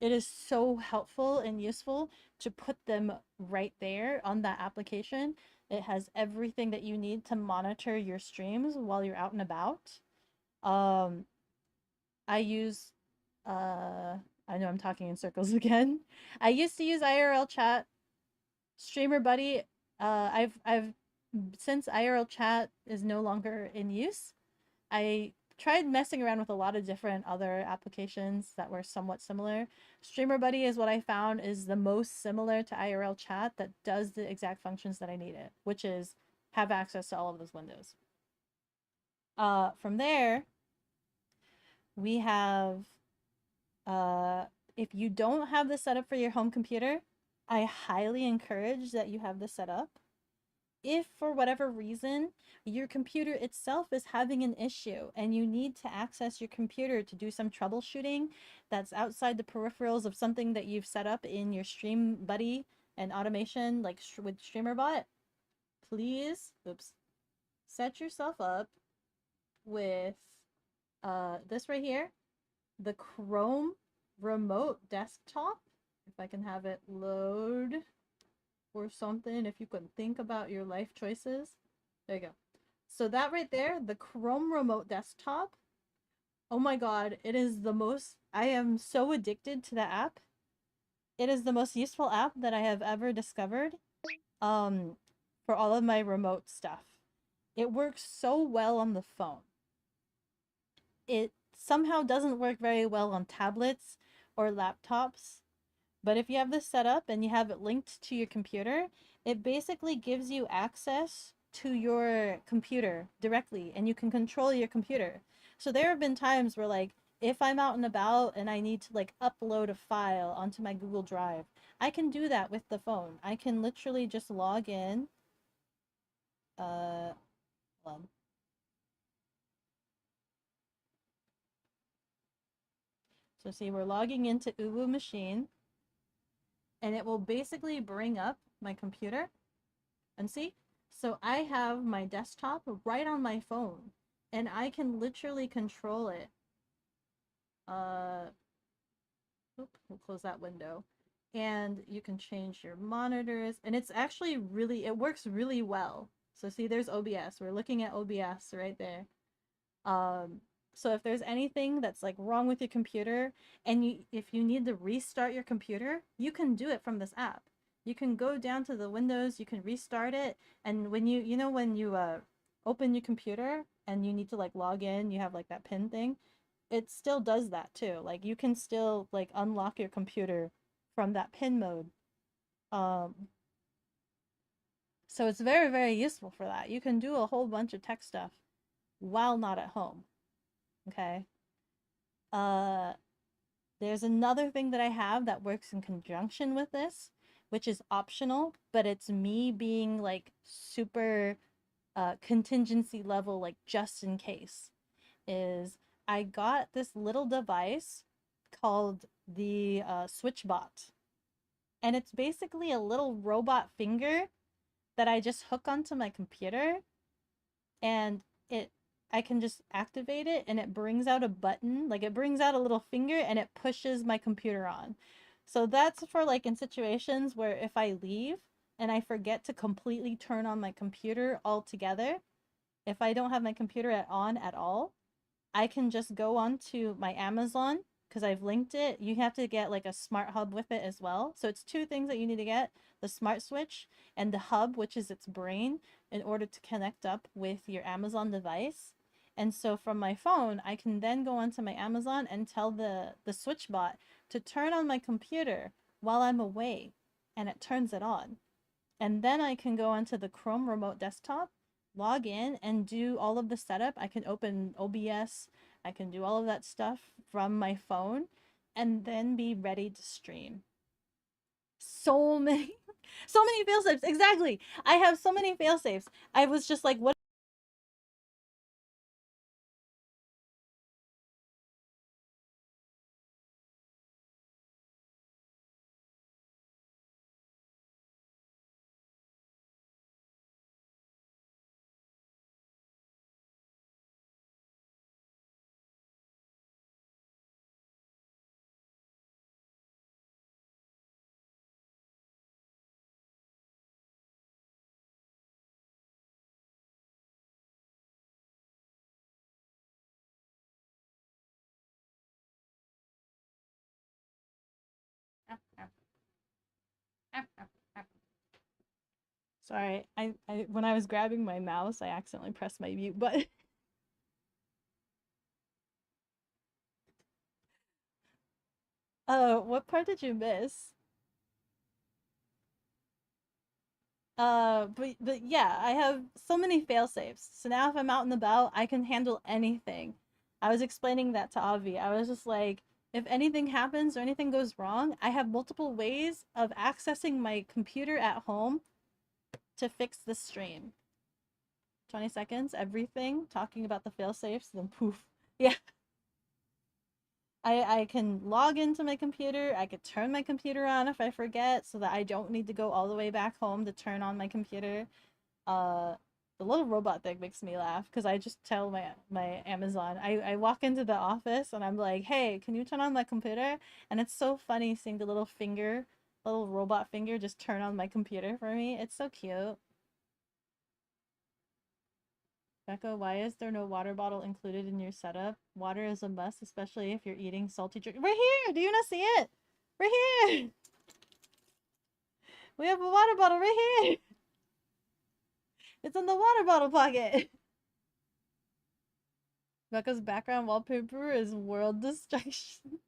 it is so helpful and useful to put them right there on that application. It has everything that you need to monitor your streams while you're out and about. I use, I know I'm talking in circles again. I used to use IRL chat, streamer buddy. I've since IRL chat is no longer in use, I tried messing around with a lot of different other applications that were somewhat similar. Streamer Buddy is what I found is the most similar to IRL chat that does the exact functions that I needed, which is have access to all of those windows. From there, we have, if you don't have this set up for your home computer, I highly encourage that you have this set up. If for whatever reason your computer itself is having an issue and you need to access your computer to do some troubleshooting that's outside the peripherals of something that you've set up in your Stream Buddy and automation, like with StreamerBot, please, set yourself up with this right here, the Chrome remote desktop. If I can have it load or something, if you can think about your life choices. There you go. So that right there, the Chrome remote desktop. Oh my god, it is the most, I am so addicted to the app. It is the most useful app that I have ever discovered for all of my remote stuff. It works so well on the phone. It somehow doesn't work very well on tablets or laptops. But if you have this set up and you have it linked to your computer, it basically gives you access to your computer directly and you can control your computer. So there have been times where, like, if I'm out and about and I need to like upload a file onto my Google Drive, I can do that with the phone. I can literally just log in. Hold on. So see, we're logging into Uwu Machine and it will basically bring up my computer. And see, so I have my desktop right on my phone and I can literally control it. We'll close that window. And you can change your monitors and it's actually really, it works really well. So see, there's OBS. We're looking at OBS right there. So if there's anything that's like wrong with your computer and if you need to restart your computer, you can do it from this app. You can go down to the windows, you can restart it, and when you know when you open your computer and you need to like log in, you have like that pin thing, it still does that too. Like you can still like unlock your computer from that pin mode. So it's very, very useful for that. You can do a whole bunch of tech stuff while not at home. Okay. There's another thing that I have that works in conjunction with this, which is optional, but it's me being like super contingency level, like just in case, is I got this little device called the SwitchBot. And it's basically a little robot finger that I just hook onto my computer and I can just activate it and it brings out a button, like it brings out a little finger and it pushes my computer on. So that's for like in situations where if I leave and I forget to completely turn on my computer altogether, if I don't have my computer on at all, I can just go onto my Amazon because I've linked it. You have to get like a smart hub with it as well. So it's two things that you need to get, the smart switch and the hub, which is its brain, in order to connect up with your Amazon device. And so from my phone, I can then go onto my Amazon and tell the SwitchBot to turn on my computer while I'm away, and it turns it on. And then I can go onto the Chrome remote desktop, log in, and do all of the setup. I can open OBS, I can do all of that stuff from my phone, and then be ready to stream. So many, so many failsafes. Exactly. I have so many failsafes. I was just like, what? Sorry, I when I was grabbing my mouse, I accidentally pressed my mute button. What part did you miss? But yeah, I have so many fail safes. So now if I'm out and about, I can handle anything. I was explaining that to Avi. I was just like, if anything happens or anything goes wrong, I have multiple ways of accessing my computer at home to fix the stream. 20 seconds, everything, talking about the failsafes, then poof. Yeah. I can log into my computer. I could turn my computer on if I forget so that I don't need to go all the way back home to turn on my computer. The little robot thing makes me laugh because I just tell my Amazon. I walk into the office and I'm like, hey, can you turn on my computer? And it's so funny seeing the little finger, little robot finger just turn on my computer for me. It's so cute. Becca, why is there no water bottle included in your setup? Water is a must, especially if you're eating salty drink. We're here! Do you not see it? We're here! We have a water bottle right here! It's in the water bottle pocket! Becca's background wallpaper is world destruction.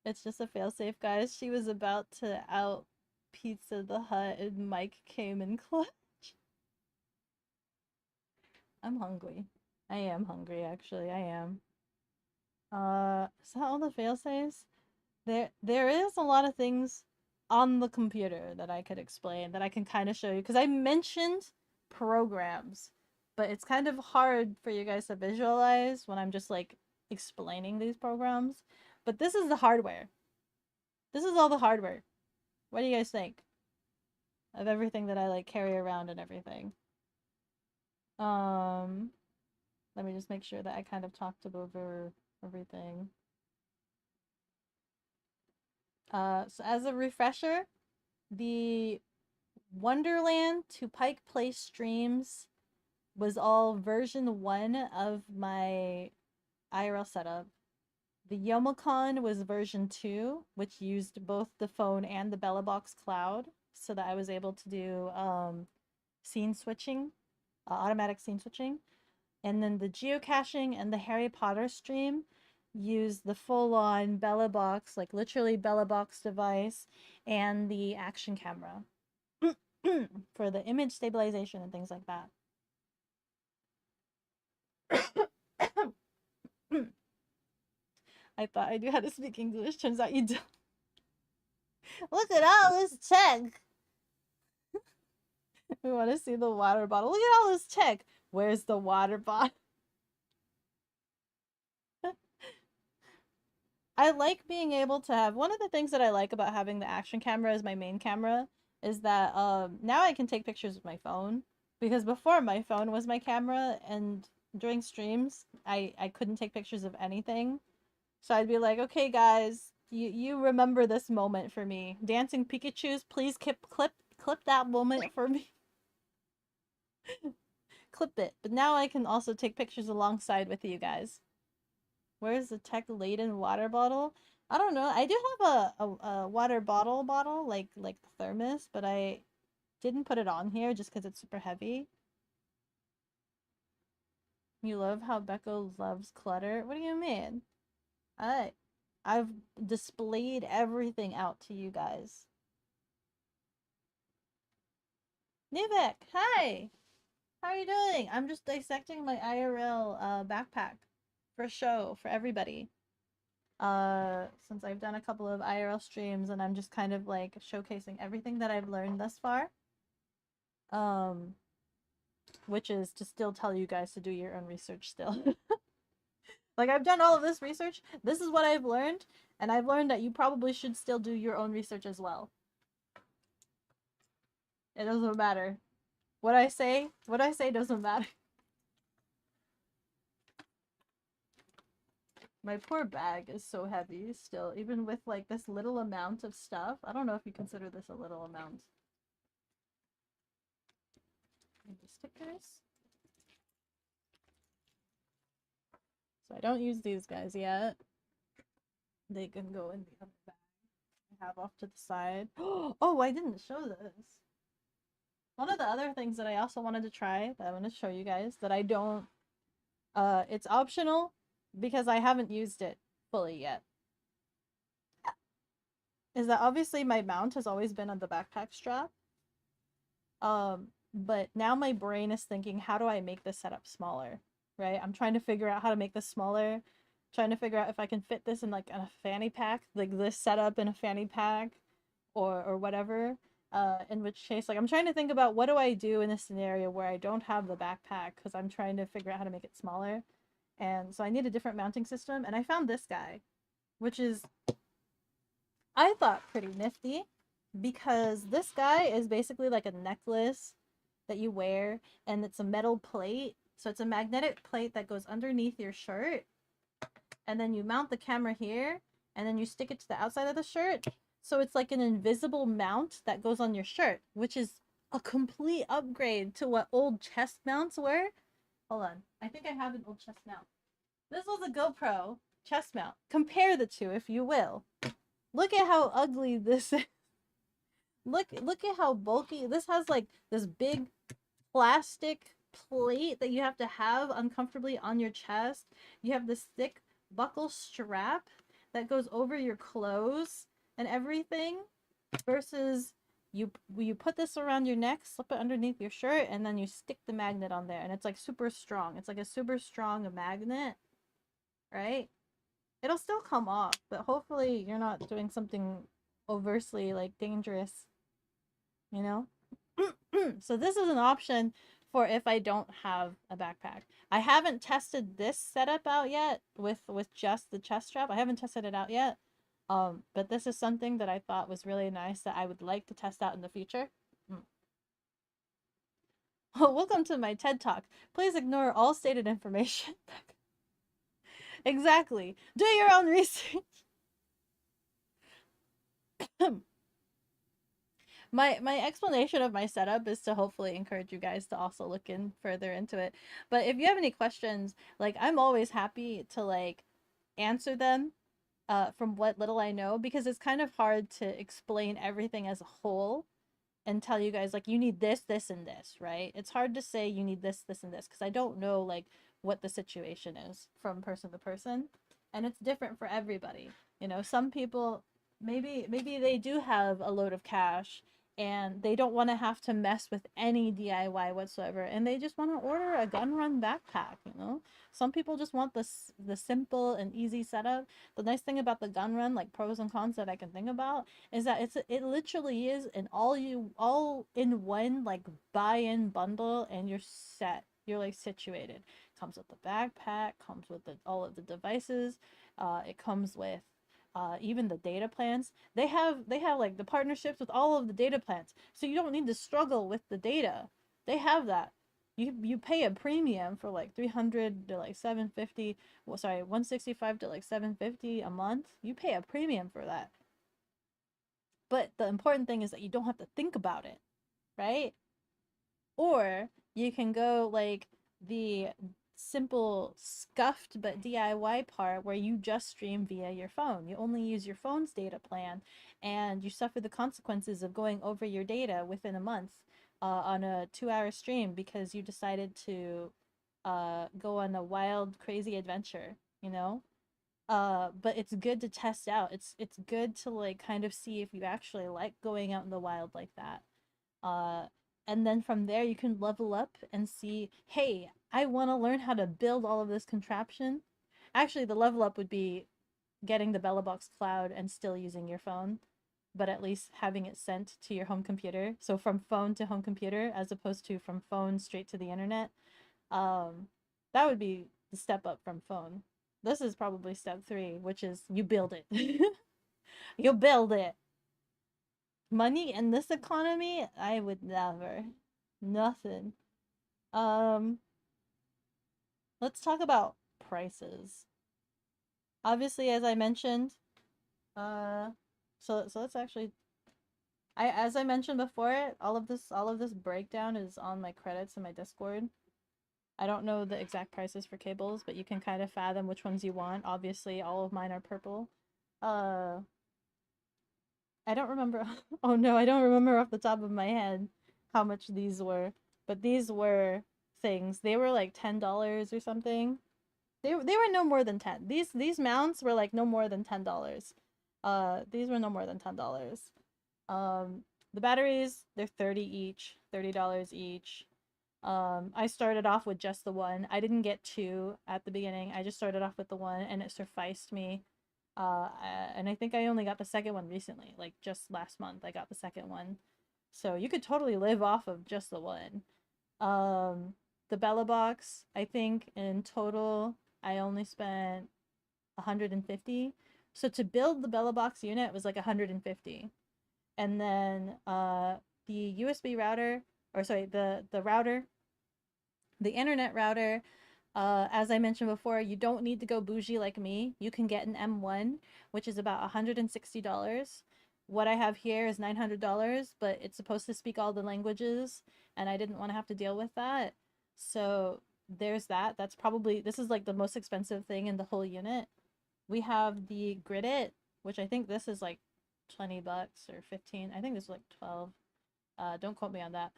It's just a failsafe, guys. She was about to out Pizza the Hut and Mike came in clutch. I'm hungry. I am hungry, actually. I am. Is that all the failsafes? There is a lot of things on the computer that I could explain, that I can kind of show you. Because I mentioned programs, but it's kind of hard for you guys to visualize when I'm just, like, explaining these programs. But this is the hardware. This is all the hardware. What do you guys think? Of everything that I, like, carry around and everything. Let me just make sure that I kind of talked over everything. So as a refresher, the Wonderland to Pike Place streams was all version 1 of my IRL setup. The Yomicon was version 2, which used both the phone and the BellaBox Cloud, so that I was able to do scene switching, automatic scene switching. And then the geocaching and the Harry Potter stream used the full-on BellaBox, like literally BellaBox device, and the action camera for the image stabilization and things like that. I thought I knew how to speak English. Turns out you don't. Look at all this tech. We want to see the water bottle. Look at all this tech. Where's the water bottle? I like being able to have, one of the things that I like about having the action camera as my main camera is that now I can take pictures with my phone, because before my phone was my camera, and during streams I couldn't take pictures of anything. So I'd be like, okay guys, you remember this moment for me. Dancing Pikachus, please clip that moment for me. Clip it. But now I can also take pictures alongside with you guys. Where's the tech-laden water bottle? I don't know. I do have a water bottle, like the thermos, but I didn't put it on here just because it's super heavy. You love how Beko loves clutter? What do you mean? I've displayed everything out to you guys. Nivek, hi! How are you doing? I'm just dissecting my IRL backpack for show for everybody. Since I've done a couple of IRL streams and I'm just kind of like showcasing everything that I've learned thus far. Which is to still tell you guys to do your own research still. Like, I've done all of this research. This is what I've learned, and I've learned that you probably should still do your own research as well. It doesn't matter. What I say doesn't matter. My poor bag is so heavy still, even with like this little amount of stuff. I don't know if you consider this a little amount. Maybe stickers. So I don't use these guys yet. They can go in the other bag I have off to the side. Oh, I didn't show this. One of the other things that I also wanted to try, that I want to show you guys, that I don't, it's optional because I haven't used it fully yet, is that obviously my mount has always been on the backpack strap. But now my brain is thinking, how do I make this setup smaller? right? I'm trying to figure out how to make this smaller, trying to figure out if I can fit this in like a fanny pack, like this setup in a fanny pack or whatever. In which case, like I'm trying to think about what do I do in a scenario where I don't have the backpack because I'm trying to figure out how to make it smaller. And so I need a different mounting system, and I found this guy, which is I thought pretty nifty because this guy is basically like a necklace that you wear, and it's a metal plate. So it's a magnetic plate that goes underneath your shirt, and then you mount the camera here, and then you stick it to the outside of the shirt. So it's like an invisible mount that goes on your shirt, which is a complete upgrade to what old chest mounts were. Hold on. I think I have an old chest mount. This was a GoPro chest mount. Compare the two, if you will. Look at how ugly this is. Look at how bulky. This has like this big plastic plate that you have to have uncomfortably on your chest. You have this thick buckle strap that goes over your clothes and everything, versus you put this around your neck, slip it underneath your shirt, and then you stick the magnet on there, and it's like super strong. It's like a super strong magnet, right? It'll still come off, but hopefully you're not doing something overtly like dangerous, you know? So this is an option for if I don't have a backpack. I haven't tested this setup out yet with just the chest strap. I haven't tested it out yet. But this is something that I thought was really nice that I would like to test out in the future. Welcome to my TED Talk. Please ignore all stated information. Exactly. Do your own research. My explanation of my setup is to hopefully encourage you guys to also look in further into it. But if you have any questions, like I'm always happy to like answer them from what little I know, because it's kind of hard to explain everything as a whole and tell you guys like you need this, this, and this, right? It's hard to say you need this, this, and this because I don't know like what the situation is from person to person, and it's different for everybody. You know, some people maybe they do have a load of cash and they don't want to have to mess with any DIY whatsoever, and they just want to order a gun run backpack, you know? Some people just want the simple and easy setup. The nice thing about the gun run, like pros and cons that I can think about, is that it literally is an all in one like buy-in bundle, and you're set. You're like situated. Comes with the backpack, comes with all of the devices. It comes with even the data plans. They have like the partnerships with all of the data plans, so you don't need to struggle with the data. They have that. You pay a premium for like 300 to like 750. Well, sorry, 165 to like 750 a month. You pay a premium for that. But the important thing is that you don't have to think about it, right? Or you can go like the simple scuffed but DIY part where you just stream via your phone. You only use your phone's data plan, and you suffer the consequences of going over your data within a month on a 2-hour stream because you decided to go on a wild, crazy adventure, you know? But it's good to test out. It's good to like kind of see if you actually like going out in the wild like that. And then from there you can level up and see, hey, I want to learn how to build all of this contraption. Actually, the level up would be getting the BellaBox Cloud and still using your phone, but at least having it sent to your home computer. So from phone to home computer as opposed to from phone straight to the internet. That would be the step up from phone. This is probably step 3, which is you build it. You build it. Money in this economy, I would never. Nothing. Let's talk about prices. Obviously, as I mentioned, so let's actually, as I mentioned before, all of this breakdown is on my credits in my Discord. I don't know the exact prices for cables, but you can kind of fathom which ones you want. Obviously, all of mine are purple. I don't remember. Oh no, I don't remember off the top of my head how much these were. But these were things. They were like $10 or something. They were no more than 10. These mounts were like no more than $10. These were no more than $10. The batteries, they're 30 each, $30 each. I started off with just the one. I didn't get two at the beginning. I just started off with the one, and it sufficed me. And I think I only got the second one recently, like just last month. I got the second one, so you could totally live off of just the one. The Bella box, I think in total I only spent 150. So to build the Bella box unit was like 150. And then the USB router, or sorry, the router, the internet router, as I mentioned before, you don't need to go bougie like me. You can get an M1, which is about $160. What I have here is $900, but it's supposed to speak all the languages, and I didn't want to have to deal with that. So there's that. That's probably, this is like the most expensive thing in the whole unit. We have the Gridit, which I think this is like 20 bucks or 15. I think this is like 12. Don't quote me on that.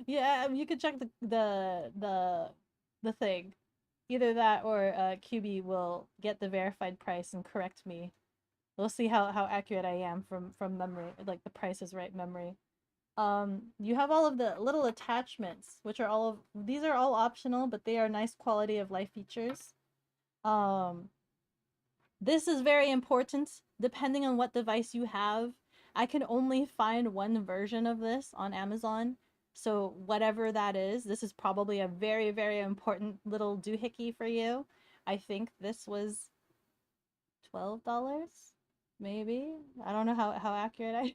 Yeah, you could check the thing. Either that or QB will get the verified price and correct me. We'll see how accurate I am from memory, like the Price is Right memory. You have all of the little attachments, which are all of these are all optional, but they are nice quality of life features. This is very important depending on what device you have. I can only find one version of this on Amazon. So whatever that is, this is probably a very, very important little doohickey for you. I think this was $12, maybe. I don't know how accurate I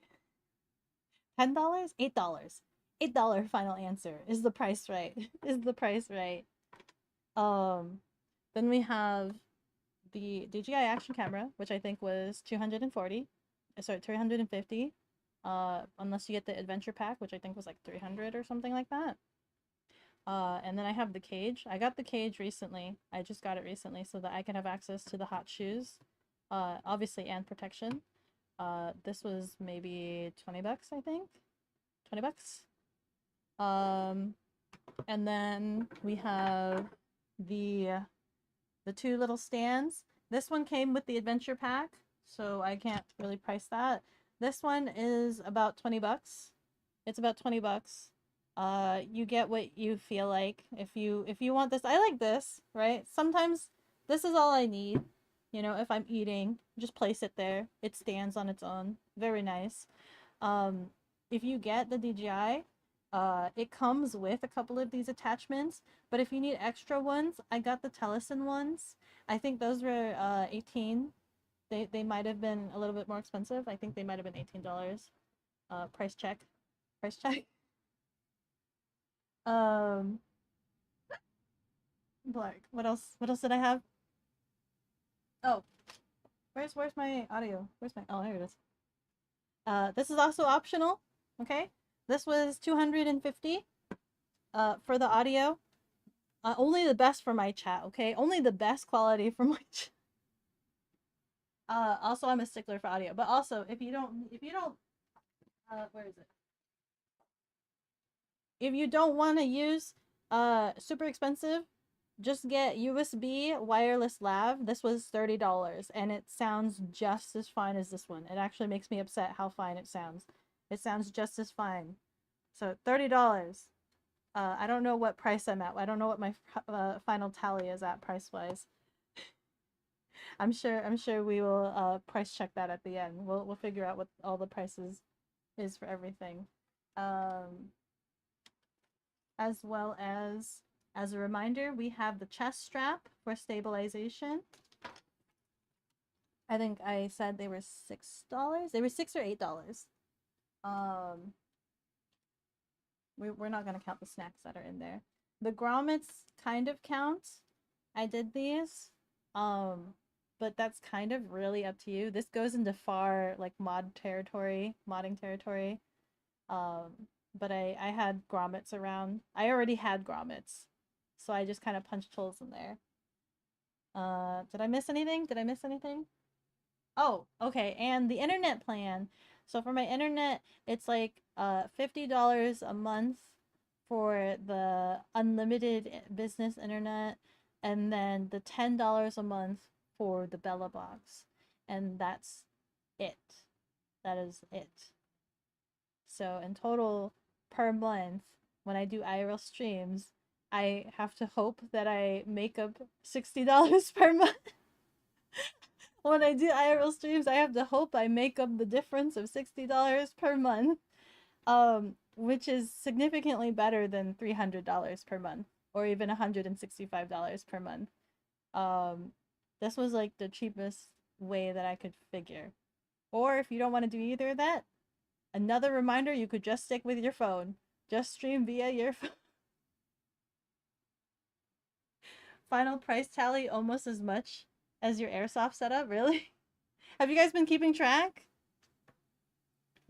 $10? $8. $8 final answer. Is the price right? Is the price right? Then we have the DJI action camera, which I think was 240. Sorry, 350. Unless you get the adventure pack, which I think was like 300 or something like that. And then I have the cage. I got the cage recently. I just got it recently so that I can have access to the hot shoes. Obviously, and protection. This was maybe 20 bucks, I think. 20 bucks. And then we have the two little stands. This one came with the adventure pack, so I can't really price that. This one is about 20 bucks. It's about 20 bucks. You get what you feel like. If you want this, I like this, right? Sometimes this is all I need. You know, if I'm eating, just place it there. It stands on its own. Very nice. If you get the DJI, it comes with a couple of these attachments, but if you need extra ones, I got the Telesen ones. I think those were 18. They might have been a little bit more expensive. I think they might have been $18. Price check. Price check. Like, what else did I have? Oh, where's my audio? Oh, there it is. This is also optional, okay? This was 250 for the audio. Only the best for my chat, okay? Only the best quality for my chat. Also I'm a stickler for audio, but also if you don't where is it? If you don't want to use super expensive, just get USB wireless lav. This was $30 and it sounds just as fine as this one. It actually makes me upset how fine it sounds. It sounds just as fine. So $30. I don't know what price I'm at. I don't know what my final tally is at price-wise. I'm sure we will price check that at the end. We'll figure out what all the prices is for everything. As well as a reminder, we have the chest strap for stabilization. I think I said they were $6. They were $6 or $8. We're not gonna count the snacks that are in there. The grommets kind of count. I did these, but that's kind of really up to you. This goes into far like modding territory. But I had grommets around. I already had grommets, so I just kind of punched holes in there. Did I miss anything? Oh, okay, and the internet plan. So for my internet, it's like $50 a month for the unlimited business internet, and then the $10 a month for the Bella box. And that's it. That is it. So in total, per month when I do IRL streams, I have to hope that I make up $60 per month. When I do IRL streams, I have to hope I make up the difference of $60 per month, which is significantly better than $300 per month, or even $165 per month. This was like the cheapest way that I could figure. Or if you don't want to do either of that, another reminder, you could just stick with your phone. Just stream via your phone. Final price tally almost as much as your airsoft setup, really? Have you guys been keeping track?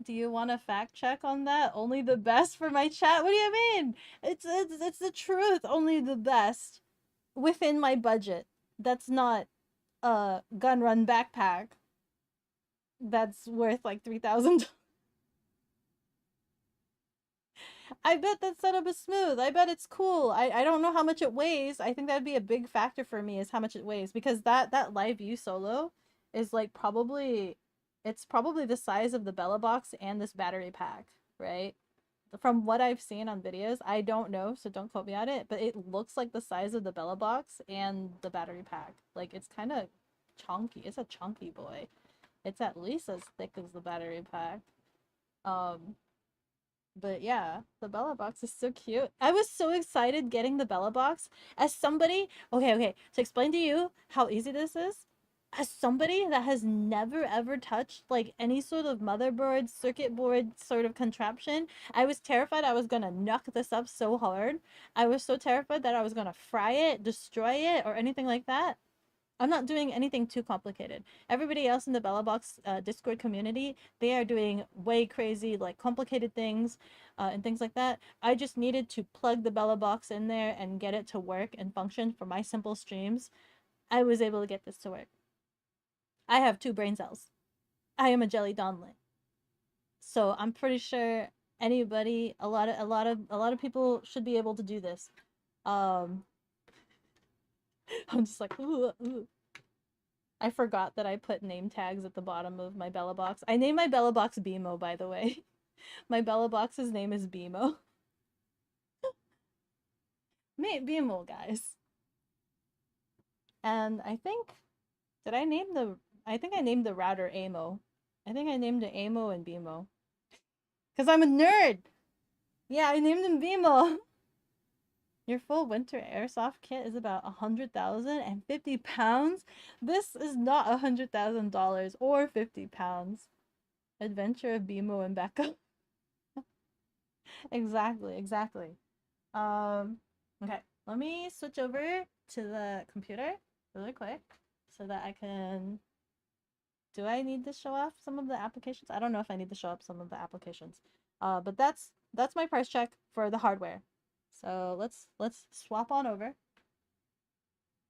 Do you want a fact check on that? Only the best for my chat? What do you mean? It's the truth. Only the best within my budget. That's not a gun run backpack that's worth like $3,000. I bet that setup is smooth. I bet it's cool. I don't know how much it weighs. I think that'd be a big factor for me, is how much it weighs, because that live view solo is like probably the size of the Bella box and this battery pack, right? From what I've seen on videos, I don't know, so don't quote me on it, but it looks like the size of the Bella box and the battery pack. Like, it's kind of chunky. It's a chunky boy. It's at least as thick as the battery pack. But yeah, the Bella box is so cute. I was so excited getting the Bella box as somebody. Okay. To explain to you how easy this is, as somebody that has never ever touched like any sort of motherboard, circuit board sort of contraption, I was terrified I was gonna knock this up so hard. I was so terrified that I was gonna fry it, destroy it, or anything like that. I'm not doing anything too complicated. Everybody else in the Bella Box Discord community, they are doing way crazy, like complicated things and things like that. I just needed to plug the Bella Box in there and get it to work and function for my simple streams. I was able to get this to work. I have 2 brain cells. I am a jelly donlet. So I'm pretty sure anybody, a lot of people should be able to do this. I'm just like, ooh. I forgot that I put name tags at the bottom of my Bella box. I named my Bella box Bimo, by the way. My Bella box's name is Bimo. Bimo, guys. And I think, I think I named the router Amo. I think I named it Amo and Bimo. Because I'm a nerd! Yeah, I named him Bimo. Your full winter airsoft kit is about 150 pounds. This is not $100,000 or 50 pounds. Adventure of Bimo and Beko. Exactly. Okay, let me switch over to the computer really quick so that I can. Do I need to show off some of the applications? I don't know if I need to show up some of the applications. But that's my price check for the hardware. So let's swap on over.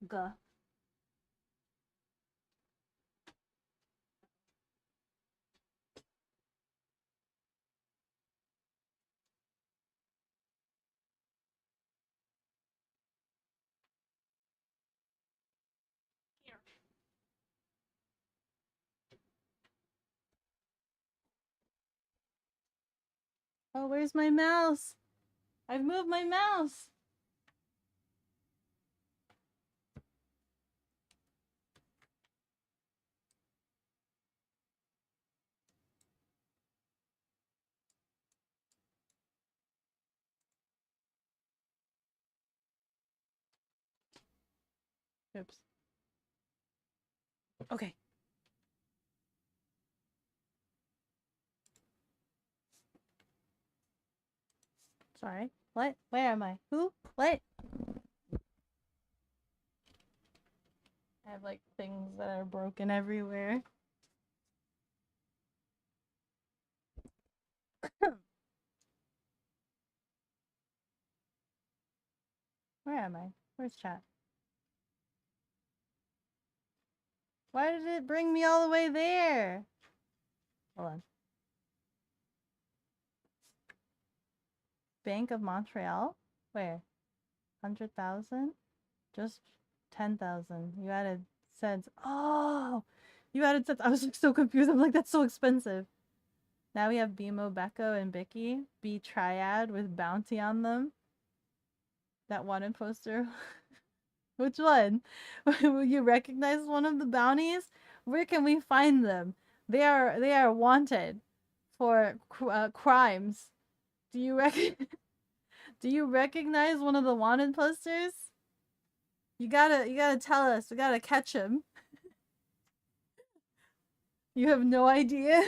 Gah. Oh, where's my mouse? I've moved my mouse. Oops. Okay. Sorry. What? Where am I? Who? What? I have like things that are broken everywhere. Where am I? Where's chat? Why did it bring me all the way there? Hold on. Bank of Montreal? Where? 100,000? Just 10,000. You added cents. Oh! You added cents. I was like so confused. I'm like, that's so expensive. Now we have Bimo, Beko, and Bicky. B triad with bounty on them. That wanted poster. Which one? Will you recognize one of the bounties? Where can we find them? They are wanted for crimes. Do you do you recognize one of the wanted posters? You gotta tell us. We gotta catch him. You have no idea?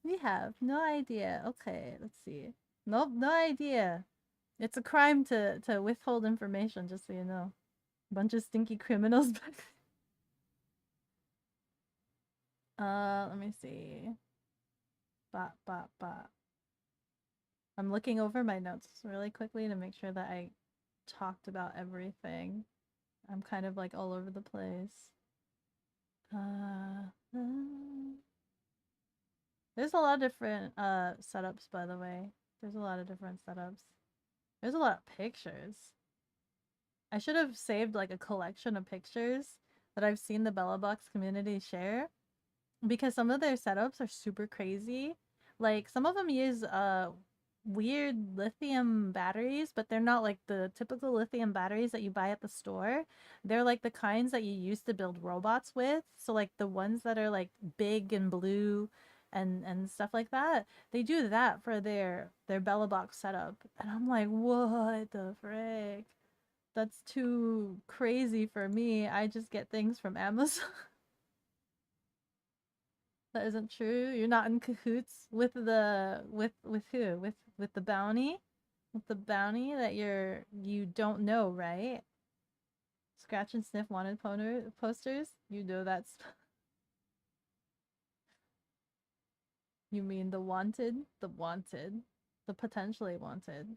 We have no idea. Okay, let's see. Nope, no idea. It's a crime to withhold information, just so you know. Bunch of stinky criminals back. Let me see. Bop. I'm looking over my notes really quickly to make sure that I talked about everything. I'm kind of like all over the place. There's a lot of different setups, by the way. There's a lot of different setups. There's a lot of pictures. I should have saved like a collection of pictures that I've seen the Bellabox community share, because some of their setups are super crazy. Like some of them use weird lithium batteries, but they're not like the typical lithium batteries that you buy at the store. They're like the kinds that you use to build robots with. So like the ones that are like big and blue and stuff like that. They do that for their Bellabox setup. And I'm like, what the frick? That's too crazy for me. I just get things from Amazon. That isn't true. You're not in cahoots with the with who? With the bounty? With the bounty that you don't know, right? Scratch and sniff wanted posters? You know that's You mean the wanted? The wanted. The potentially wanted.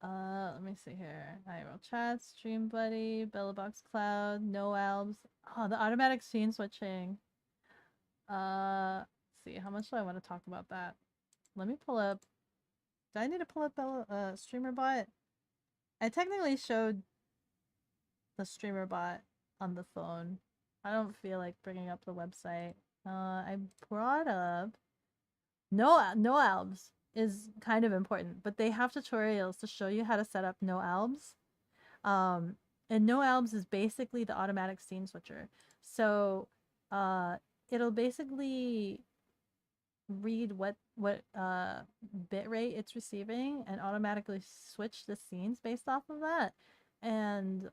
Let me see here. IRL chat, stream buddy, Bellabox cloud, no albs. Oh, the automatic scene switching. Let's see, how much do I want to talk about that? Let me pull up. Do I need to pull up streamer bot? I technically showed the streamer bot on the phone. I don't feel like bringing up the website. I brought up no albs is kind of important, but they have tutorials to show you how to set up no albs. And no albs is basically the automatic scene switcher. So it'll basically read what bitrate it's receiving and automatically switch the scenes based off of that. And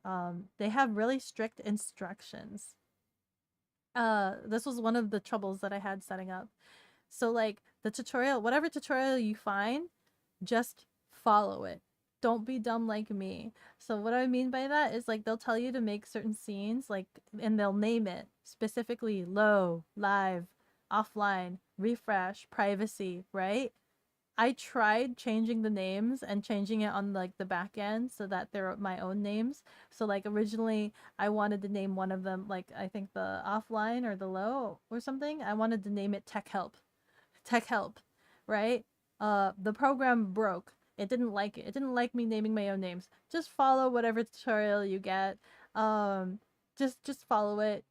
they have really strict instructions. This was one of the troubles that I had setting up. So like the tutorial, whatever tutorial you find, just follow it. Don't be dumb like me. So what I mean by that is like they'll tell you to make certain scenes, like, and they'll name it specifically low, live, offline, refresh, privacy, right? I tried changing the names and changing it on like the back end so that they're my own names. So like originally I wanted to name one of them, like I think the offline or the low or something. I wanted to name it tech help, right? The program broke. It didn't like it. It didn't like me naming my own names. Just follow whatever tutorial you get. Just follow it.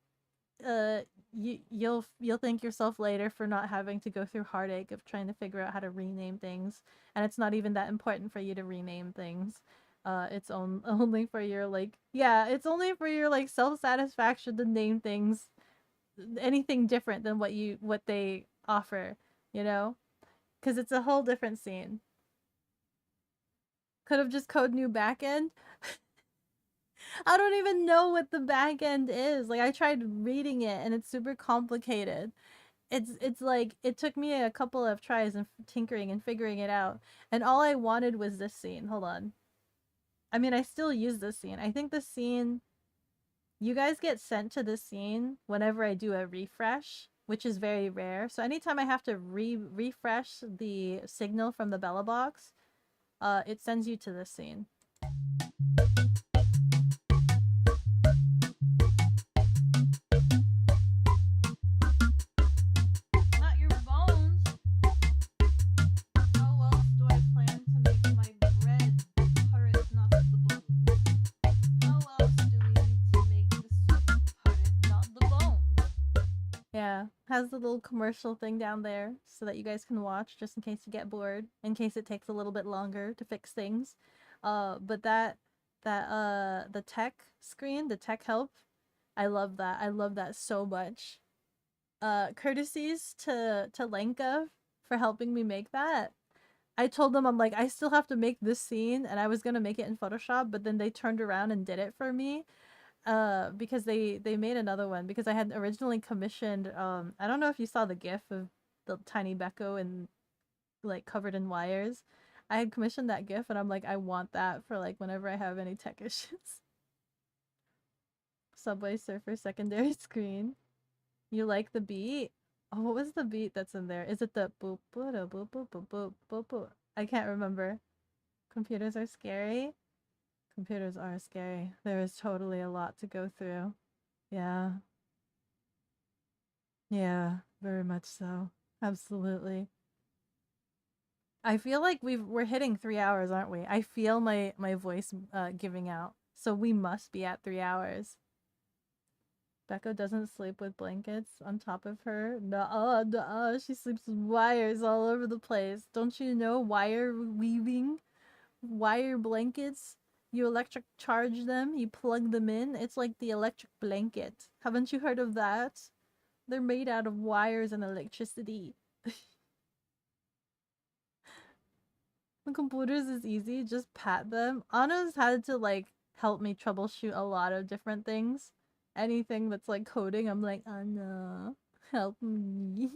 You'll thank yourself later for not having to go through heartache of trying to figure out how to rename things. And it's not even that important for you to rename things. It's only for your like, yeah, it's only for your like self-satisfaction to name things anything different than what they offer, you know? Because it's a whole different scene. Could have just code new backend. I don't even know what the backend is. Like I tried reading it and it's super complicated. It's like it took me a couple of tries and tinkering and figuring it out. And all I wanted was this scene. Hold on. I mean, I still use this scene. I think the scene, you guys get sent to this scene whenever I do a refresh, which is very rare. So anytime I have to refresh the signal from the Bellabox, it sends you to this scene. Not your bones. How else do I plan to make my bread turret, not the bones? How else do we need to make the soup turret, not the bones? Yeah, has the little commercial thing down there so that you guys can watch just in case you get bored, in case it takes a little bit longer to fix things. But the tech screen, the tech help, I love that. I love that so much. Courtesies to Lenka for helping me make that. I told them, I'm like, I still have to make this scene, and I was gonna make it in Photoshop, but then they turned around and did it for me. Because they made another one, because I had originally commissioned, I don't know if you saw the gif of the tiny Beko and like covered in wires. I had commissioned that gif, and I'm like, I want that for like whenever I have any tech issues. Subway Surfer secondary screen. You like the beat? Oh, what was the beat that's in there? Is it the boop boop boop boop boop boop boop boop? I can't remember. Computers are scary. Computers are scary. There is totally a lot to go through. Yeah. Yeah, very much so. Absolutely. I feel like we're hitting 3 hours, aren't we? I feel my voice giving out. So we must be at 3 hours. Beko doesn't sleep with blankets on top of her. Nuh-uh, nuh-uh. She sleeps with wires all over the place. Don't you know wire weaving? Wire blankets? You electric charge them, you plug them in. It's like the electric blanket. Haven't you heard of that? They're made out of wires and electricity. The computers is easy, just pat them. Anna's had to like help me troubleshoot a lot of different things. Anything that's like coding, I'm like, Anna, help me.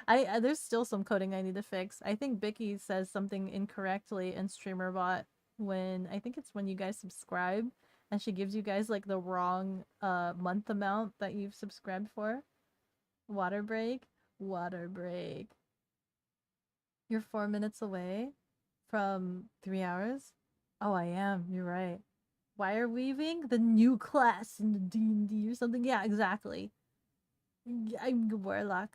There's still some coding I need to fix. I think Bicky says something incorrectly in StreamerBot when I think it's when you guys subscribe, and she gives you guys like the wrong month amount that you've subscribed for. Water break. Water break. You're 4 minutes away from 3 hours? Oh, I am. You're right. Wire weaving? The new class in the D&D or something? Yeah, exactly. I'm a warlock.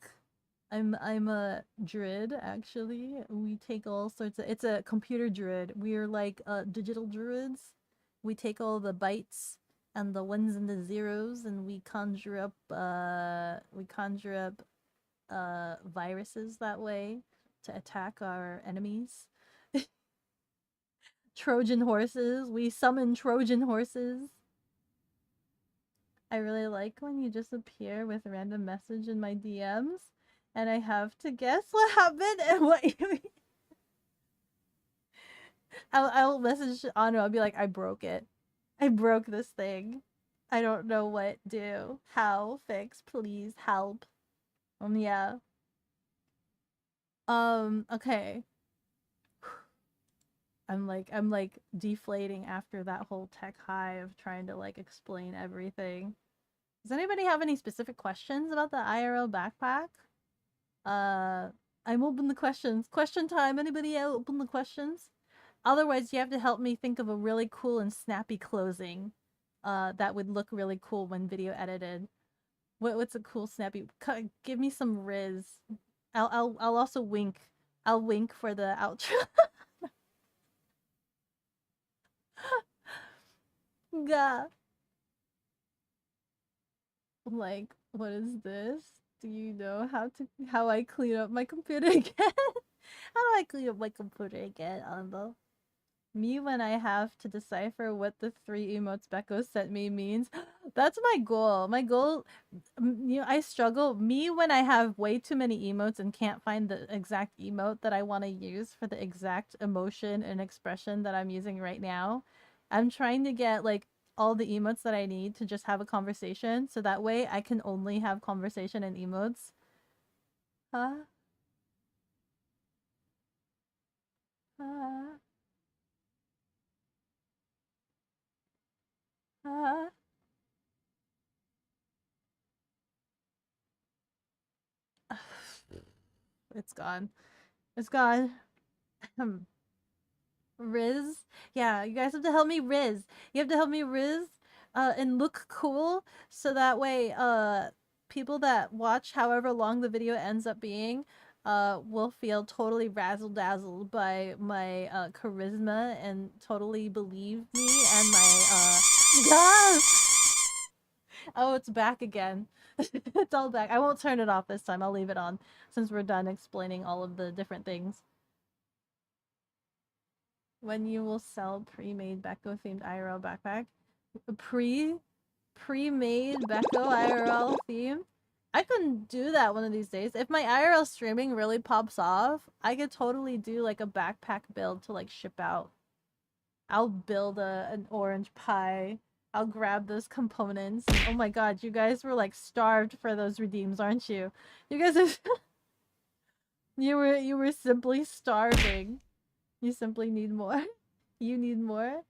I'm a druid, actually. We take all sorts of... It's a computer druid. We're like digital druids. We take all the bytes and the ones and the zeros, and we conjure up viruses that way to attack our enemies. Trojan horses. We summon Trojan horses. I really like when you just appear with a random message in my DMs, and I have to guess what happened and what you mean. I'll message Anu. I'll be like, I broke it. I broke this thing. I don't know what do. How? Fix. Please help. Yeah. Okay. I'm like deflating after that whole tech high of trying to like explain everything. Does anybody have any specific questions about the IRL backpack? I'm open to questions. Question time. Anybody open the questions? Otherwise, you have to help me think of a really cool and snappy closing. That would look really cool when video edited. What's a cool snappy? Give me some riz. I'll also wink. I'll wink for the outro. Gah. Like, what is this? Do you know how I clean up my computer again? How do I clean up my computer again, Anbo? Me when I have to decipher what the 3 emotes Beko sent me means. That's my goal. My goal, you know, I struggle. Me when I have way too many emotes and can't find the exact emote that I want to use for the exact emotion and expression that I'm using right now. I'm trying to get like all the emotes that I need to just have a conversation, so that way I can only have conversation and emotes. Huh? Huh? Huh? It's gone. It's gone. Riz. Yeah, you guys have to help me riz. You have to help me riz and look cool, so that way people that watch however long the video ends up being will feel totally razzle-dazzled by my charisma and totally believe me and my yes! Oh, it's back again. It's all back. I won't turn it off this time. I'll leave it on since we're done explaining all of the different things. When you will sell pre-made Beko themed IRL backpack? Pre-made Beko IRL theme? I can do that one of these days. If my IRL streaming really pops off, I could totally do like a backpack build to like ship out. I'll build an orange pie. I'll grab those components. And, oh my god, you guys were like starved for those redeems, aren't you? You guys are you were simply starving. You simply need more. You need more.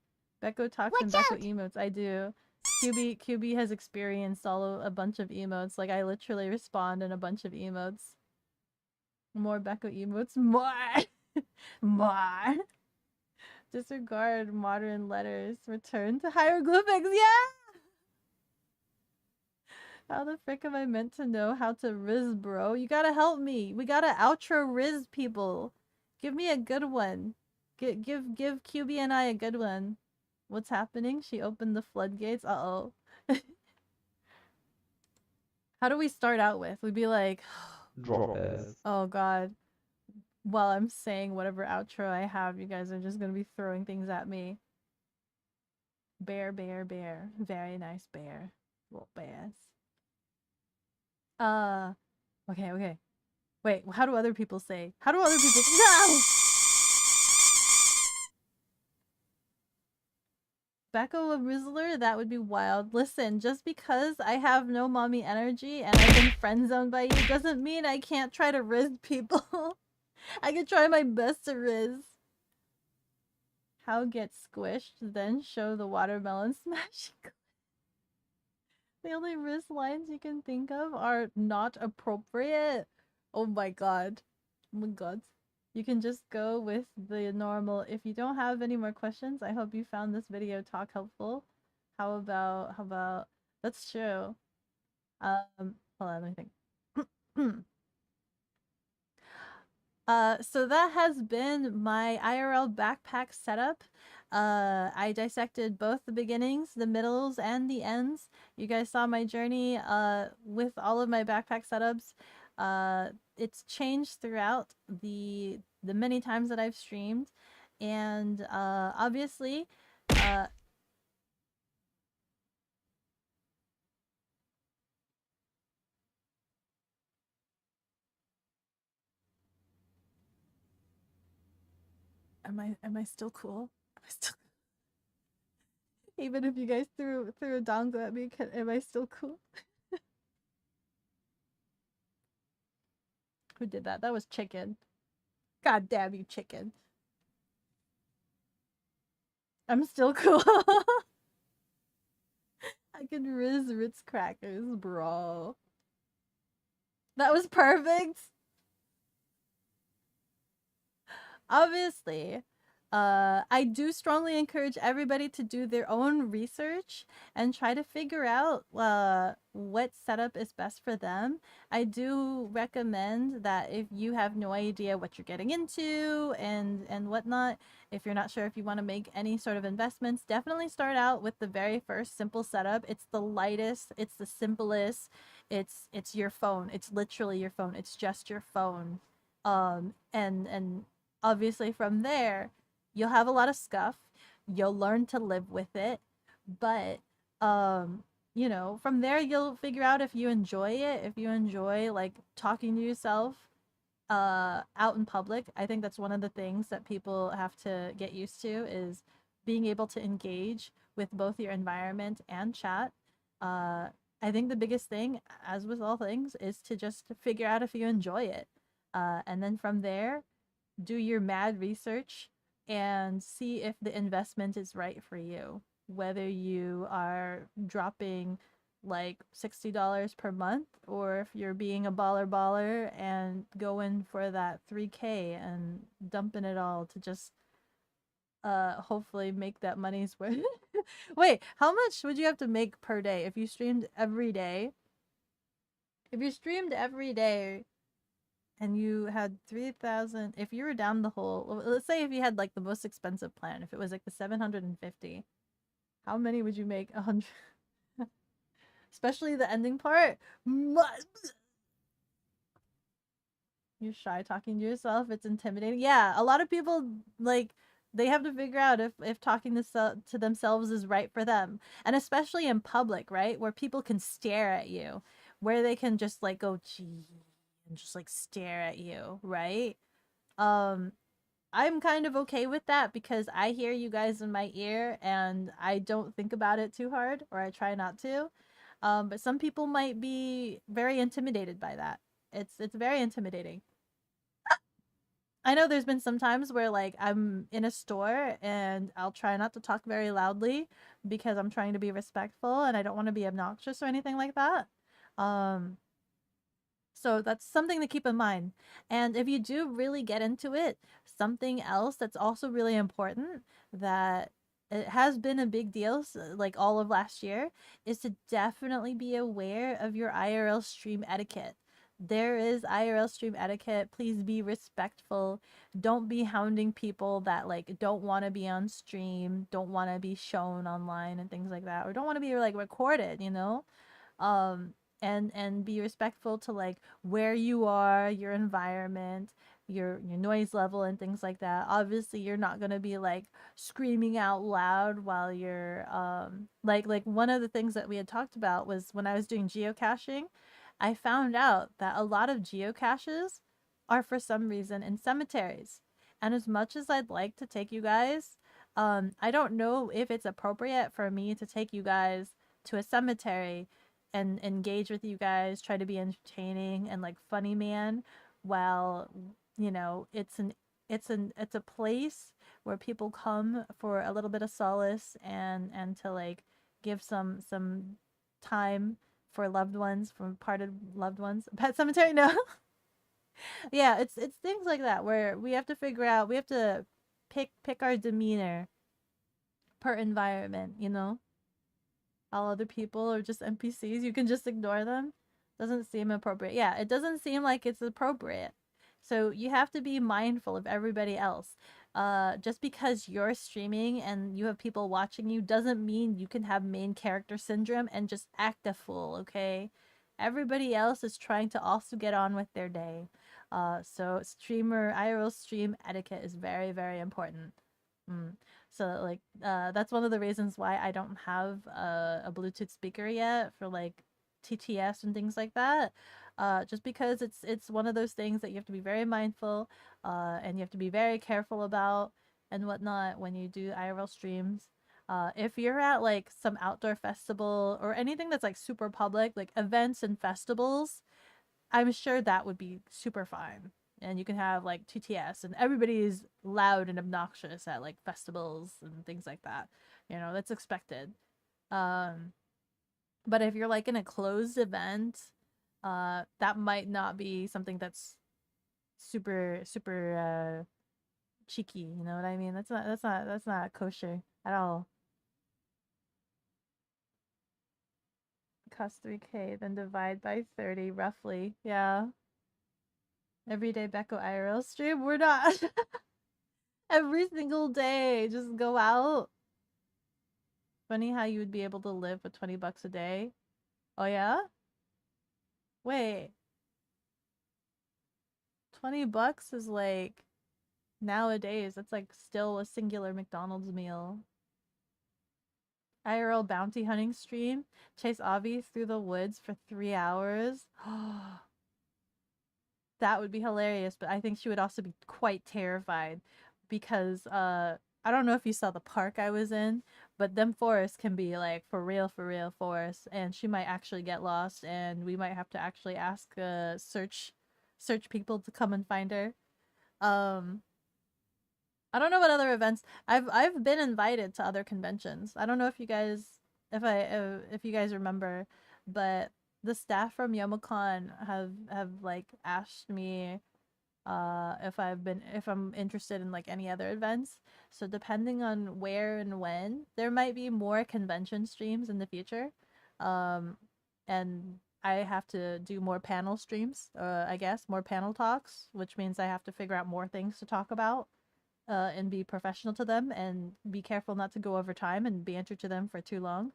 Beko talks and Beko emotes. I do. QB has experienced a bunch of emotes. Like I literally respond in a bunch of emotes. More Beko emotes. More. More. Disregard modern letters. Return to hieroglyphics. Yeah. How the frick am I meant to know how to riz, bro? You gotta help me. We gotta outro riz, people. Give me a good one. Give QB and I a good one. What's happening? She opened the floodgates. Uh-oh. How do we start out with? We'd be like, Drop S. oh god. While I'm saying whatever outro I have, you guys are just gonna be throwing things at me. Bear, bear, bear. Very nice bear. Little bears. Okay. Wait, how do other people say? How do other people No! Beko a Rizzler? That would be wild. Listen, just because I have no mommy energy and I've been friend zoned by you doesn't mean I can't try to riz people. I can try my best to riz. How get squished, then show the watermelon smash. The only riz lines you can think of are not appropriate. Oh my god. Oh my god. You can just go with the normal. If you don't have any more questions, I hope you found this video talk helpful. How about that's true. Hold on, let me think. So that has been my IRL backpack setup. I dissected both the beginnings, the middles, and the ends. You guys saw my journey with all of my backpack setups. It's changed throughout the many times that I've streamed, and obviously am I still cool? Am I still even if you guys threw a dongo at me, am I still cool? Who did that? That was Chicken. God damn you, Chicken. I'm still cool. I can riz Ritz crackers, bro. That was perfect. Obviously, I do strongly encourage everybody to do their own research and try to figure out what setup is best for them. I do recommend that if you have no idea what you're getting into and whatnot, if you're not sure if you want to make any sort of investments, definitely start out with the very first simple setup. It's the lightest, it's the simplest, it's your phone. It's literally your phone. It's just your phone. And obviously from there, you'll have a lot of scuff. You'll learn to live with it. But you know, from there you'll figure out if you enjoy it, if you enjoy like talking to yourself out in public. I think that's one of the things that people have to get used to is being able to engage with both your environment and chat. I think the biggest thing, as with all things, is to just figure out if you enjoy it. And then from there, do your mad research and see if the investment is right for you. Whether you are dropping like $60 per month or if you're being a baller and going for that 3K and dumping it all to just hopefully make that money's worth. Wait, how much would you have to make per day if you streamed every day? If you streamed every day and you had 3,000, if you were down the hole, let's say if you had like the most expensive plan, if it was like the 750, how many would you make? 100. especially the ending part. You're shy talking to yourself. It's intimidating. Yeah, a lot of people like they have to figure out if talking to themselves is right for them, and especially in public, right, where people can stare at you, where they can just like go gee and just like stare at you, right? Um, I'm kind of okay with that because I hear you guys in my ear and I don't think about it too hard, or I try not to. But some people might be very intimidated by that. It's very intimidating. I know there's been some times where like I'm in a store and I'll try not to talk very loudly because I'm trying to be respectful and I don't want to be obnoxious or anything like that. Um, so that's something to keep in mind. And if you do really get into it, something else that's also really important that it has been a big deal like all of last year is to definitely be aware of your IRL stream etiquette. There is IRL stream etiquette. Please be respectful. Don't be hounding people that like don't want to be on stream, don't want to be shown online and things like that, or don't want to be like recorded, you know? um and be respectful to like where you are, your environment, your noise level and things like that. Obviously you're not going to be like screaming out loud while you're like one of the things that we had talked about was when I was doing geocaching, I found out that a lot of geocaches are for some reason in cemeteries. And as much as I'd like to take you guys, I don't know if it's appropriate for me to take you guys to a cemetery and engage with you guys, try to be entertaining and like funny man, while you know it's a place where people come for a little bit of solace and to like give some time for loved ones, from parted loved ones. Pet cemetery, no. Yeah, it's things like that where we have to figure out, we have to pick our demeanor per environment, you know? All other people are just NPCs. You can just ignore them. Doesn't seem appropriate. Yeah, it doesn't seem like it's appropriate. So you have to be mindful of everybody else. Just because you're streaming and you have people watching you doesn't mean you can have main character syndrome and just act a fool, okay? Everybody else is trying to also get on with their day. So streamer IRL stream etiquette is very, very important. Mm. So like that's one of the reasons why I don't have a Bluetooth speaker yet for like TTS and things like that. Just because it's one of those things that you have to be very mindful and you have to be very careful about and whatnot when you do IRL streams. If you're at like some outdoor festival or anything that's like super public, like events and festivals, I'm sure that would be super fine. And you can have like TTS and everybody's loud and obnoxious at like festivals and things like that. You know, that's expected. Um, but if you're like in a closed event, that might not be something that's super cheeky, you know what I mean? That's not kosher at all. Cost 3K, then divide by 30 roughly. Yeah. Everyday Beko IRL stream. We're not every single day. Just go out. Funny how you would be able to live with 20 bucks a day. Oh yeah? Wait. 20 bucks is like nowadays, that's like still a singular McDonald's meal. IRL bounty hunting stream. Chase Avi through the woods for 3 hours. That would be hilarious, but I think she would also be quite terrified because I don't know if you saw the park I was in, but them forests can be like for real forests, and she might actually get lost and we might have to actually ask search people to come and find her. Um I don't know what other events. I've been invited to other conventions. I don't know if you guys if you guys remember, but the staff from YomoCon have like asked me if I'm interested in like any other events. So depending on where and when, there might be more convention streams in the future. Um and I have to do more panel streams, I guess, more panel talks, which means I have to figure out more things to talk about and be professional to them and be careful not to go over time and banter to them for too long.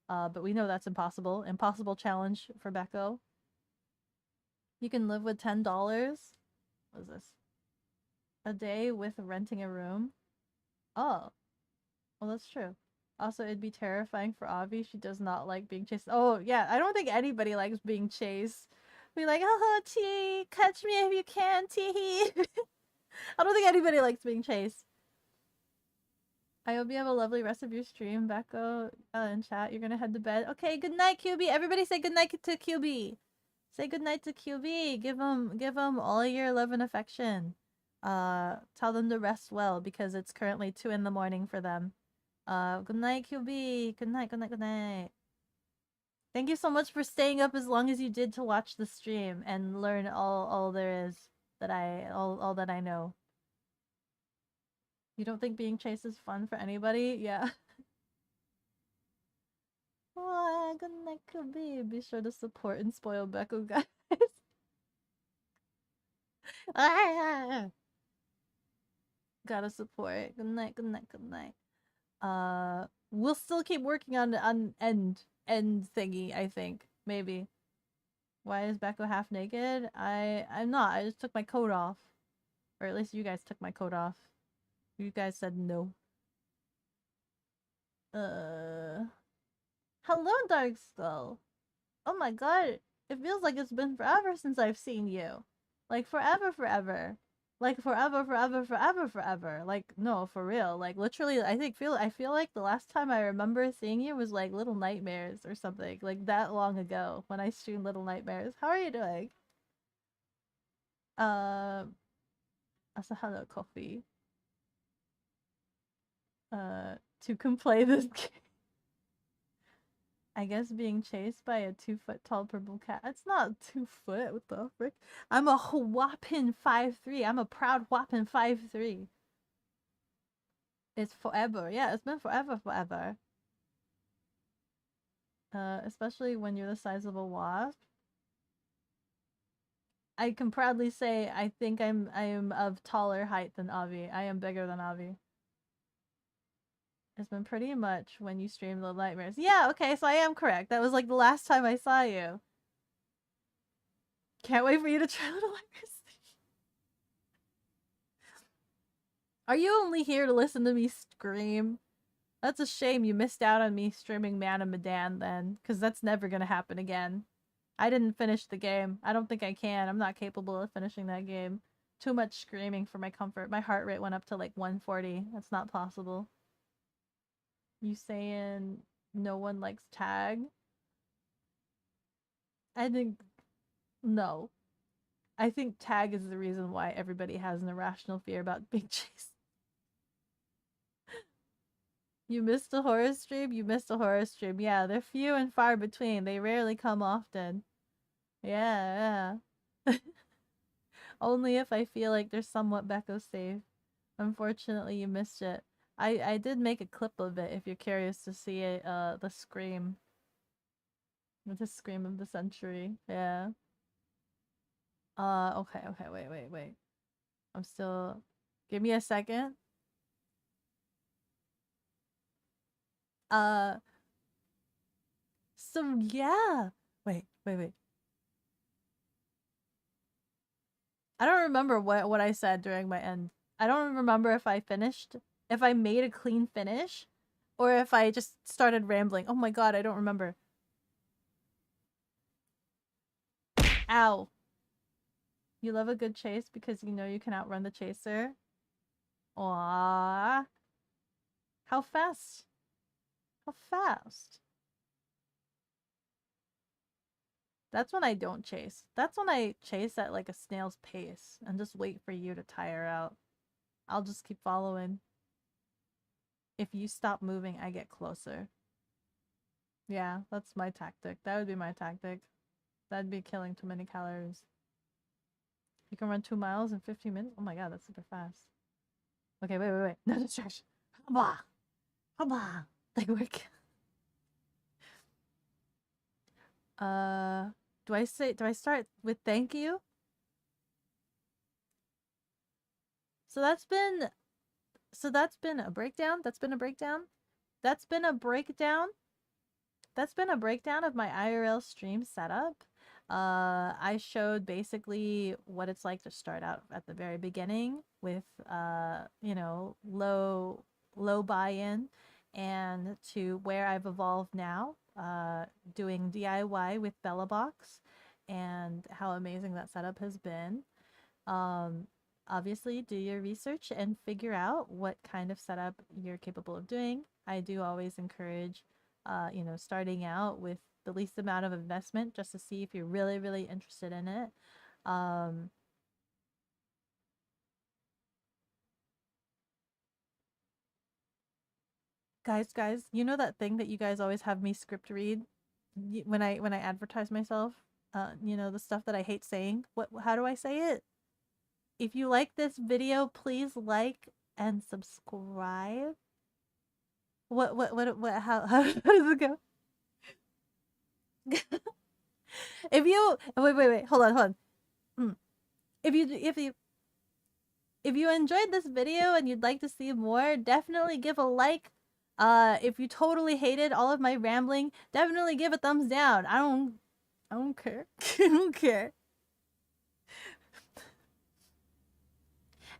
But we know that's impossible. Impossible challenge for Beko. You can live with $10. What is this? A day with renting a room. Oh. Well, that's true. Also, it'd be terrifying for Avi. She does not like being chased. Oh, yeah. I don't think anybody likes being chased. Be like, oh, T, catch me if you can, T. I don't think anybody likes being chased. I hope you have a lovely rest of your stream, Beko. In chat, you're gonna head to bed. Okay, good night, QB. Everybody say good night to QB. Say good night to QB. Give him all your love and affection. Tell them to rest well because it's currently 2 in the morning for them. Good night, QB. Good night, good night, good night. Thank you so much for staying up as long as you did to watch the stream and learn all there is that all that I know. You don't think being chased is fun for anybody? Yeah. Oh, good night, QB. Be sure to support and spoil Beko, guys. Gotta support. Good night, good night, good night. We'll still keep working on end thingy, I think. Maybe. Why is Beko half naked? I'm not. I just took my coat off. Or at least you guys took my coat off. You guys said no. Hello, Dark Skull. Oh my god. It feels like it's been forever since I've seen you. Like forever. Like forever. Like, no, for real. Like, literally, I feel like the last time I remember seeing you was like Little Nightmares or something. Like, that long ago when I streamed Little Nightmares. How are you doing? Also, hello, Coffee. To can play this game. I guess being chased by a 2-foot tall purple cat. It's not 2 foot. What the frick? I'm a whopping 5'3". I'm a proud whopping 5'3". It's forever. Yeah, it's been forever. Especially when you're the size of a wasp. I can proudly say I think I am of taller height than Avi. I am bigger than Avi. It's been pretty much when you stream Little Nightmares. Yeah, okay, so I am correct. That was like the last time I saw you. Can't wait for you to try Little Nightmares. Are you only here to listen to me scream? That's a shame you missed out on me streaming Man and Medan then, because that's never gonna happen again. I didn't finish the game. I don't think I can. I'm not capable of finishing that game. Too much screaming for my comfort. My heart rate went up to like 140. That's not possible. You saying no one likes tag? I think no. I think tag is the reason why everybody has an irrational fear about being chased. You missed a horror stream? You missed a horror stream. Yeah, they're few and far between. They rarely come often. Yeah. Only if I feel like they're somewhat Beko safe. Unfortunately, you missed it. I did make a clip of it if you're curious to see it, the scream. The scream of the century. Yeah. Okay, wait. I'm still... Give me a second. So yeah. Wait. I don't remember what I said during my end. I don't remember if I finished, if I made a clean finish, or if I just started rambling. Oh my god, I don't remember. Ow. You love a good chase because you know you can outrun the chaser. Aww. How fast? How fast? That's when I don't chase. That's when I chase at like a snail's pace and just wait for you to tire out. I'll just keep following. If you stop moving, I get closer. Yeah, that's my tactic. That would be my tactic. That'd be killing too many calories. You can run 2 miles in 15 minutes? Oh my god, that's super fast. Okay, wait. No distraction. Haba! Like, work. Do I start with thank you? So that's been a breakdown. That's been a breakdown. that's been a breakdown of my IRL stream setup. I showed basically what it's like to start out at the very beginning with you know, low buy-in, and to where I've evolved now, doing DIY with BellaBox, and how amazing that setup has been. Obviously, do your research and figure out what kind of setup you're capable of doing. I do always encourage, you know, starting out with the least amount of investment just to see if you're really, really interested in it. Guys, you know that thing that you guys always have me script read when I advertise myself? You know, the stuff that I hate saying. How do I say it? If you like this video, please like and subscribe. How does it go? If you wait, hold on. If you enjoyed this video and you'd like to see more, definitely give a like. If you totally hated all of my rambling, definitely give a thumbs down. I don't care. I don't care.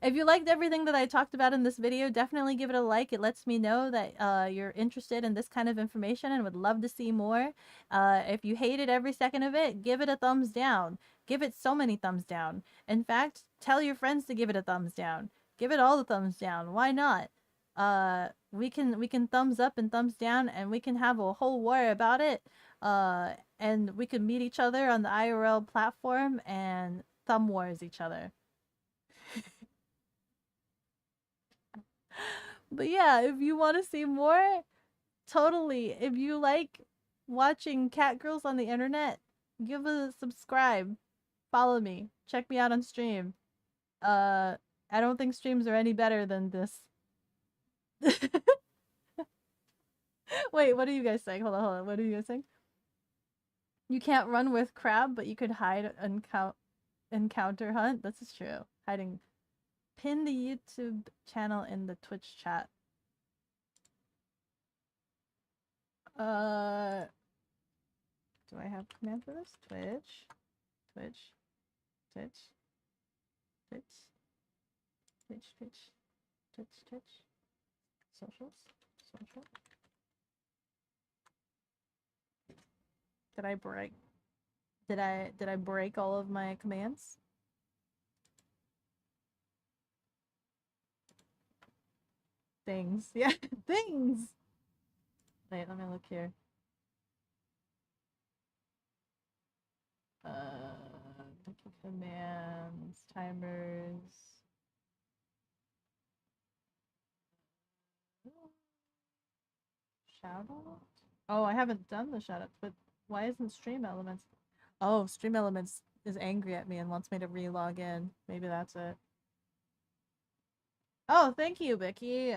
If you liked everything that I talked about in this video, definitely give it a like. It lets me know that you're interested in this kind of information and would love to see more. If you hated every second of it, give it a thumbs down. Give it so many thumbs down. In fact, tell your friends to give it a thumbs down. Give it all the thumbs down. Why not? We can thumbs up and thumbs down, and we can have a whole war about it. And we can meet each other on the IRL platform and thumb wars each other. But yeah, if you want to see more, totally. If you like watching cat girls on the internet, give a subscribe. Follow me. Check me out on stream. I don't think streams are any better than this. Wait, what are you guys saying? Hold on. What are you guys saying? You can't run with crab, but you could hide and encounter hunt. This is true. Hiding. Pin the YouTube channel in the Twitch chat. Do I have command for this? Twitch. Socials. Did I break? Did I break all of my commands? Things. Yeah, things. Wait, let me look here. Commands, timers. Shout out? Oh, I haven't done the shout out, but why isn't Stream Elements? Oh, Stream Elements is angry at me and wants me to re-log in. Maybe that's it. Oh, thank you, Bicky.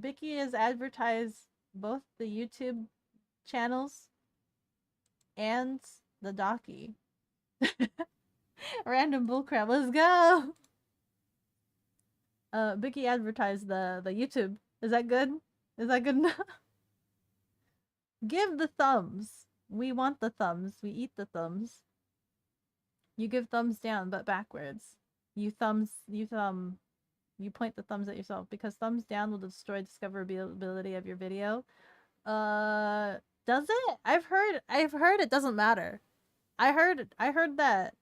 Bicky has advertised both the YouTube channels and the Docky. Random bullcrap, let's go! Bicky advertised the YouTube. Is that good? Is that good enough? Give the thumbs. We want the thumbs. We eat the thumbs. You give thumbs down, but backwards. You point the thumbs at yourself, because thumbs down will destroy discoverability of your video. Does it? I've heard it doesn't matter. I heard that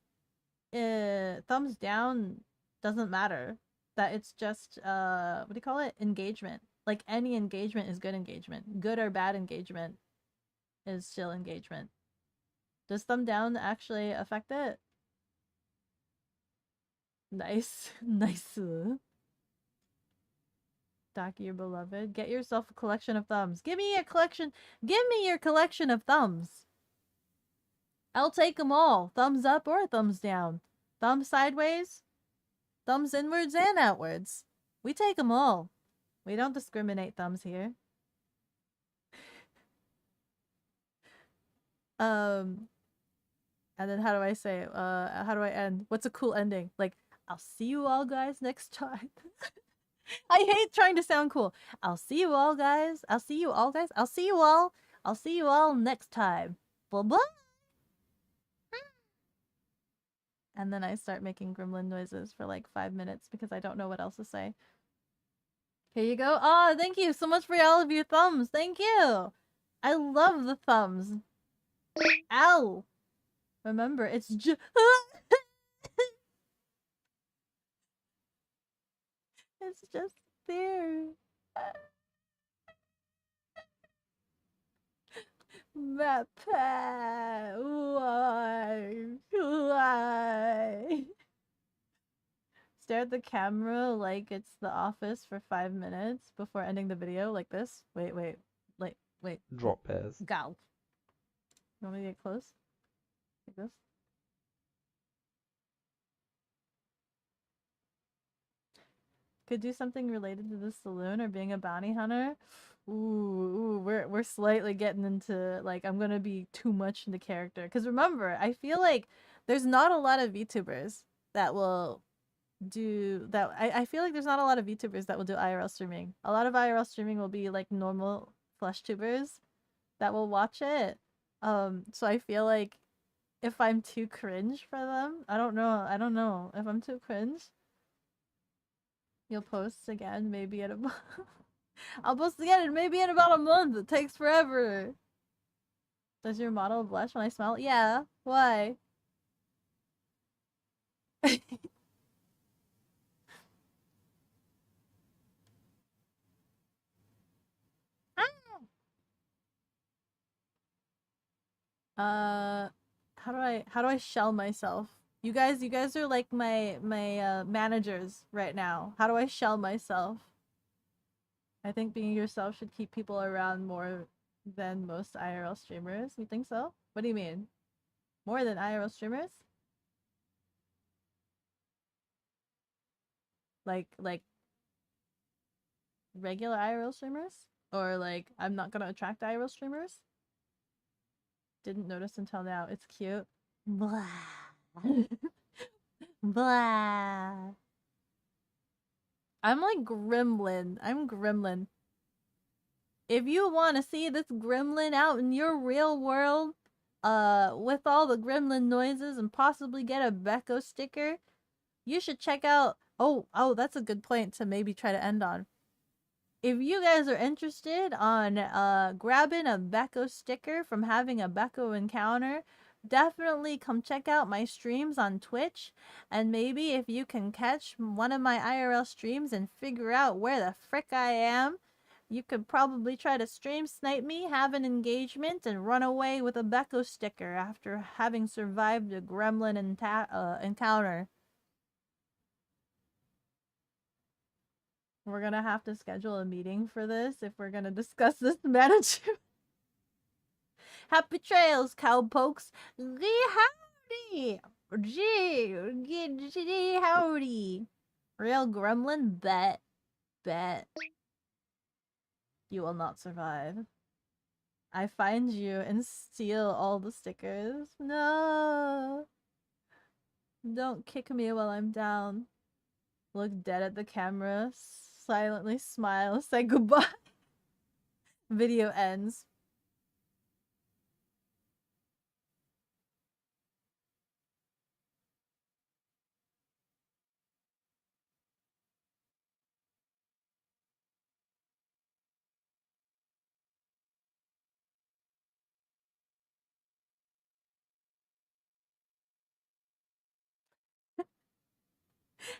thumbs down doesn't matter. That it's just what do you call it? Engagement. Like any engagement is good engagement. Good or bad engagement is still engagement. Does thumb down actually affect it? Nice. Nice. Docky, your beloved. Get yourself a collection of thumbs. Give me a collection. Give me your collection of thumbs. I'll take them all. Thumbs up or thumbs down. Thumbs sideways. Thumbs inwards and outwards. We take them all. We don't discriminate thumbs here. And then how do I say it? How do I end? What's a cool ending? Like, I'll see you all guys next time. I hate trying to sound cool. I'll see you all guys. I'll see you all guys. I'll see you all I'll see you all next time. Bye bye. And then I start making gremlin noises for like 5 minutes because I don't know what else to say. Here you go. Oh, thank you so much for all of your thumbs. Thank you. I love the thumbs. Ow. Remember, it's just... it's just there. Backpack. Why? Stare at the camera like it's The Office for 5 minutes before ending the video like this. Wait. Drop pairs. Go. You want me to get close? Like this? Could do something related to the saloon or being a bounty hunter. Ooh, we're slightly getting into like I'm gonna be too much into character. Cause remember, I feel like there's not a lot of VTubers that will do that. I feel like there's not a lot of VTubers that will do IRL streaming. A lot of IRL streaming will be like normal flesh tubers that will watch it. So I feel like if I'm too cringe for them, I don't know. If I'm too cringe, you'll post again maybe at a I'll post again maybe in about a month. It takes forever. Does your model blush when I smile? Yeah. Why? How do I shell myself? You guys are like my managers right now. How do I shell myself? I think being yourself should keep people around more than most IRL streamers. You think so? What do you mean? More than IRL streamers? Like regular IRL streamers? Or like I'm not gonna attract IRL streamers? Didn't notice until now. It's cute. Blah. Blah. I'm like gremlin. I'm gremlin. If you want to see this gremlin out in your real world, with all the gremlin noises and possibly get a Beko sticker, you should check out... Oh, that's a good point to maybe try to end on. If you guys are interested on grabbing a Beko sticker from having a Beko encounter, definitely come check out my streams on Twitch. And maybe if you can catch one of my IRL streams and figure out where the frick I am, you could probably try to stream snipe me, have an engagement, and run away with a Beko sticker after having survived a gremlin encounter. We're gonna have to schedule a meeting for this if we're gonna discuss this management. Happy trails, cowpokes. Howdy. Gee, howdy. Real gremlin? Bet. You will not survive. I find you and steal all the stickers. No. Don't kick me while I'm down. Look dead at the camera. Silently smile. Say goodbye. Video ends.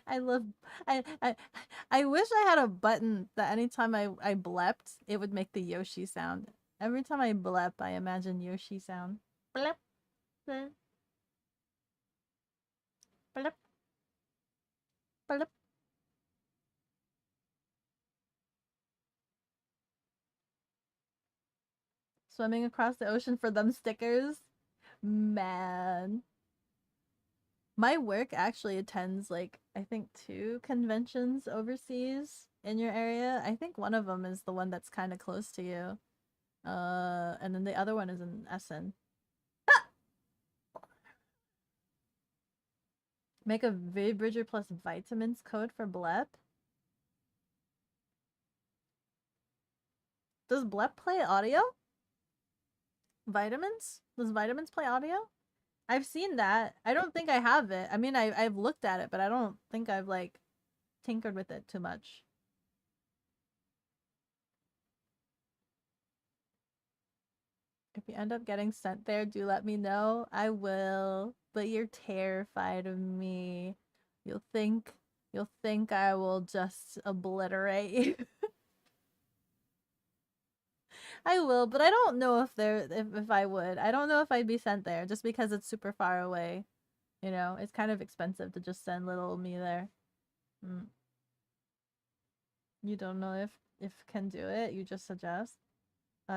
I love I wish I had a button that anytime I blept, it would make the Yoshi sound. Every time I blep, I imagine Yoshi sound. Blep. Blep. Blep. Blep. Swimming across the ocean for them stickers. Man. My work actually attends, like, I think 2 conventions overseas in your area. I think one of them is the one that's kind of close to you. And then the other one is in Essen. Ah! Make a Bridger plus vitamins code for Blep. Does Blep play audio? Vitamins? Does Vitamins play audio? I've seen that. I don't think I have it. I mean, I've looked at it, but I don't think I've like tinkered with it too much. If you end up getting sent there, do let me know. I will. But you're terrified of me. You'll think I will just obliterate you. I will, but I don't know if I would. I don't know if I'd be sent there just because it's super far away. You know, it's kind of expensive to just send little me there. You don't know if can do it. You just suggest.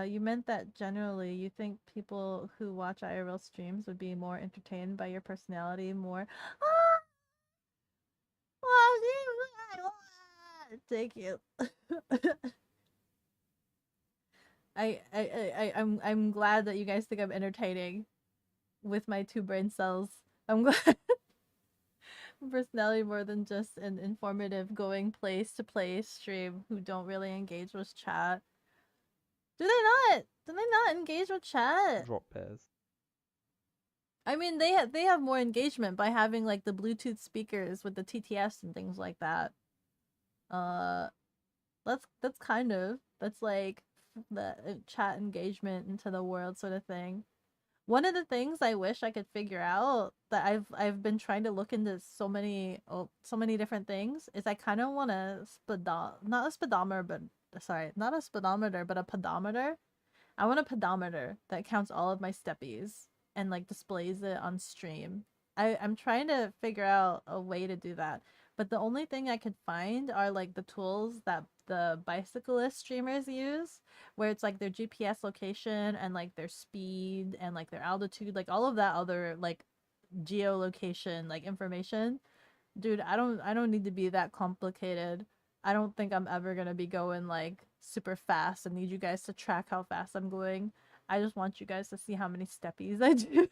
You meant that generally you think people who watch IRL streams would be more entertained by your personality more. Thank you. I'm glad that you guys think I'm entertaining with my 2 brain cells. I'm glad. Personality more than just an informative going place to place stream who don't really engage with chat. Do they not engage with chat? Drop pairs. I mean, they have more engagement by having like the Bluetooth speakers with the TTS and things like that. That's like the chat engagement into the world sort of thing. One of the things I wish I could figure out that I've been trying to look into so many different things is I kind of want a not a speedometer, but not a speedometer, but a pedometer. I want a pedometer that counts all of my steppies and like displays it on stream. I'm trying to figure out a way to do that. But the only thing I could find are like the tools that the bicyclist streamers use, where it's like their GPS location and like their speed and like their altitude, like all of that other like geolocation like information. Dude, I don't need to be that complicated. I don't think I'm ever gonna be going like super fast and need you guys to track how fast I'm going. I just want you guys to see how many steppies I do.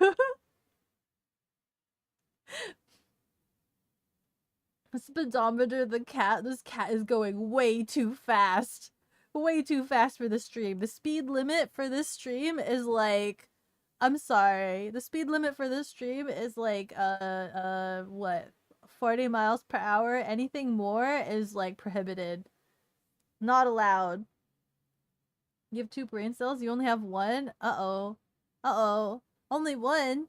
Speedometer, this cat is going way too fast. Way too fast for the stream. The speed limit for this stream is like, I'm sorry. The speed limit for this stream is like, what? 40 miles per hour. Anything more is like prohibited. Not allowed. You have 2 brain cells? You only have 1? Uh-oh. Uh-oh. Only 1?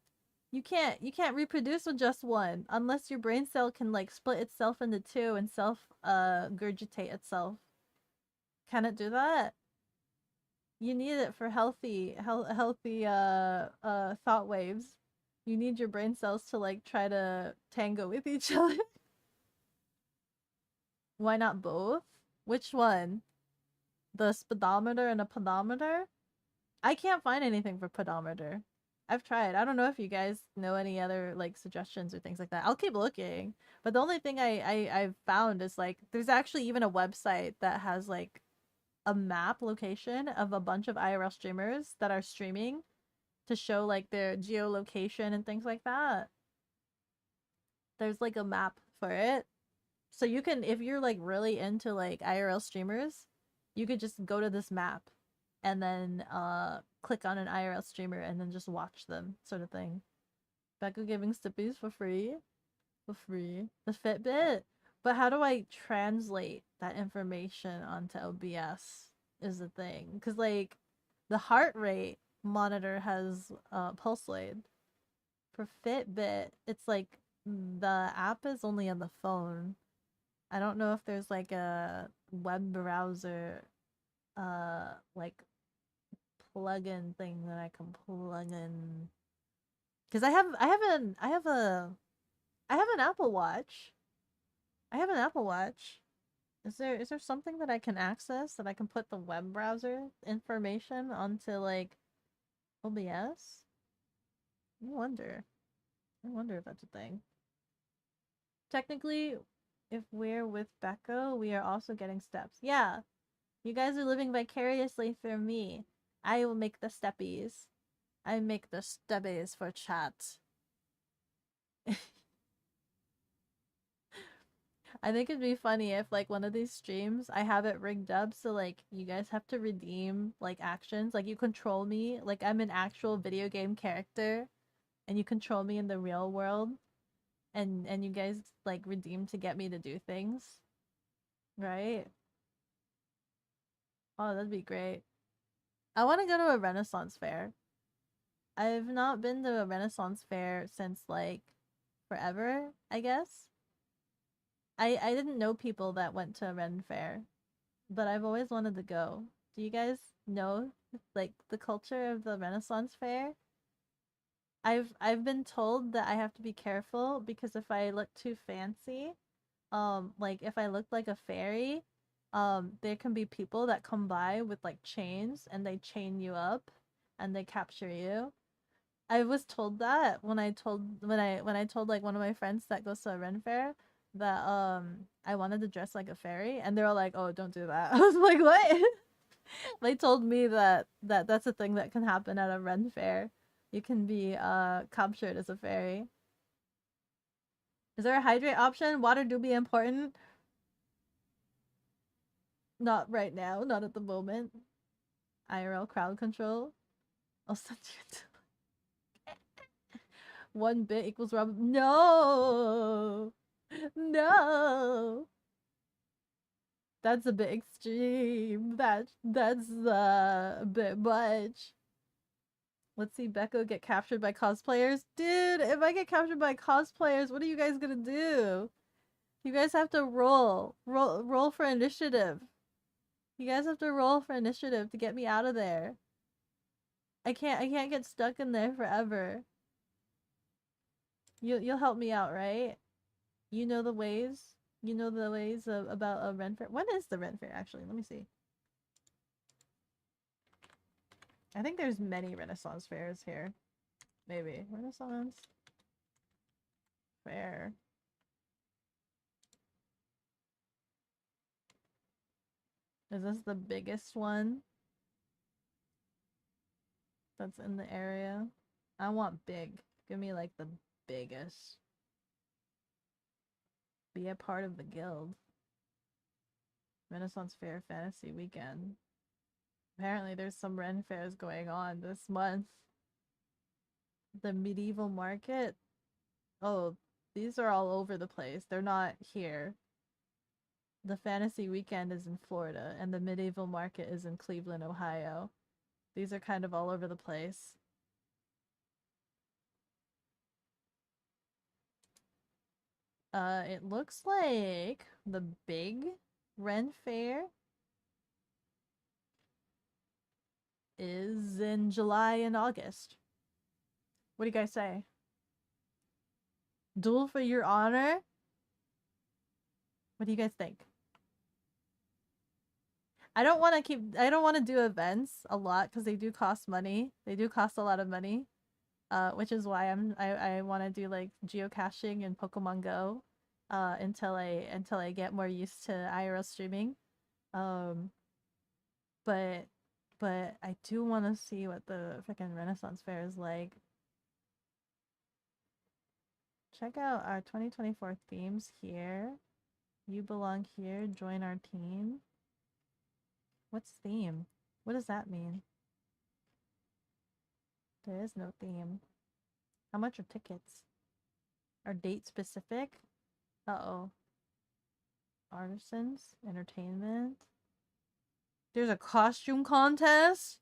You can't reproduce with just 1 unless your brain cell can like split itself into 2 and gurgitate itself. Can it do that? You need it for healthy thought waves. You need your brain cells to like try to tango with each other. Why not both? Which one? The speedometer and a pedometer? I can't find anything for pedometer. I've tried. I don't know if you guys know any other like suggestions or things like that. I'll keep looking. But the only thing I've found is like there's actually even a website that has like a map location of a bunch of IRL streamers that are streaming to show like their geolocation and things like that. There's like a map for it. So you can, if you're like really into like IRL streamers, you could just go to this map and then click on an IRL streamer and then just watch them, sort of thing. Beko giving stippies for free. For free. The Fitbit. But how do I translate that information onto OBS is the thing. Because like the heart rate monitor has Pulsewave. For Fitbit, it's like the app is only on the phone. I don't know if there's like a web browser like plugin thing that I can plug in. Because I have an Apple Watch. I have an Apple Watch. Is there something that I can access that I can put the web browser information onto like OBS? I wonder if that's a thing. Technically, if we're with Beko, we are also getting steps. Yeah. You guys are living vicariously through me. I will make the steppies. I make the steppies for chat. I think it'd be funny if like one of these streams I have it rigged up so like you guys have to redeem like actions. Like you control me, like I'm an actual video game character and you control me in the real world and you guys like redeem to get me to do things. Right? Oh, that'd be great. I want to go to a Renaissance fair. I've not been to a Renaissance fair since like forever, I guess. I didn't know people that went to a Ren fair, but I've always wanted to go. Do you guys know like the culture of the Renaissance fair? I've been told that I have to be careful because if I look too fancy, like if I look like a fairy, there can be people that come by with like chains and they chain you up and they capture you. I was told that when I told like one of my friends that goes to a Ren fair that I wanted to dress like a fairy and they were like, "Oh, don't do that." I was like, "What?" They told me that that's a thing that can happen at a Ren fair. You can be captured as a fairy. Is there a hydrate option? Water do be important. Not right now, not at the moment. IRL crowd control. I'll send you to 1 bit equals Rob. No! No! That's a bit extreme. That's a bit much. Let's see Beko get captured by cosplayers. Dude, if I get captured by cosplayers, what are you guys gonna do? You guys have to roll for initiative. You guys have to roll for initiative to get me out of there. I can't get stuck in there forever. You'll help me out, right? You know the ways. You know the ways about a Ren fair. When is the Ren fair actually? Let me see. I think there's many Renaissance fairs here. Maybe Renaissance fair. Is this the biggest one that's in the area? I want big. Give me like the biggest. Be a part of the guild. Renaissance Fair Fantasy Weekend. Apparently there's some Ren fairs going on this month. The medieval market. Oh, these are all over the place. They're not here. The Fantasy Weekend is in Florida, and the medieval market is in Cleveland, Ohio. These are kind of all over the place. It looks like the big Ren Fair is in July and August. What do you guys say? Duel for your honor? What do you guys think? I don't want to do events a lot because they do cost money. They do cost a lot of money. Which is why I want to do like geocaching and Pokemon Go until I get more used to IRL streaming. But I do want to see what the freaking Renaissance Fair is like. Check out our 2024 themes here. You belong here. Join our team. What's theme? What does that mean? There is no theme. How much are tickets? Are date specific? Uh-oh. Artisans? Entertainment? There's a costume contest?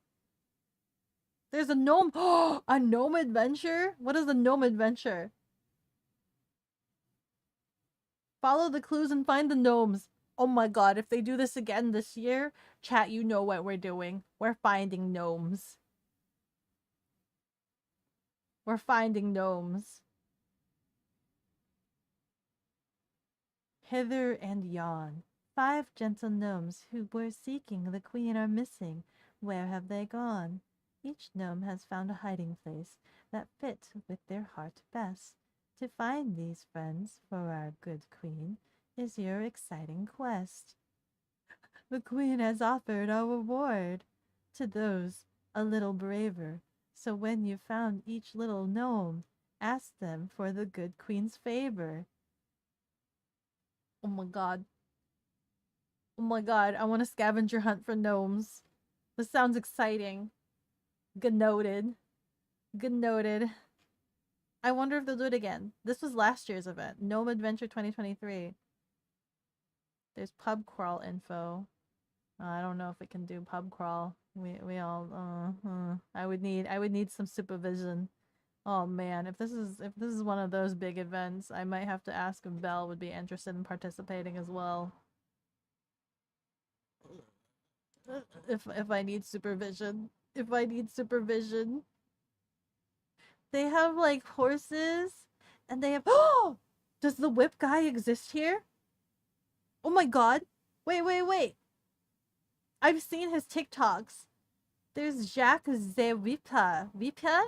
There's a gnome. A gnome adventure? What is a gnome adventure? Follow the clues and find the gnomes. Oh my god, if they do this again this year, chat, you know what we're doing. We're finding gnomes. We're finding gnomes. Hither and yon. 5 gentle gnomes who were seeking the queen are missing. Where have they gone? Each gnome has found a hiding place that fit with their heart best. To find these friends for our good queen is your exciting quest. The queen has offered a reward to those a little braver. So when you found each little gnome, ask them for the good queen's favor. Oh my god. Oh my god, I want a scavenger hunt for gnomes. This sounds exciting. Good noted. Good noted. I wonder if they'll do it again. This was last year's event. Gnome Adventure 2023. There's pub crawl info. I don't know if it can do pub crawl. We all I would need some supervision. Oh man, if this is one of those big events, I might have to ask if Belle would be interested in participating as well. If I need supervision. If I need supervision. They have like horses and they have oh, does the whip guy exist here? Oh my god. Wait. I've seen his TikToks. There's Jacques the Whipper. Whipper?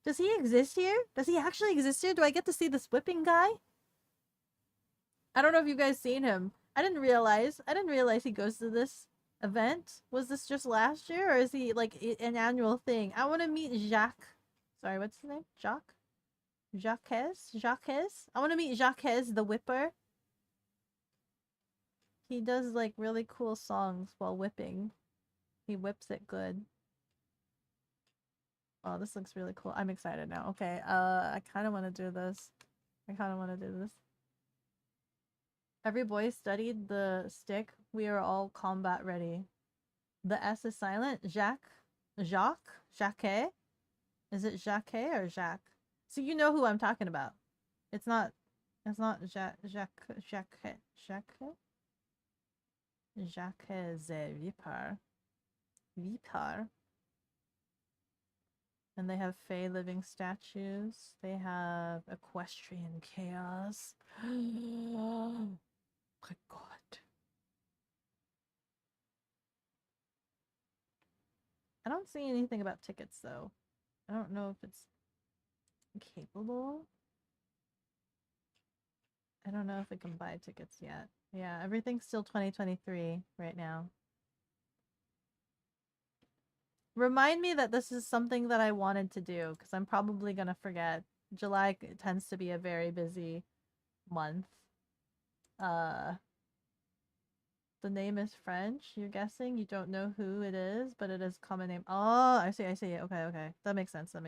Does he exist here? Does he actually exist here? Do I get to see this whipping guy? I don't know if you guys seen him. I didn't realize he goes to this event. Was this just last year or is he like an annual thing? I want to meet Jacques. Sorry, what's his name? Jacques? Jacques? I want to meet Jacques the Whipper. He does like really cool songs while whipping. He whips it good. Oh, this looks really cool. I'm excited now. Okay, I kind of want to do this. Every boy studied the stick. We are all combat ready. The S is silent. Jacques? Jacques? Is it Jacques or Jacques? So you know who I'm talking about. It's not Jacques the Vipar. And they have Fey living statues. They have equestrian chaos. Oh my god. I don't see anything about tickets though. I don't know if it's capable. I don't know if we can buy tickets yet. Yeah, everything's still 2023 right now. Remind me that this is something that I wanted to do, because I'm probably going to forget. July tends to be a very busy month. The name is French, you're guessing? You don't know who it is, but it is common name. Oh, I see. Okay. That makes sense. I'm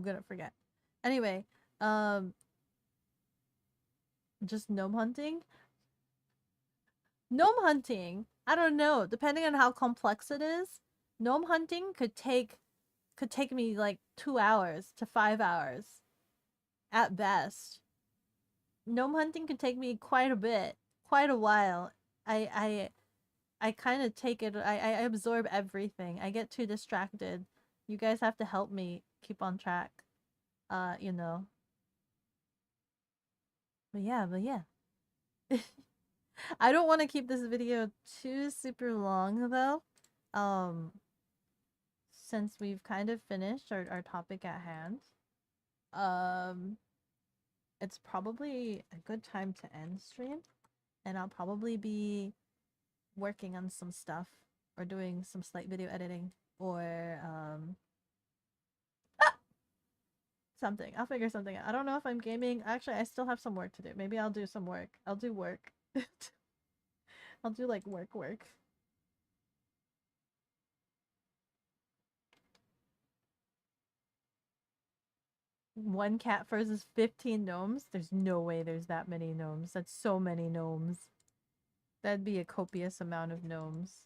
gonna forget. Anyway, just gnome hunting? Gnome hunting, I don't know. Depending on how complex it is, gnome hunting could take me like 2 hours to 5 hours at best. Gnome hunting could take me quite a while. I kind of take it. I absorb everything. I get too distracted. You guys have to help me keep on track. You know. But yeah. I don't want to keep this video too super long though. Since we've kind of finished our topic at hand. It's probably a good time to end stream. And I'll probably be working on some stuff or doing some slight video editing or something. I'll figure something out. I don't know if I'm gaming. Actually, I still have some work to do. Maybe I'll do some work. I'll do work. I'll do like work. One cat versus 15 gnomes? There's no way there's that many gnomes. That's so many gnomes. That'd be a copious amount of gnomes.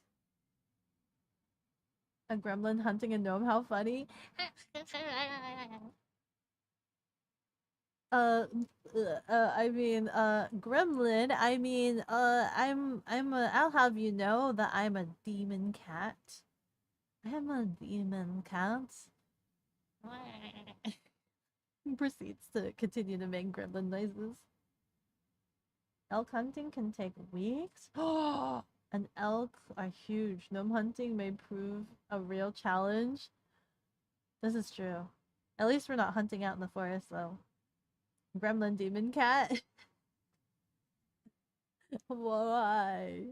A gremlin hunting a gnome? How funny. Gremlin, I'll have you know that I'm a demon cat. I'm a demon cat. Proceeds to continue to make gremlin noises. Elk hunting can take weeks. And elk are huge. Gnome hunting may prove a real challenge. This is true. At least we're not hunting out in the forest, though. Gremlin demon cat? Why?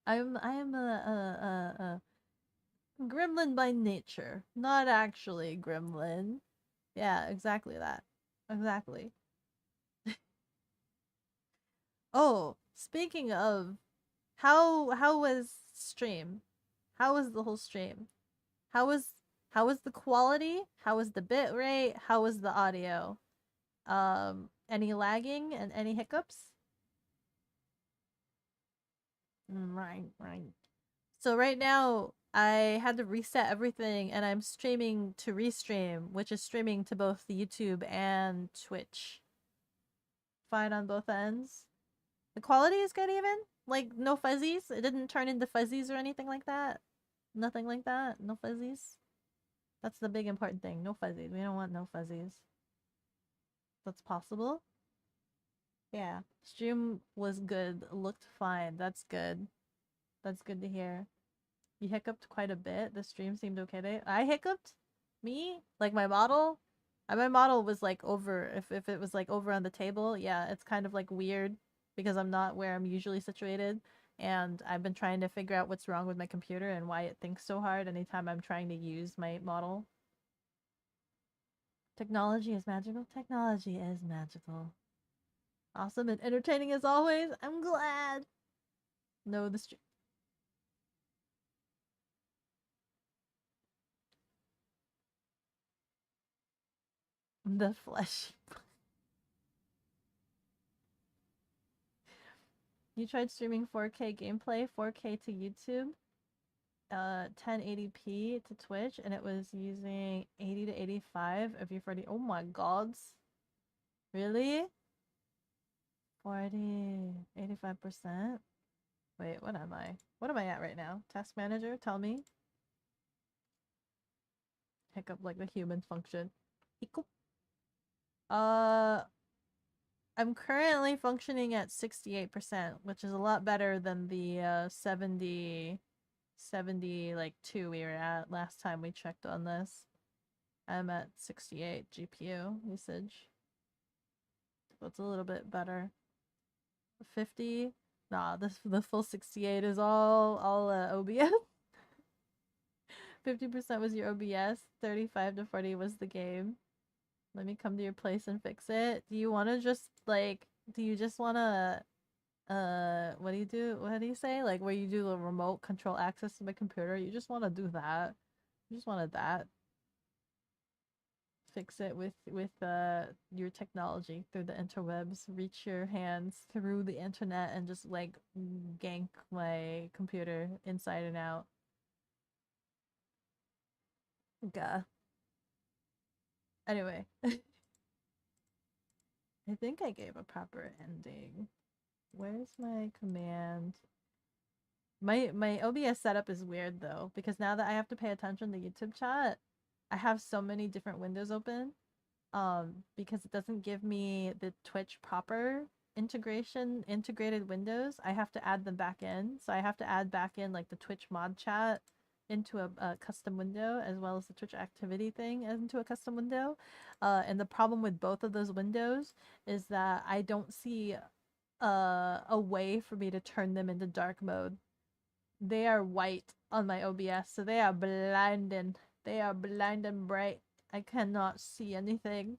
I am a gremlin by nature. Not actually gremlin. Yeah, exactly that. Exactly. Oh, speaking of, how was stream? How was the whole stream? How was how was the quality? How was the bit rate? How was the audio? Any lagging and any hiccups? Right, right. So right now I had to reset everything and I'm streaming to Restream, which is streaming to both the YouTube and Twitch. Fine on both ends. The quality is good even? Like no fuzzies? It didn't turn into fuzzies or anything like that? Nothing like that? No fuzzies? That's the big important thing. No fuzzies. We don't want no fuzzies. That's possible? Yeah. Stream was good. Looked fine. That's good. That's good to hear. You hiccuped quite a bit. The stream seemed okay today. I hiccuped? Me? Like my model? My model was like over. If it was like over on the table, yeah, it's kind of like weird because I'm not where I'm usually situated. And I've been trying to figure out what's wrong with my computer and why it thinks so hard anytime I'm trying to use my model. Technology is magical. Technology is magical. Awesome and entertaining as always. I'm glad. No, the stream. The flesh. You tried streaming 4K gameplay, 4K to YouTube, 1080p to Twitch, and it was using 80 to 85 of your 40. Oh my gods. Really? 40, 85%? Wait, what am I? What am I at right now? Task manager, tell me. Hiccup like the human function. Hiccup. I'm currently functioning at 68%, which is a lot better than the 70 like 2 we were at last time we checked on this. I'm at 68 GPU usage. So it's a little bit better. 50? Nah, the full 68 is all OBS. 50% was your OBS, 35 to 40 was the game. Let me come to your place and fix it. Do you want to just like do you just want to what do you do? What do you say? Like where you do the remote control access to my computer? You just want to do that. You just wanted that. Fix it with your technology through the interwebs. Reach your hands through the internet and just like gank my computer inside and out. Gah. Anyway. I think I gave a proper ending. Where's my command? My OBS setup is weird though, because now that I have to pay attention to YouTube chat, I have so many different windows open. Because it doesn't give me the Twitch proper integrated windows. I have to add them back in. So I have to add back in like the Twitch mod chat into a custom window, as well as the Twitch activity thing into a custom window. And the problem with both of those windows is that I don't see a way for me to turn them into dark mode. They are white on my OBS, so they are blinding. They are blind and bright. I cannot see anything.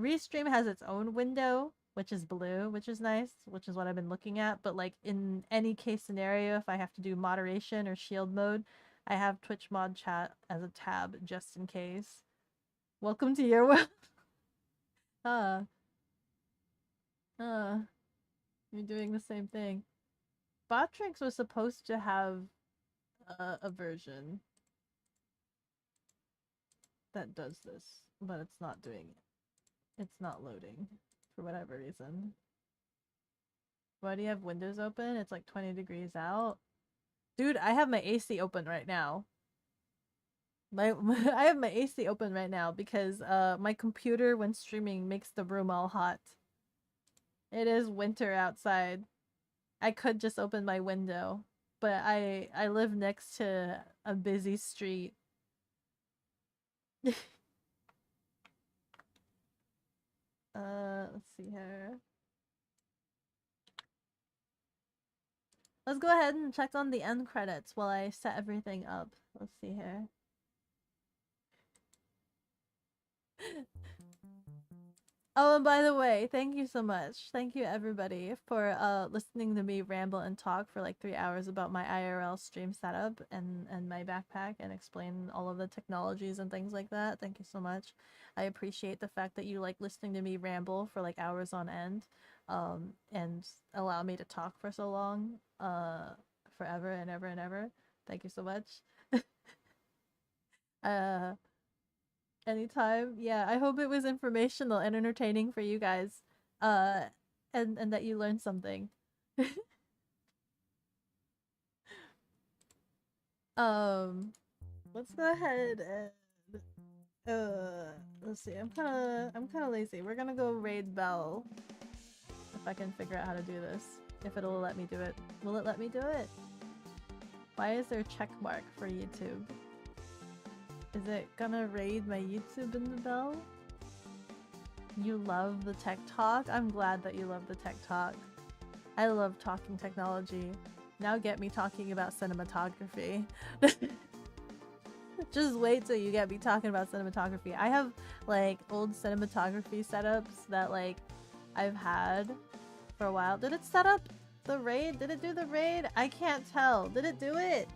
Restream has its own window, which is blue, which is nice, which is what I've been looking at. But like in any case scenario, if I have to do moderation or shield mode, I have Twitch mod chat as a tab just in case. Welcome to your world. You're doing the same thing. Botrix was supposed to have a version that does this, but it's not doing it. It's not loading for whatever reason. Why do you have windows open? It's like 20 degrees out. Dude, I have my AC open right now. I have my AC open right now because my computer when streaming makes the room all hot. It is winter outside. I could just open my window, but I live next to a busy street. Let's see here. Let's go ahead and check on the end credits while I set everything up. Let's see here. Oh, and by the way, thank you so much. Thank you everybody for listening to me ramble and talk for like 3 hours about my IRL stream setup and my backpack and explain all of the technologies and things like that. Thank you so much. I appreciate the fact that you like listening to me ramble for like hours on end and allow me to talk for so long forever and ever and ever. Thank you so much. uh Anytime. Yeah, I hope it was informational and entertaining for you guys. And that you learned something. Let's go ahead and let's see. I'm kind of lazy. We're going to go raid Bell if I can figure out how to do this. If it'll let me do it. Will it let me do it? Why is there a check mark for YouTube? Is it gonna raid my YouTube in the bell? You love the tech talk? I'm glad that you love the tech talk. I love talking technology. Now get me talking about cinematography. Just wait till you get me talking about cinematography. I have like old cinematography setups that like I've had for a while. Did it set up the raid? Did it do the raid? I can't tell. Did it do it?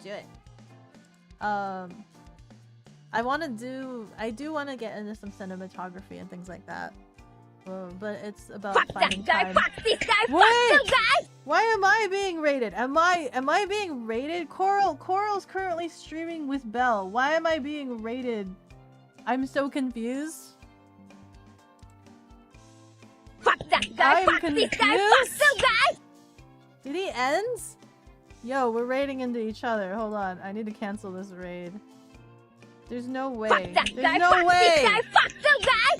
Do it. I do want to get into some cinematography and things like that. But it's about finding time. Fuck this guy! Wait! Fuck the guy! Why am I being raided? Am I being raided? Coral's currently streaming with Belle. Why am I being raided? I'm so confused. Fuck that guy! I'm Fuck confused. this guy! Fuck the guy! Did he end? Yo, we're raiding into each other. Hold on. I need to cancel this raid. There's no way. Fuck that There's guy! no Fuck way! this guy! Fuck the guy!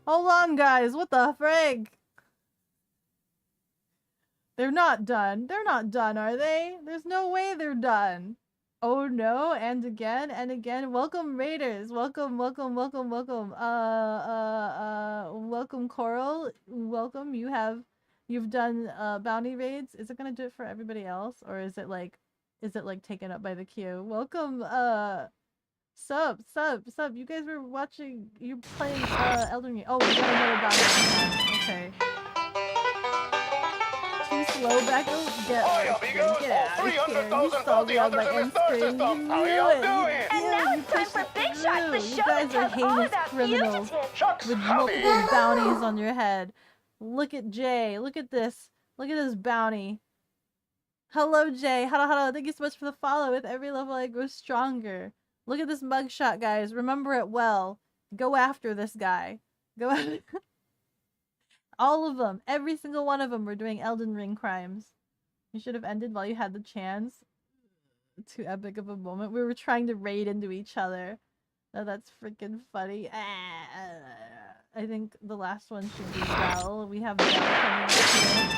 Hold on, guys. What the frig? They're not done. They're not done, are they? There's no way they're done. Oh no, and again, and again. Welcome, raiders. Welcome, welcome, welcome, welcome. Welcome, Coral. Welcome. You've done bounty raids. Is it gonna do it for everybody else, or is it like taken up by the queue? Welcome, sub. You guys were watching. You're playing Elden Ring. Oh, we got another bounty. Okay. Too slow, Beko. Get out of here. You saw me on my end screen. You knew it. And now it's time for Big Shot, the show that tells all about criminals fugitives. with multiple bounties on your head. Look at Jay. Look at this. Look at this bounty. Hello, Jay. Hello. Thank you so much for the follow. With every level, I grow stronger. Look at this mugshot, guys. Remember it well. Go after this guy. Go after... All of them. Every single one of them were doing Elden Ring crimes. You should have ended while you had the chance. Too epic of a moment. We were trying to raid into each other. Oh, that's freaking funny. I think the last one should be Belle. We have Belle coming up here.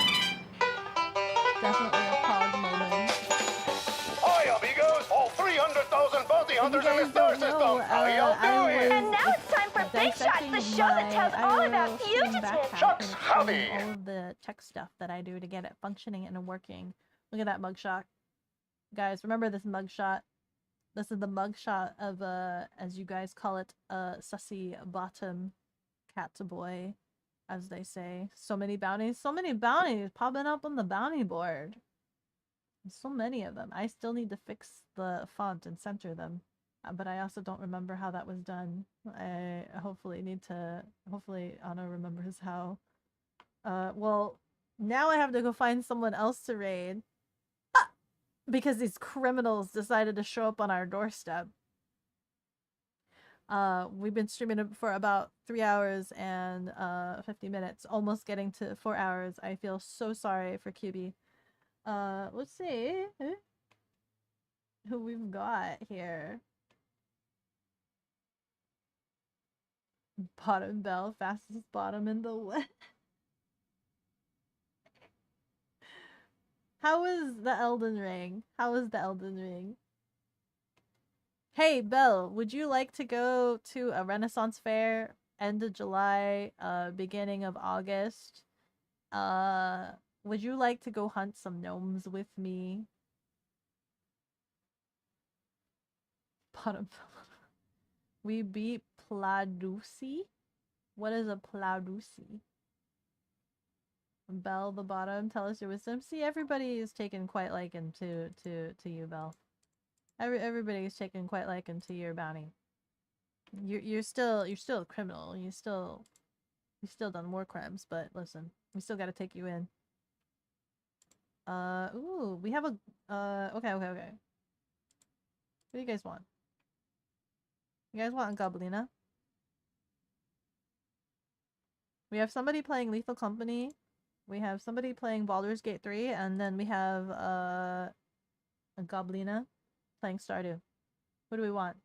Definitely a pog moment. Hi, amigos! All 300,000 bounty hunters in the star system! How y'all doing? And now it's time for Big Shot, the show that tells all about fugitives. Chuck's hobby! All of the tech stuff that I do to get it functioning and working. Look at that mugshot. Guys, remember this mugshot. This is the mugshot of, as you guys call it, sussy bottom cat boy, as they say. So many bounties popping up on the bounty board. So many of them. I still need to fix the font and center them. But I also don't remember how that was done. I hopefully Anna remembers how. Well, now I have to go find someone else to raid. Because these criminals decided to show up on our doorstep. We've been streaming for about 3 hours and 50 minutes, almost getting to 4 hours. I feel so sorry for QB. Let's see who we've got here. Bottom Bell, fastest bottom in the West. How was the Elden Ring? Hey, Belle, would you like to go to a Renaissance fair end of July, beginning of August? Would you like to go hunt some gnomes with me? bottom. We beat Pladusi. What is a Pladusi? Belle the bottom, tell us your wisdom. See, everybody is taken quite liking to you, Belle. Everybody is taken quite liking to your bounty. You're still a criminal. You still done more crimes, but listen, we still gotta take you in. Ooh, we have a okay. What do you guys want? You guys want a Goblina? We have somebody playing Lethal Company. We have somebody playing Baldur's Gate 3, and then we have a Goblina playing Stardew. What do we want?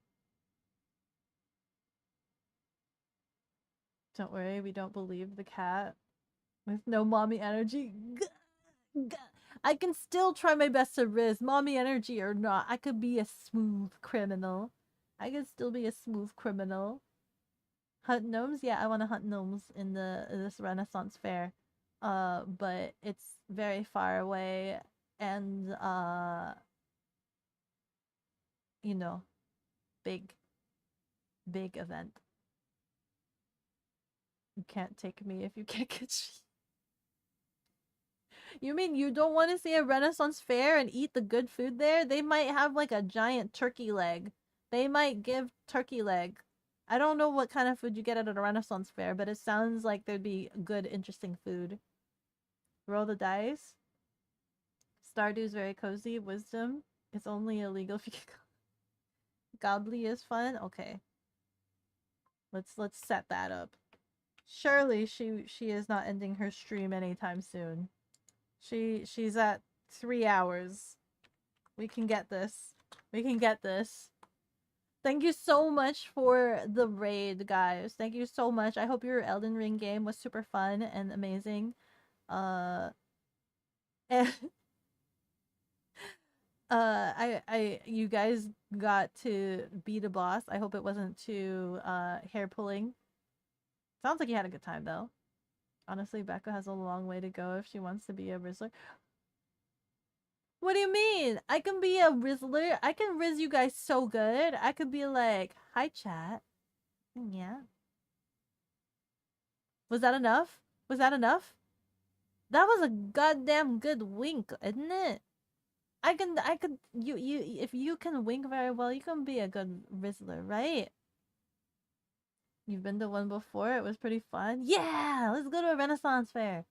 Don't worry, we don't believe the cat. With no mommy energy. I can still try my best to riz, mommy energy or not. I could be a smooth criminal. I could still be a smooth criminal. Hunt gnomes? Yeah, I want to hunt gnomes in this Renaissance fair. But it's very far away and you know, big event. You can't take me if you can't catch me. You mean you don't want to see a Renaissance fair and eat the good food there? They might have like a giant turkey leg. They might give turkey leg. I don't know what kind of food you get at a Renaissance fair, but it sounds like there'd be good, interesting food. Roll the dice. Stardew's very cozy. Wisdom. It's only illegal if you get Gobbly is fun. Okay. Let's set that up. Surely she is not ending her stream anytime soon. She's at 3 hours. We can get this. We can get this. Thank you so much for the raid, guys. Thank you so much. I hope your Elden Ring game was super fun and amazing. You guys got to beat a boss. I hope it wasn't too hair pulling. Sounds like you had a good time though. Honestly, Beko has a long way to go if she wants to be a Rizzler. What do you mean? I can be a Rizzler. I can Rizz you guys so good. I could be like, hi chat. Yeah. Was that enough? Was that enough? That was a goddamn good wink, isn't it? I could if you can wink very well, you can be a good Rizzler, right? You've been to one before, it was pretty fun. Yeah, let's go to a Renaissance fair.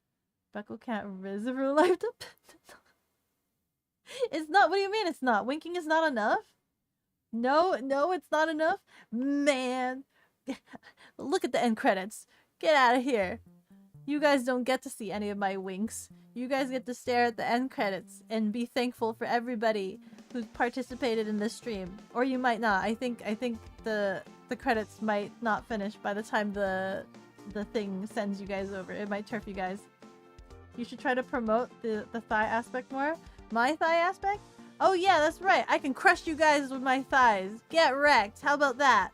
Beko can't Rizz her life to It's not, what do you mean it's not? Winking is not enough? No, it's not enough? Man. Look at the end credits. Get out of here. You guys don't get to see any of my winks. You guys get to stare at the end credits and be thankful for everybody who participated in this stream. Or you might not. I think the credits might not finish by the time the thing sends you guys over. It might turf you guys. You should try to promote the thigh aspect more. My thigh aspect? Oh yeah, that's right. I can crush you guys with my thighs. Get wrecked. How about that?